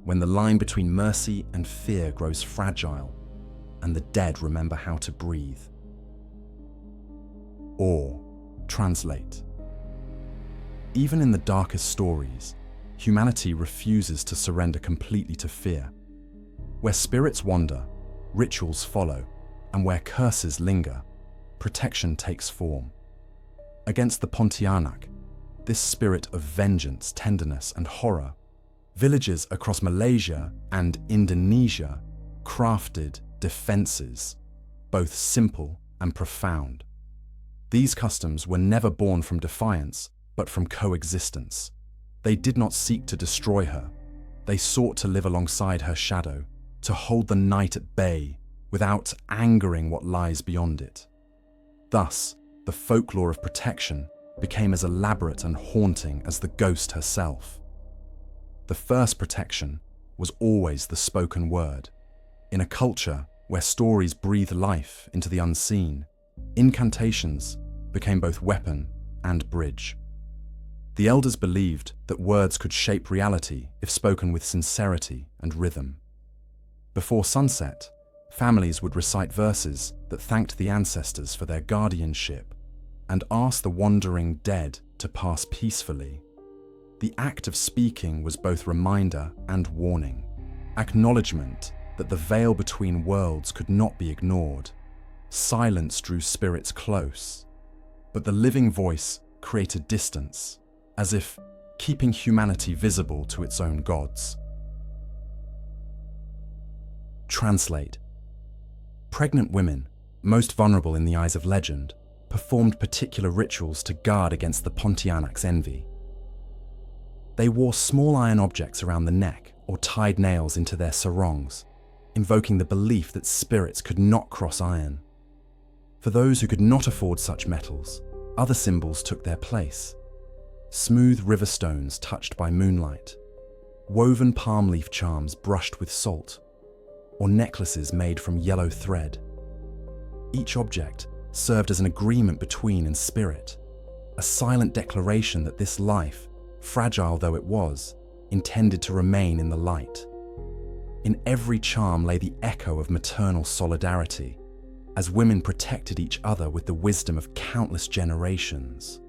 when the line between mercy and fear grows fragile and the dead remember how to breathe. Or, translate. Even in the darkest stories, humanity refuses to surrender completely to fear. Where spirits wander, rituals follow, and where curses linger, protection takes form. Against the Pontianak, this spirit of vengeance, tenderness, and horror, villages across Malaysia and Indonesia crafted defenses, both simple and profound. These customs were never born from defiance, but from coexistence. They did not seek to destroy her. They sought to live alongside her shadow, to hold the night at bay without angering what lies beyond it. Thus, the folklore of protection became as elaborate and haunting as the ghost herself. The first protection was always the spoken word. In a culture where stories breathe life into the unseen, incantations became both weapon and bridge. The elders believed that words could shape reality if spoken with sincerity and rhythm. Before sunset, families would recite verses that thanked the ancestors for their guardianship and asked the wandering dead to pass peacefully. The act of speaking was both reminder and warning, acknowledgement that the veil between worlds could not be ignored. Silence drew spirits close, but the living voice created distance, as if keeping humanity visible to its own gods. Translate. Pregnant women, most vulnerable in the eyes of legend, performed particular rituals to guard against the Pontianak's envy. They wore small iron objects around the neck or tied nails into their sarongs, invoking the belief that spirits could not cross iron. For those who could not afford such metals, other symbols took their place. smooth river stones touched by moonlight, woven palm leaf charms brushed with salt, or necklaces made from yellow thread. Each object served as an agreement between and spirit, a silent declaration that this life, fragile though it was, intended to remain in the light. In every charm lay the echo of maternal solidarity, as women protected each other with the wisdom of countless generations.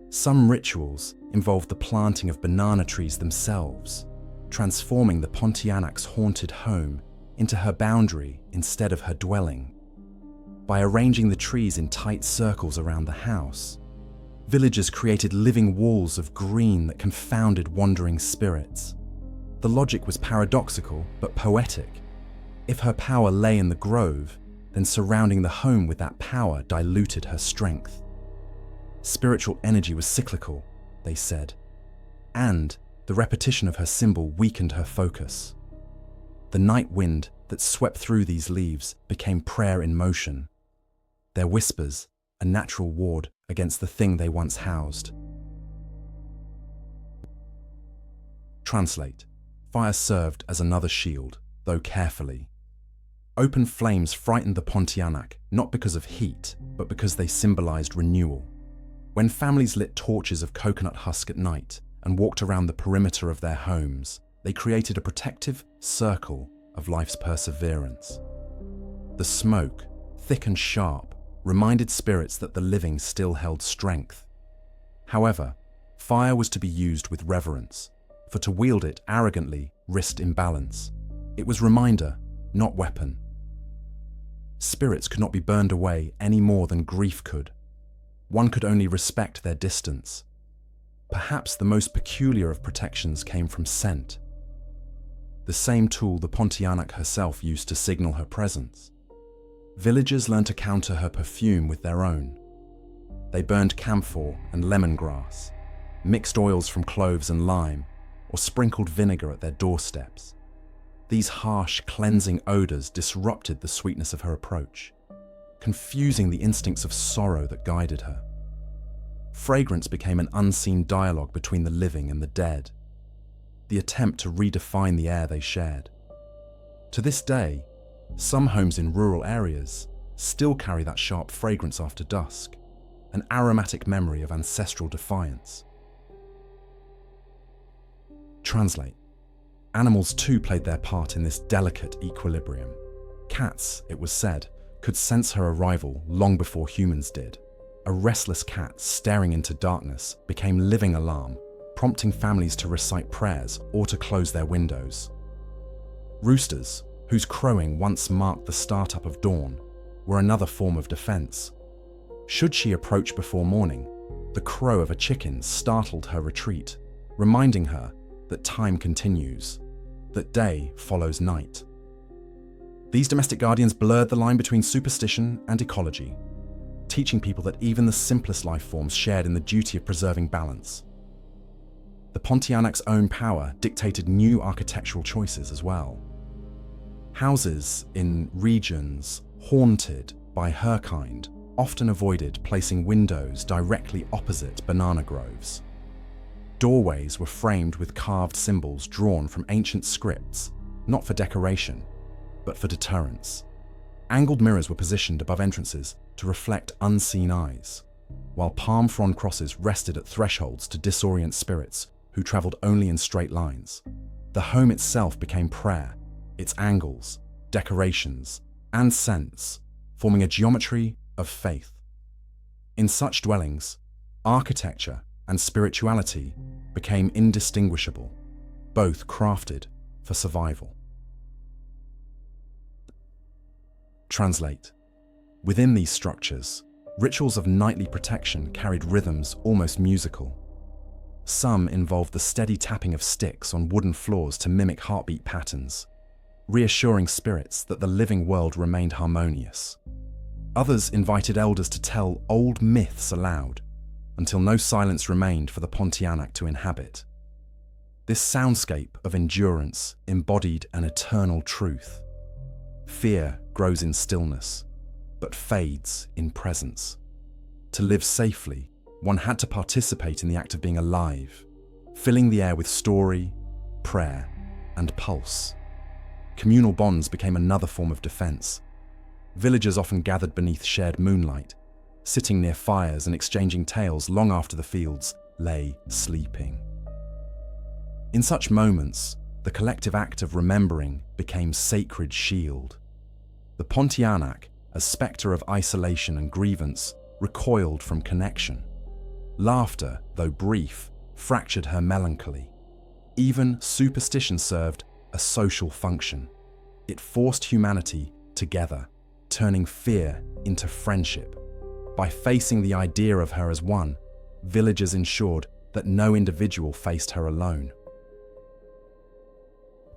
Some rituals involved the planting of banana trees themselves, transforming the Pontianak's haunted home into her boundary instead of her dwelling. By arranging the trees in tight circles around the house, villagers created living walls of green that confounded wandering spirits. The logic was paradoxical but poetic. If her power lay in the grove, then surrounding the home with that power diluted her strength. Spiritual energy was cyclical, they said, and the repetition of her symbol weakened her focus. The night wind that swept through these leaves became prayer in motion, their whispers a natural ward against the thing they once housed. Translate. Fire served as another shield, though carefully. Open flames frightened the Pontianak, not because of heat, but because they symbolized renewal. When families lit torches of coconut husk at night and walked around the perimeter of their homes, they created a protective circle of life's perseverance. The smoke, thick and sharp, reminded spirits that the living still held strength. However, fire was to be used with reverence, for to wield it arrogantly risked imbalance. It was reminder, not weapon. Spirits could not be burned away any more than grief could. One could only respect their distance. Perhaps the most peculiar of protections came from scent, the same tool the Pontianak herself used to signal her presence. Villagers learned to counter her perfume with their own. They burned camphor and lemongrass, mixed oils from cloves and lime, or sprinkled vinegar at their doorsteps. These harsh, cleansing odors disrupted the sweetness of her approach, confusing the instincts of sorrow that guided her. Fragrance became an unseen dialogue between the living and the dead, the attempt to redefine the air they shared. To this day, some homes in rural areas still carry that sharp fragrance after dusk, an aromatic memory of ancestral defiance. Translate. Animals too played their part in this delicate equilibrium. Cats, it was said, could sense her arrival long before humans did. A restless cat staring into darkness became living alarm, prompting families to recite prayers or to close their windows. Roosters, whose crowing once marked the startup of dawn, were another form of defense. Should she approach before morning, the crow of a chicken startled her retreat, reminding her that time continues, that day follows night. These domestic guardians blurred the line between superstition and ecology, teaching people that even the simplest life forms shared in the duty of preserving balance. The Pontianak's own power dictated new architectural choices as well. Houses in regions haunted by her kind often avoided placing windows directly opposite banana groves. Doorways were framed with carved symbols drawn from ancient scripts, not for decoration, but for deterrence. Angled mirrors were positioned above entrances to reflect unseen eyes, while palm frond crosses rested at thresholds to disorient spirits who traveled only in straight lines. The home itself became prayer, its angles, decorations, and scents forming a geometry of faith. In such dwellings, architecture and spirituality became indistinguishable, both crafted for survival. Translate. Within these structures, rituals of nightly protection carried rhythms almost musical. Some involved the steady tapping of sticks on wooden floors to mimic heartbeat patterns, reassuring spirits that the living world remained harmonious. Others invited elders to tell old myths aloud, until no silence remained for the Pontianak to inhabit. This soundscape of endurance embodied an eternal truth. Fear grows in stillness, but fades in presence. To live safely one had to participate in the act of being alive, filling the air with story, prayer, and pulse. Communal bonds became another form of defense. Villagers often gathered beneath shared moonlight, sitting near fires and exchanging tales long after the fields lay sleeping. In such moments, the collective act of remembering became sacred shield. The Pontianak, a spectre of isolation and grievance, recoiled from connection. Laughter, though brief, fractured her melancholy. Even superstition served a social function. It forced humanity together, turning fear into friendship. By facing the idea of her as one, villagers ensured that no individual faced her alone.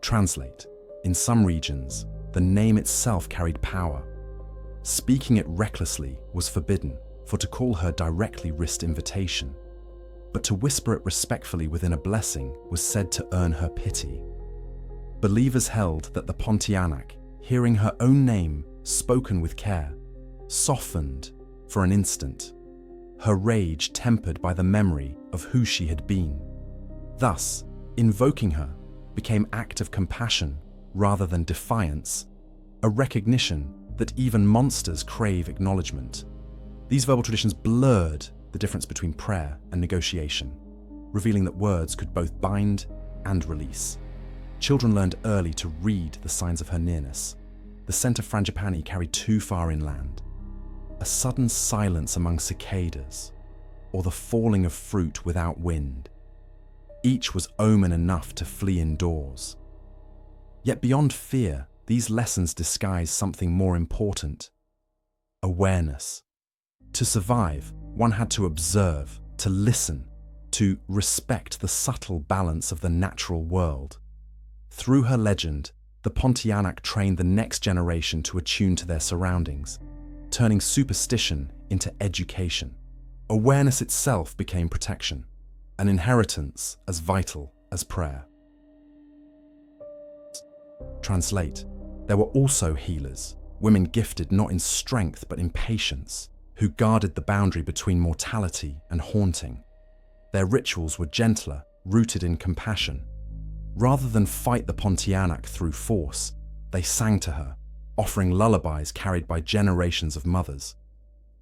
Translate. In some regions, the name itself carried power. Speaking it recklessly was forbidden, for to call her directly risked invitation. But to whisper it respectfully within a blessing was said to earn her pity. Believers held that the Pontianak, hearing her own name spoken with care, softened for an instant, her rage tempered by the memory of who she had been. Thus, invoking her became an act of compassion rather than defiance, a recognition that even monsters crave acknowledgement. These verbal traditions blurred the difference between prayer and negotiation, revealing that words could both bind and release. Children learned early to read the signs of her nearness. The scent of frangipani carried too far inland. A sudden silence among cicadas, or the falling of fruit without wind. Each was omen enough to flee indoors. Yet beyond fear, these lessons disguise something more important: awareness. To survive, one had to observe, to listen, to respect the subtle balance of the natural world. Through her legend, the Pontianak trained the next generation to attune to their surroundings, turning superstition into education. Awareness itself became protection, an inheritance as vital as prayer. Translate. There were also healers, women gifted not in strength but in patience, who guarded the boundary between mortality and haunting. Their rituals were gentler, rooted in compassion. Rather than fight the Pontianak through force, they sang to her, offering lullabies carried by generations of mothers.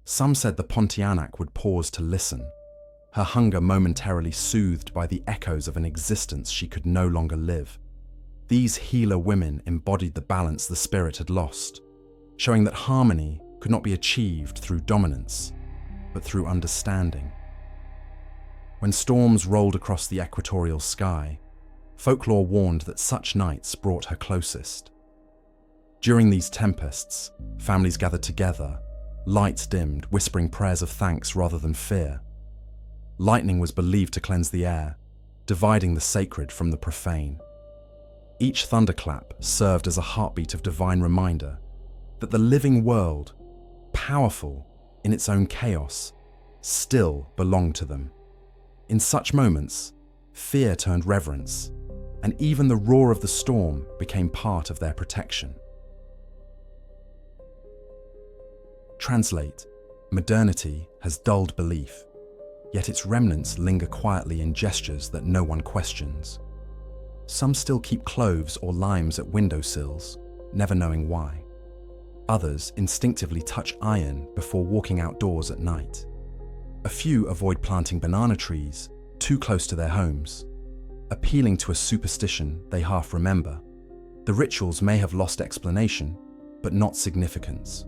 Some said the Pontianak would pause to listen, her hunger momentarily soothed by the echoes of an existence she could no longer live. These healer women embodied the balance the spirit had lost, showing that harmony could not be achieved through dominance, but through understanding. When storms rolled across the equatorial sky, folklore warned that such nights brought her closest. During these tempests, families gathered together, lights dimmed, whispering prayers of thanks rather than fear. Lightning was believed to cleanse the air, dividing the sacred from the profane. Each thunderclap served as a heartbeat of divine reminder that the living world, powerful in its own chaos, still belonged to them. In such moments, fear turned reverence, and even the roar of the storm became part of their protection. Translate. Modernity has dulled belief, yet its remnants linger quietly in gestures that no one questions. Some still keep cloves or limes at windowsills, never knowing why. Others instinctively touch iron before walking outdoors at night. A few avoid planting banana trees too close to their homes, appealing to a superstition they half remember. The rituals may have lost explanation, but not significance.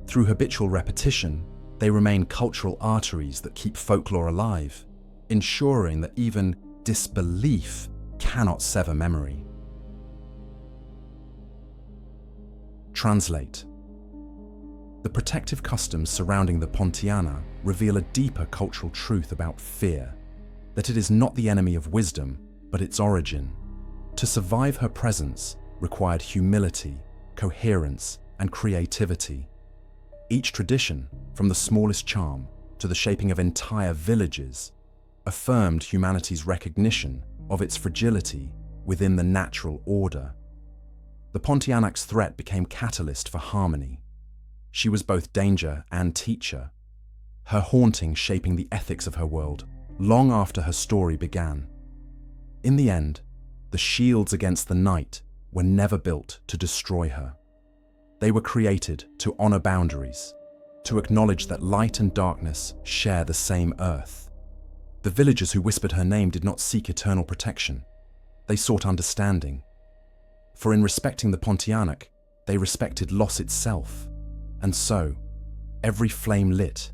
Through habitual repetition, they remain cultural arteries that keep folklore alive, ensuring that even disbelief cannot sever memory. Translate. The protective customs surrounding the Pontianak reveal a deeper cultural truth about fear, that it is not the enemy of wisdom, but its origin. To survive her presence required humility, coherence, and creativity. Each tradition, from the smallest charm to the shaping of entire villages, affirmed humanity's recognition of its fragility within the natural order. The Pontianak's threat became catalyst for harmony. She was both danger and teacher. her haunting shaping the ethics of her world long after her story began. In the end, the shields against the night were never built to destroy her. They were created to honor boundaries, to acknowledge that light and darkness share the same earth. The villagers who whispered her name did not seek eternal protection. They sought understanding. For in respecting the Pontianak, they respected loss itself. And so, every flame lit,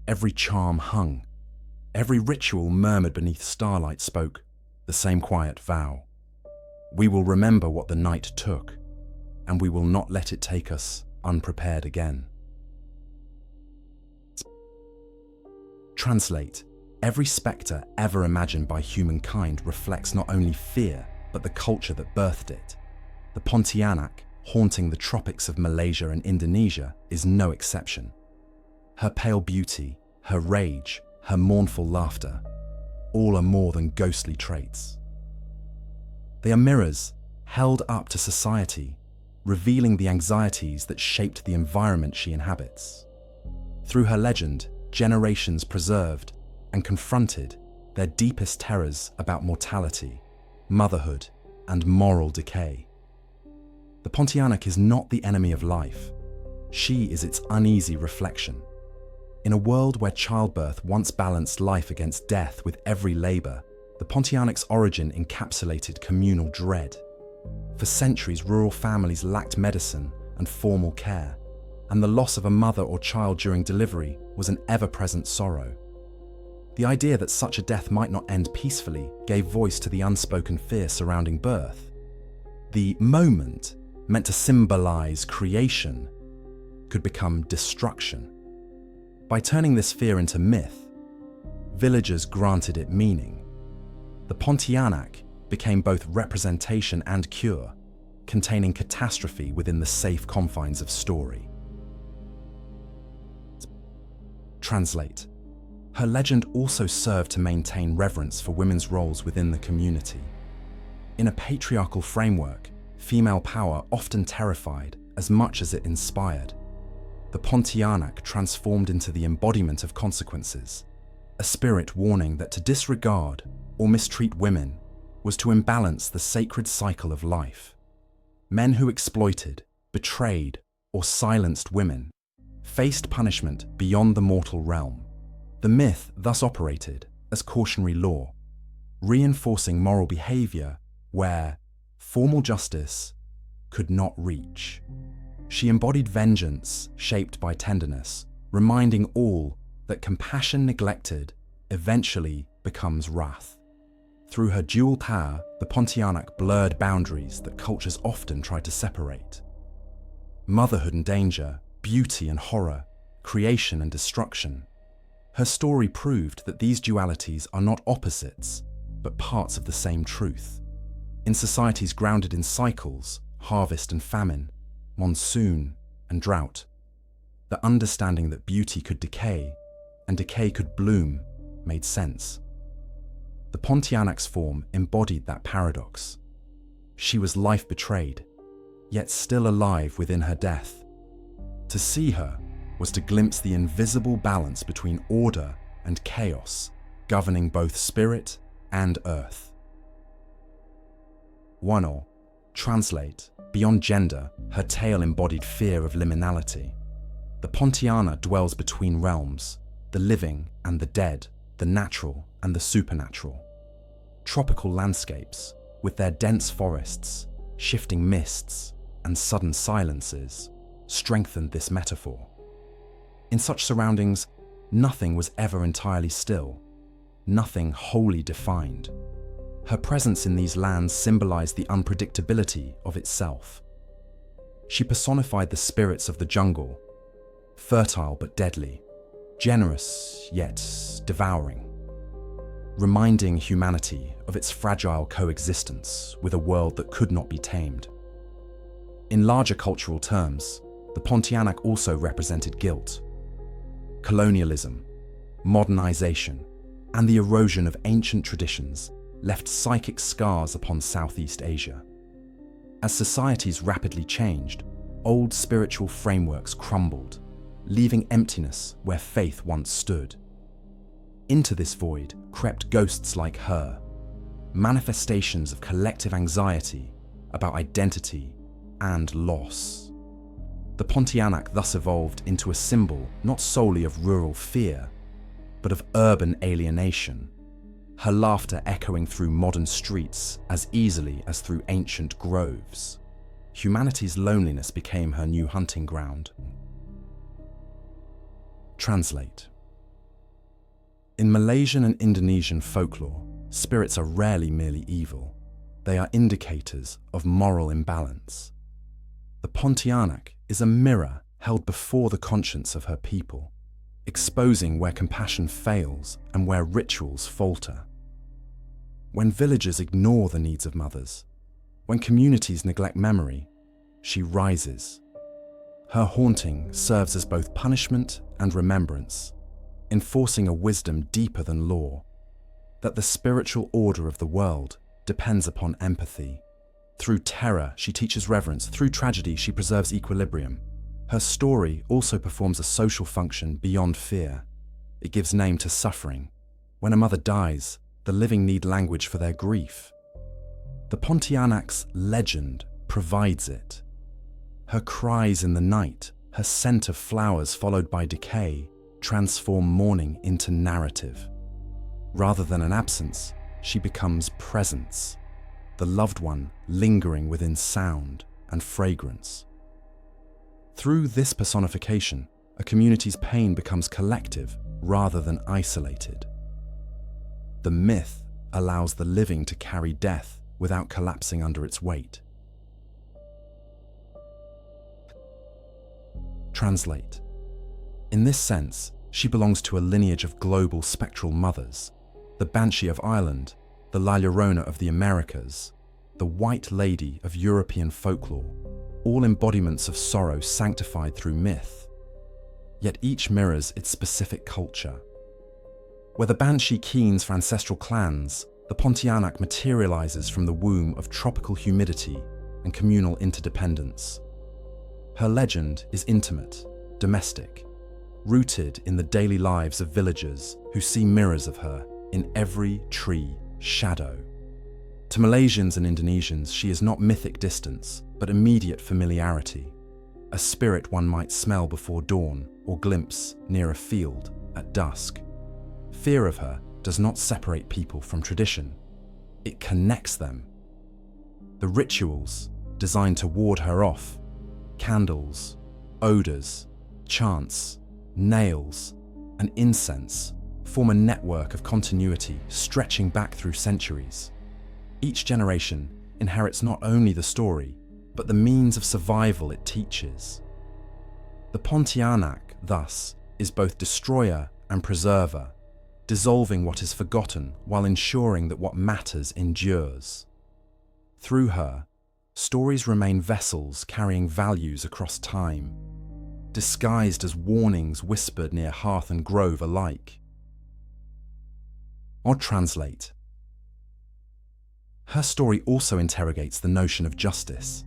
every charm hung, every ritual murmured beneath starlight spoke the same quiet vow. We will remember what the night took, and we will not let it take us unprepared again. Translate. Every spectre ever imagined by humankind reflects not only fear, but the culture that birthed it. The Pontianak, haunting the tropics of Malaysia and Indonesia, is no exception. Her pale beauty, her rage, her mournful laughter, all are more than ghostly traits. They are mirrors held up to society, revealing the anxieties that shaped the environment she inhabits. Through her legend, generations preserved and confronted their deepest terrors about mortality, motherhood, and moral decay. The Pontianak is not the enemy of life. She is its uneasy reflection. In a world where childbirth once balanced life against death with every labor, the Pontianak's origin encapsulated communal dread. For centuries, rural families lacked medicine and formal care, and the loss of a mother or child during delivery was an ever-present sorrow. The idea that such a death might not end peacefully gave voice to the unspoken fear surrounding birth. The moment, meant to symbolize creation, could become destruction. By turning this fear into myth, villagers granted it meaning. The Pontianak became both representation and cure, containing catastrophe within the safe confines of story. Translate. Her legend also served to maintain reverence for women's roles within the community. In a patriarchal framework, female power often terrified as much as it inspired. The Pontianak transformed into the embodiment of consequences, a spirit warning that to disregard or mistreat women was to imbalance the sacred cycle of life. Men who exploited, betrayed, or silenced women faced punishment beyond the mortal realm. The myth thus operated as cautionary law, reinforcing moral behavior where formal justice could not reach. She embodied vengeance shaped by tenderness, reminding all that compassion neglected eventually becomes wrath. Through her dual power, the Pontianak blurred boundaries that cultures often try to separate. Motherhood and danger, beauty and horror, creation and destruction. Her story proved that these dualities are not opposites, but parts of the same truth. In societies grounded in cycles, harvest and famine, monsoon and drought, the understanding that beauty could decay and decay could bloom made sense. The Pontianak's form embodied that paradox. She was life betrayed, yet still alive within her death. To see her was to glimpse the invisible balance between order and chaos, governing both spirit and earth. 1. Translate. Beyond gender, her tale embodied fear of liminality. The Pontianak dwells between realms, the living and the dead, the natural and the supernatural. Tropical landscapes, with their dense forests, shifting mists, and sudden silences, strengthened this metaphor. In such surroundings, nothing was ever entirely still, nothing wholly defined. Her presence in these lands symbolized the unpredictability of itself. She personified the spirits of the jungle, fertile but deadly, generous yet devouring, reminding humanity of its fragile coexistence with a world that could not be tamed. In larger cultural terms, the Pontianak also represented guilt, colonialism, modernization, and the erosion of ancient traditions left psychic scars upon Southeast Asia. As societies rapidly changed, old spiritual frameworks crumbled, leaving emptiness where faith once stood. Into this void crept ghosts like her, manifestations of collective anxiety about identity and loss. The Pontianak thus evolved into a symbol not solely of rural fear, but of urban alienation, her laughter echoing through modern streets as easily as through ancient groves. Humanity's loneliness became her new hunting ground. Translate. In Malaysian and Indonesian folklore, spirits are rarely merely evil. They are indicators of moral imbalance. The Pontianak is a mirror held before the conscience of her people, exposing where compassion fails and where rituals falter. When villagers ignore the needs of mothers, when communities neglect memory, she rises. Her haunting serves as both punishment and remembrance, enforcing a wisdom deeper than law, that the spiritual order of the world depends upon empathy. Through terror, she teaches reverence. Through tragedy, she preserves equilibrium. Her story also performs a social function beyond fear. It gives name to suffering. When a mother dies, the living need language for their grief. The Pontianak's legend provides it. Her cries in the night, her scent of flowers followed by decay, transform mourning into narrative. Rather than an absence, she becomes presence, the loved one lingering within sound and fragrance. Through this personification, a community's pain becomes collective rather than isolated. The myth allows the living to carry death without collapsing under its weight. Translate. In this sense, she belongs to a lineage of global spectral mothers, the Banshee of Ireland, the La Llorona of the Americas, the White Lady of European folklore, all embodiments of sorrow sanctified through myth. Yet each mirrors its specific culture. Where the Banshee keens for ancestral clans, the Pontianak materializes from the womb of tropical humidity and communal interdependence. Her legend is intimate, domestic, rooted in the daily lives of villagers who see mirrors of her in every tree, shadow. To Malaysians and Indonesians, she is not mythic distance, but immediate familiarity, a spirit one might smell before dawn or glimpse near a field at dusk. Fear of her does not separate people from tradition, it connects them. The rituals, designed to ward her off, candles, odors, chants, nails, and incense, form a network of continuity stretching back through centuries. Each generation inherits not only the story, but the means of survival it teaches. The Pontianak, thus, is both destroyer and preserver, dissolving what is forgotten while ensuring that what matters endures. Through her, stories remain vessels carrying values across time, disguised as warnings whispered near hearth and grove alike. Or translate. Her story also interrogates the notion of justice.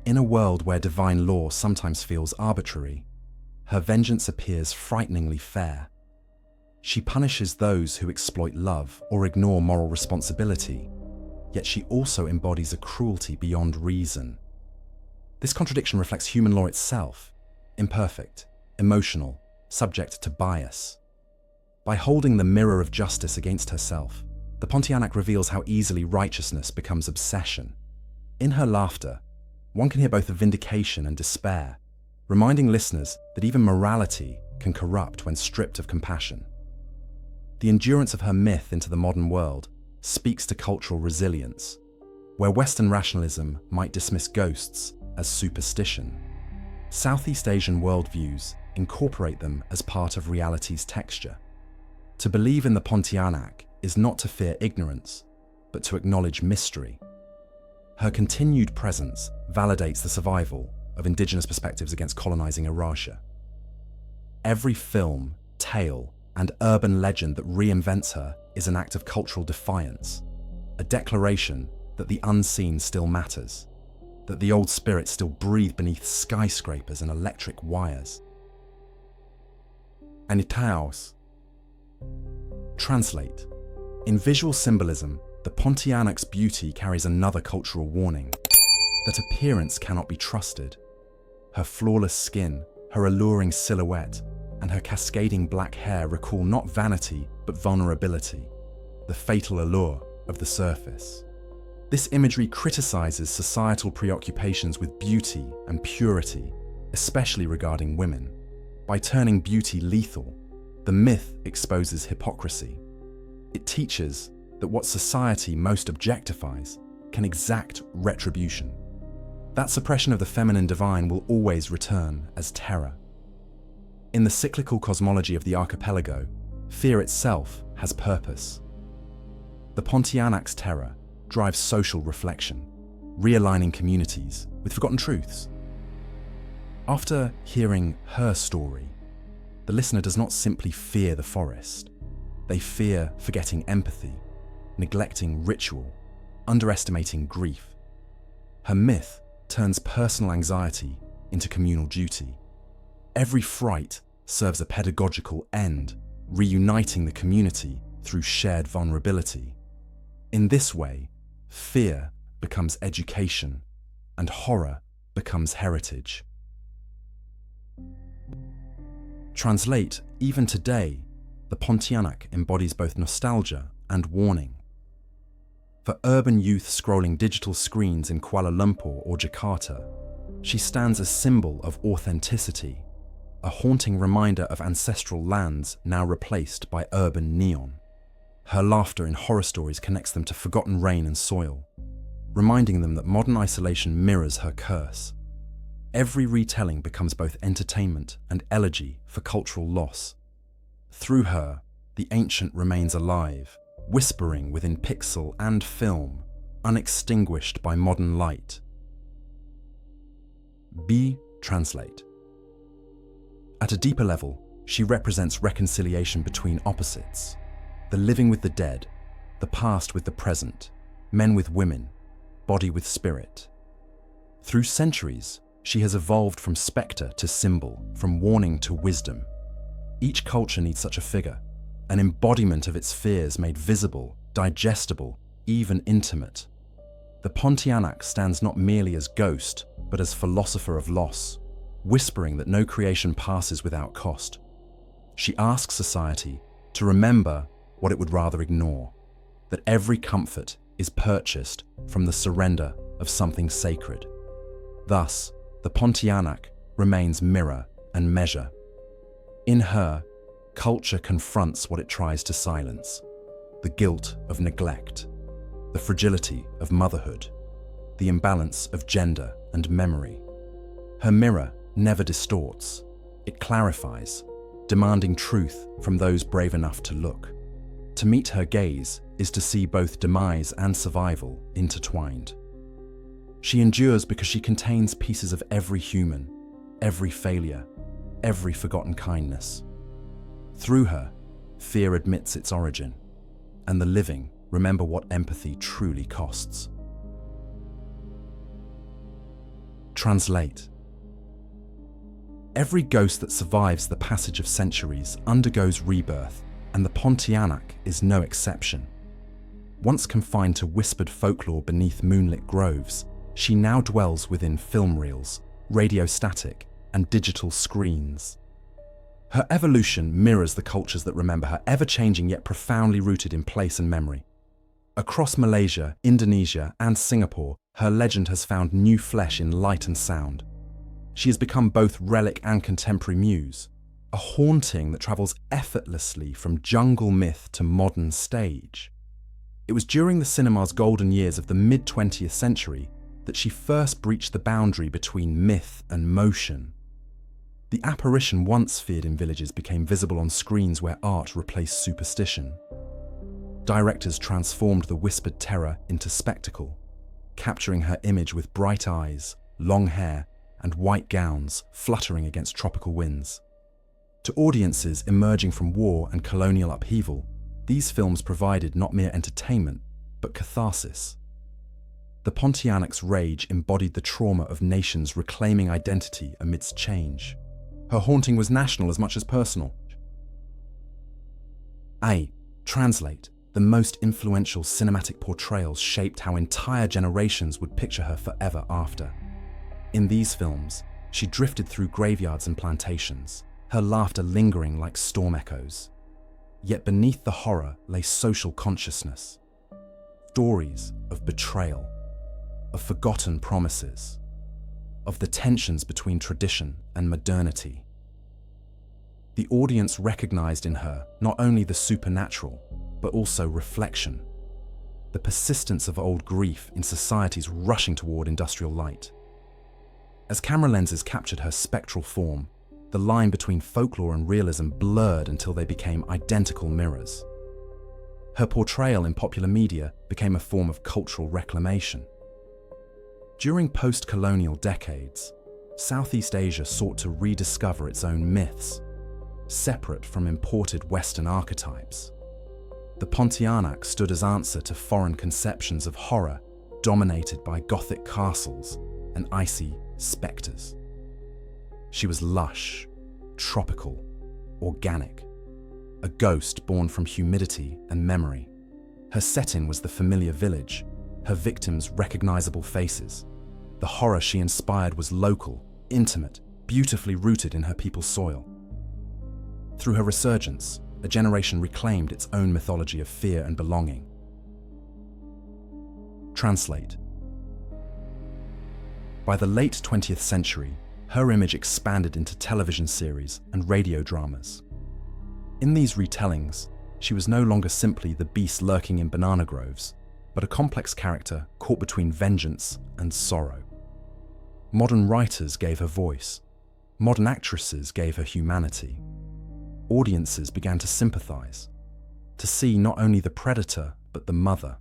In a world where divine law sometimes feels arbitrary, her vengeance appears frighteningly fair. She punishes those who exploit love or ignore moral responsibility, yet she also embodies a cruelty beyond reason. This contradiction reflects human law itself, imperfect, emotional, subject to bias. By holding the mirror of justice against herself, the Pontianak reveals how easily righteousness becomes obsession. In her laughter, one can hear both the vindication and despair, reminding listeners that even morality can corrupt when stripped of compassion. The endurance of her myth into the modern world speaks to cultural resilience, where Western rationalism might dismiss ghosts as superstition. Southeast Asian worldviews incorporate them as part of reality's texture. To believe in the Pontianak is not to fear ignorance, but to acknowledge mystery. Her continued presence validates the survival of indigenous perspectives against colonizing Eurasia. Every film, tale, and urban legend that reinvents her is an act of cultural defiance, a declaration that the unseen still matters, that the old spirits still breathe beneath skyscrapers and electric wires. and itaos. Translate. In visual symbolism, the Pontianak's beauty carries another cultural warning, that appearance cannot be trusted. Her flawless skin, her alluring silhouette, and her cascading black hair recall not vanity, but vulnerability, the fatal allure of the surface. This imagery criticizes societal preoccupations with beauty and purity, especially regarding women. By turning beauty lethal, the myth exposes hypocrisy. It teaches that what society most objectifies can exact retribution. That suppression of the feminine divine will always return as terror. In the cyclical cosmology of the archipelago, fear itself has purpose. The Pontianak's terror drives social reflection, realigning communities with forgotten truths. After hearing her story, the listener does not simply fear the forest. They fear forgetting empathy, neglecting ritual, underestimating grief. Her myth turns personal anxiety into communal duty. Every fright serves a pedagogical end, reuniting the community through shared vulnerability. In this way, fear becomes education, and horror becomes heritage. Translate, even today, the Pontianak embodies both nostalgia and warning. For urban youth scrolling digital screens in Kuala Lumpur or Jakarta, she stands a symbol of authenticity, a haunting reminder of ancestral lands now replaced by urban neon. Her laughter in horror stories connects them to forgotten rain and soil, reminding them that modern isolation mirrors her curse. Every retelling becomes both entertainment and elegy for cultural loss. Through her, the ancient remains alive, whispering within pixel and film, unextinguished by modern light. B. Translate. At a deeper level, she represents reconciliation between opposites. The living with the dead, the past with the present, men with women, body with spirit. Through centuries, she has evolved from spectre to symbol, from warning to wisdom. Each culture needs such a figure, an embodiment of its fears made visible, digestible, even intimate. The Pontianak stands not merely as ghost, but as philosopher of loss, whispering that no creation passes without cost. She asks society to remember what it would rather ignore, that every comfort is purchased from the surrender of something sacred. Thus, the Pontianak remains mirror and measure. In her, culture confronts what it tries to silence: the guilt of neglect, the fragility of motherhood, the imbalance of gender and memory. Her mirror never distorts, it clarifies, demanding truth from those brave enough to look. To meet her gaze is to see both demise and survival intertwined. She endures because she contains pieces of every human, every failure, every forgotten kindness. Through her, fear admits its origin, and the living remember what empathy truly costs. Translate. Every ghost that survives the passage of centuries undergoes rebirth, and the Pontianak is no exception. Once confined to whispered folklore beneath moonlit groves, she now dwells within film reels, radio static, and digital screens. Her evolution mirrors the cultures that remember her, ever-changing yet profoundly rooted in place and memory. Across Malaysia, Indonesia, and Singapore, her legend has found new flesh in light and sound. She has become both relic and contemporary muse, a haunting that travels effortlessly from jungle myth to modern stage. It was during the cinema's golden years of the mid-20th century that she first breached the boundary between myth and motion. The apparition once feared in villages became visible on screens where art replaced superstition. Directors transformed the whispered terror into spectacle, capturing her image with bright eyes, long hair, and white gowns fluttering against tropical winds. To audiences emerging from war and colonial upheaval, these films provided not mere entertainment, but catharsis. The Pontianak's rage embodied the trauma of nations reclaiming identity amidst change. Her haunting was national as much as personal. Translate. The most influential cinematic portrayals shaped how entire generations would picture her forever after. In these films, she drifted through graveyards and plantations, her laughter lingering like storm echoes. Yet beneath the horror lay social consciousness. Stories of betrayal, of forgotten promises, of the tensions between tradition and modernity. The audience recognized in her not only the supernatural, but also reflection, the persistence of old grief in societies rushing toward industrial light. As camera lenses captured her spectral form, the line between folklore and realism blurred until they became identical mirrors. Her portrayal in popular media became a form of cultural reclamation. During post-colonial decades, Southeast Asia sought to rediscover its own myths, separate from imported Western archetypes. The Pontianak stood as answer to foreign conceptions of horror dominated by Gothic castles and icy spectres. She was lush, tropical, organic, a ghost born from humidity and memory. Her setting was the familiar village, her victims' recognizable faces. The horror she inspired was local, intimate, beautifully rooted in her people's soil. Through her resurgence, a generation reclaimed its own mythology of fear and belonging. Translate. By the late 20th century, her image expanded into television series and radio dramas. In these retellings, she was no longer simply the beast lurking in banana groves, but a complex character caught between vengeance and sorrow. Modern writers gave her voice. Modern actresses gave her humanity. Audiences began to sympathize, to see not only the predator, but the mother,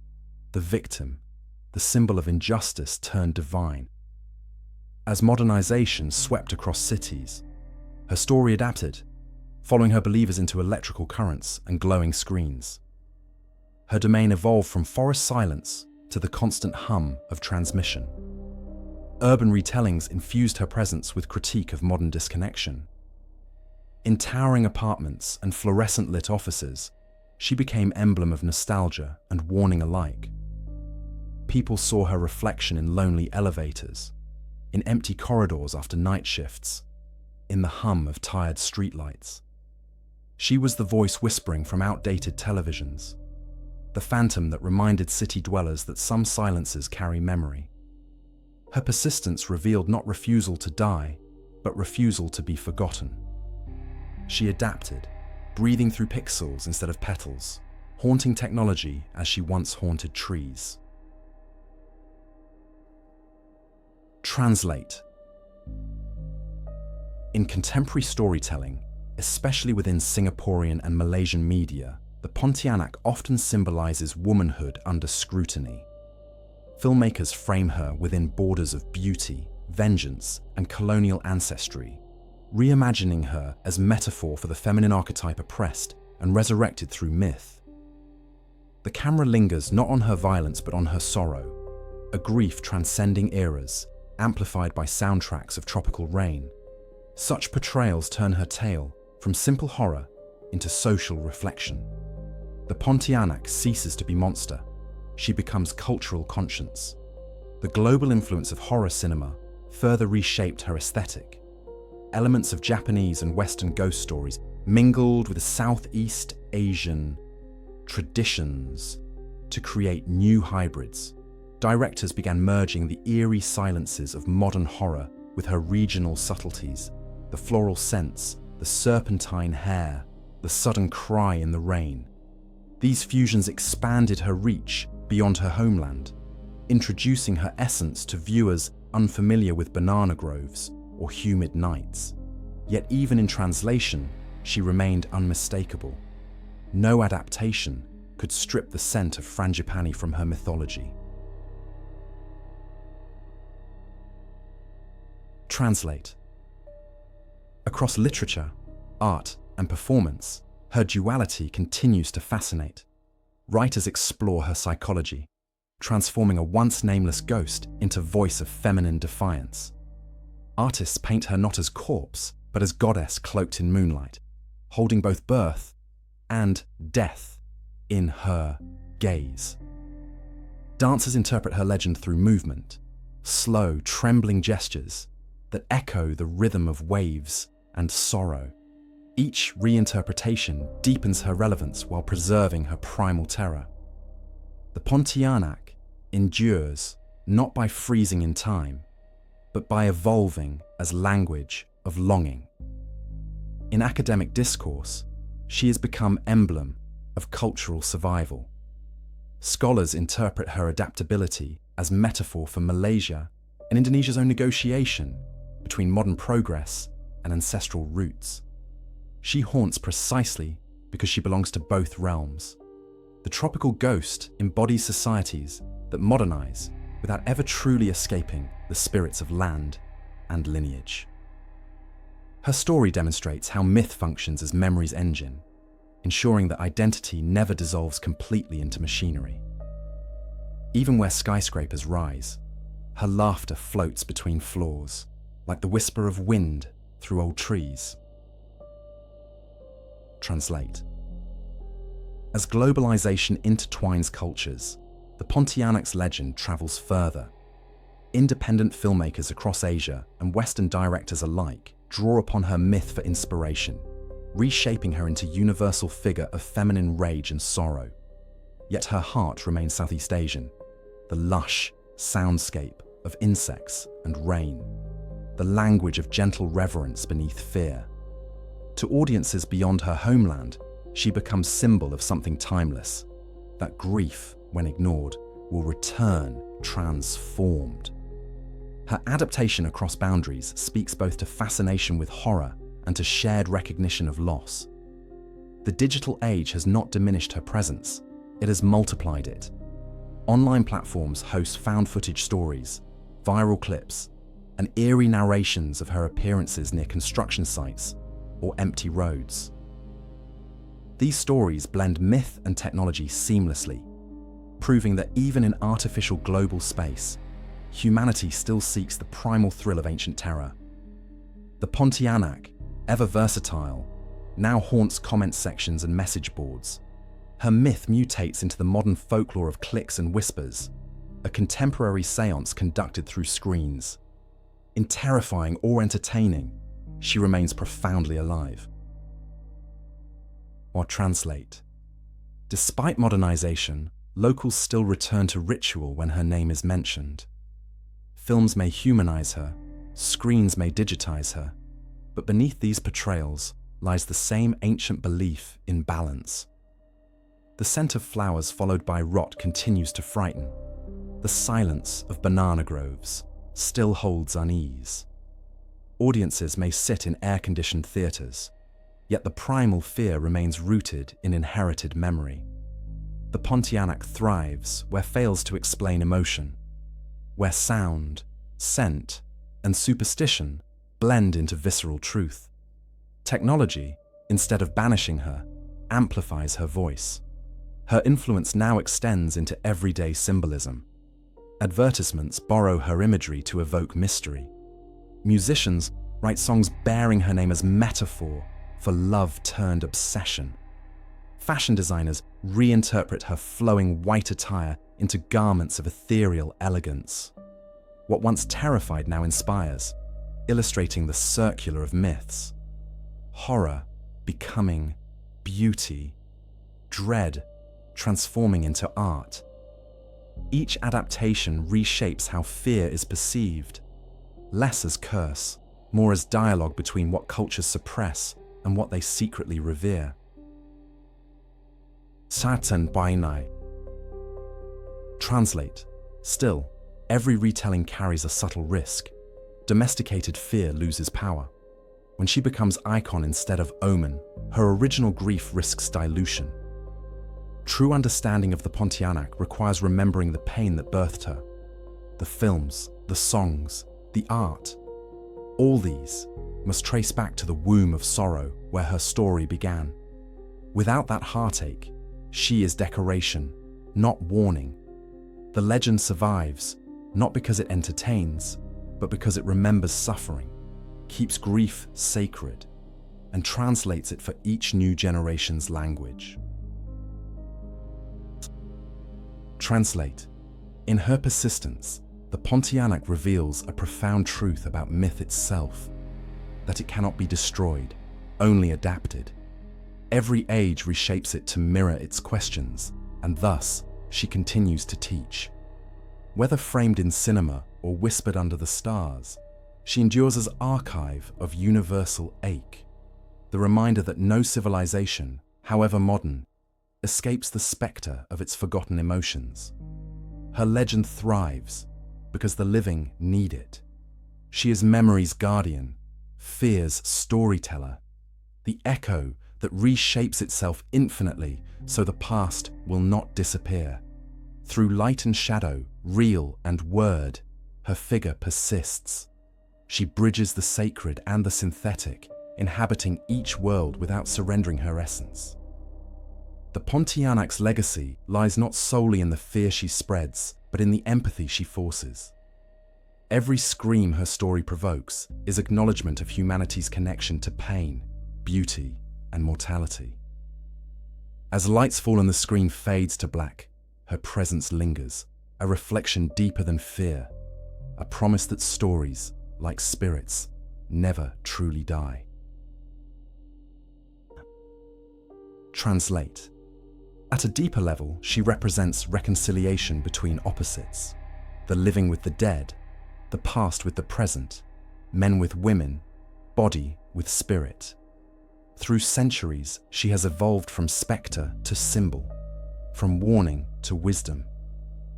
the victim, the symbol of injustice turned divine. As modernization swept across cities, her story adapted, following her believers into electrical currents and glowing screens. Her domain evolved from forest silence to the constant hum of transmission. Urban retellings infused her presence with critique of modern disconnection. In towering apartments and fluorescent-lit offices, she became emblem of nostalgia and warning alike. People saw her reflection in lonely elevators, in empty corridors after night shifts, in the hum of tired streetlights. She was the voice whispering from outdated televisions, the phantom that reminded city dwellers that some silences carry memory. Her persistence revealed not refusal to die, but refusal to be forgotten. She adapted, breathing through pixels instead of petals, haunting technology as she once haunted trees. Translate. In contemporary storytelling, especially within Singaporean and Malaysian media, the Pontianak often symbolizes womanhood under scrutiny. Filmmakers frame her within borders of beauty, vengeance, and colonial ancestry, reimagining her as metaphor for the feminine archetype oppressed and resurrected through myth. The camera lingers not on her violence but on her sorrow, a grief transcending eras, amplified by soundtracks of tropical rain. Such portrayals turn her tale from simple horror into social reflection. The Pontianak ceases to be monster. She becomes cultural conscience. The global influence of horror cinema further reshaped her aesthetic. Elements of Japanese and Western ghost stories mingled with Southeast Asian traditions to create new hybrids. Directors began merging the eerie silences of modern horror with her regional subtleties, the floral scents, the serpentine hair, the sudden cry in the rain. These fusions expanded her reach beyond her homeland, introducing her essence to viewers unfamiliar with banana groves or humid nights. Yet even in translation, she remained unmistakable. No adaptation could strip the scent of frangipani from her mythology. Translate. Across literature, art, and performance, her duality continues to fascinate. Writers explore her psychology, transforming a once nameless ghost into voice of feminine defiance. Artists paint her not as corpse, but as goddess cloaked in moonlight, holding both birth and death in her gaze. Dancers interpret her legend through movement, slow, trembling gestures that echo the rhythm of waves and sorrow. Each reinterpretation deepens her relevance while preserving her primal terror. The Pontianak endures not by freezing in time, but by evolving as language of longing. In academic discourse, she has become emblem of cultural survival. Scholars interpret her adaptability as metaphor for Malaysia and Indonesia's own negotiation between modern progress and ancestral roots. She haunts precisely because she belongs to both realms. The tropical ghost embodies societies that modernize without ever truly escaping the spirits of land and lineage. Her story demonstrates how myth functions as memory's engine, ensuring that identity never dissolves completely into machinery. Even where skyscrapers rise, her laughter floats between floors, like the whisper of wind through old trees. Translate. As globalization intertwines cultures, the Pontianak's legend travels further. Independent filmmakers across Asia and Western directors alike draw upon her myth for inspiration, reshaping her into a universal figure of feminine rage and sorrow. Yet her heart remains Southeast Asian, the lush soundscape of insects and rain, the language of gentle reverence beneath fear. To audiences beyond her homeland, she becomes symbol of something timeless, that grief, when ignored, will return transformed. Her adaptation across boundaries speaks both to fascination with horror and to shared recognition of loss. The digital age has not diminished her presence, it has multiplied it. Online platforms host found footage stories, viral clips, and eerie narrations of her appearances near construction sites or empty roads. These stories blend myth and technology seamlessly, proving that even in artificial global space, humanity still seeks the primal thrill of ancient terror. The Pontianak, ever versatile, now haunts comment sections and message boards. Her myth mutates into the modern folklore of clicks and whispers, a contemporary seance conducted through screens. In terrifying or entertaining, she remains profoundly alive. Or translate. Despite modernization, locals still return to ritual when her name is mentioned. Films may humanize her, screens may digitize her, but beneath these portrayals lies the same ancient belief in balance. The scent of flowers followed by rot continues to frighten. The silence of banana groves still holds unease. Audiences may sit in air-conditioned theaters, yet the primal fear remains rooted in inherited memory. The Pontianak thrives where fails to explain emotion, where sound, scent, and superstition blend into visceral truth. Technology, instead of banishing her, amplifies her voice. Her influence now extends into everyday symbolism. Advertisements borrow her imagery to evoke mystery. Musicians write songs bearing her name as metaphor for love turned obsession. Fashion designers reinterpret her flowing white attire into garments of ethereal elegance. What once terrified now inspires, illustrating the circular of myths. Horror becoming beauty, dread transforming into art. Each adaptation reshapes how fear is perceived, less as curse, more as dialogue between what cultures suppress and what they secretly revere. Satan Bainai. Translate. Still, every retelling carries a subtle risk. Domesticated fear loses power. When she becomes icon instead of omen, her original grief risks dilution. True understanding of the Pontianak requires remembering the pain that birthed her. The films, the songs, the art, all these must trace back to the womb of sorrow where her story began. Without that heartache, she is decoration, not warning. The legend survives, not because it entertains, but because it remembers suffering, keeps grief sacred, and translates it for each new generation's language. Translate. In her persistence, the Pontianak reveals a profound truth about myth itself, that it cannot be destroyed, only adapted. Every age reshapes it to mirror its questions, and thus she continues to teach. Whether framed in cinema or whispered under the stars, she endures as archive of universal ache, the reminder that no civilization, however modern, escapes the spectre of its forgotten emotions. Her legend thrives because the living need it. She is memory's guardian, fear's storyteller, the echo that reshapes itself infinitely so the past will not disappear. Through light and shadow, real and word, her figure persists. She bridges the sacred and the synthetic, inhabiting each world without surrendering her essence. The Pontianak's legacy lies not solely in the fear she spreads, but in the empathy she forces. Every scream her story provokes is acknowledgement of humanity's connection to pain, beauty, and mortality. As lights fall and the screen fades to black, her presence lingers, a reflection deeper than fear, a promise that stories, like spirits, never truly die. Translate. At a deeper level, she represents reconciliation between opposites, the living with the dead, the past with the present, men with women, body with spirit. Through centuries, she has evolved from spectre to symbol, from warning to wisdom.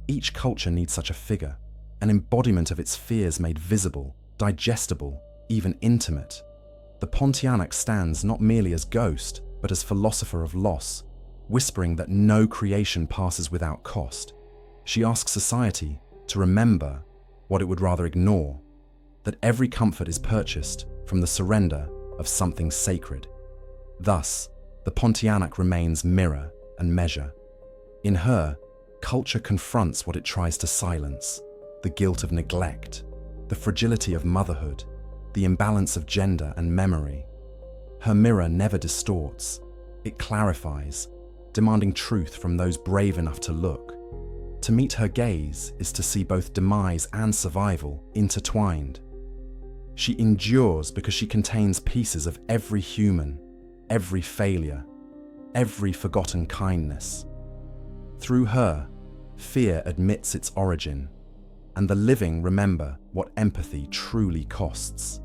Each culture needs such a figure, an embodiment of its fears made visible, digestible, even intimate. The Pontianak stands not merely as ghost, but as philosopher of loss, whispering that no creation passes without cost. She asks society to remember what it would rather ignore, that every comfort is purchased from the surrender of something sacred. Thus, the Pontianak remains mirror and measure. In her, culture confronts what it tries to silence, the guilt of neglect, the fragility of motherhood, the imbalance of gender and memory. Her mirror never distorts, it clarifies, demanding truth from those brave enough to look. To meet her gaze is to see both demise and survival intertwined. She endures because she contains pieces of every human, every failure, every forgotten kindness. Through her, fear admits its origin, and the living remember what empathy truly costs.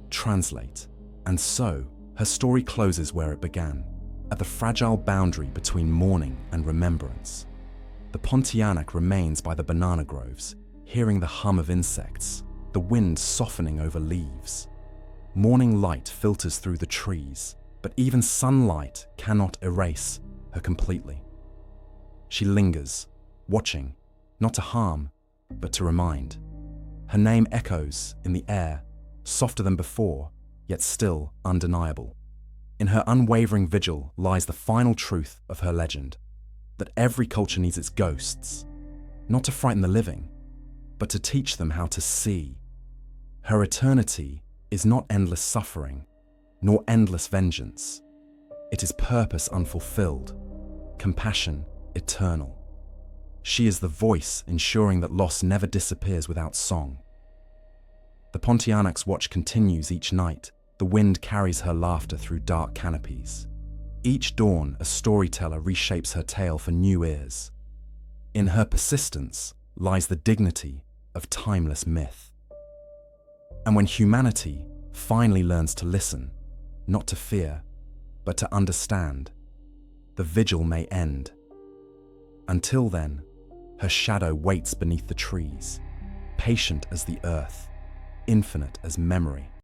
Translate. And so, her story closes where it began, at the fragile boundary between mourning and remembrance. The Pontianak remains by the banana groves, hearing the hum of insects, the wind softening over leaves. Morning light filters through the trees, but even sunlight cannot erase her completely. She lingers, watching, not to harm, but to remind. Her name echoes in the air, softer than before, yet still undeniable. In her unwavering vigil lies the final truth of her legend, that every culture needs its ghosts, not to frighten the living, but to teach them how to see. Her eternity is not endless suffering, nor endless vengeance. It is purpose unfulfilled, compassion eternal. She is the voice ensuring that loss never disappears without song. The Pontianak's watch continues each night. The wind carries her laughter through dark canopies. Each dawn, a storyteller reshapes her tale for new ears. In her persistence lies the dignity of timeless myth. And when humanity finally learns to listen, not to fear, but to understand, the vigil may end. Until then, her shadow waits beneath the trees, patient as the earth, infinite as memory.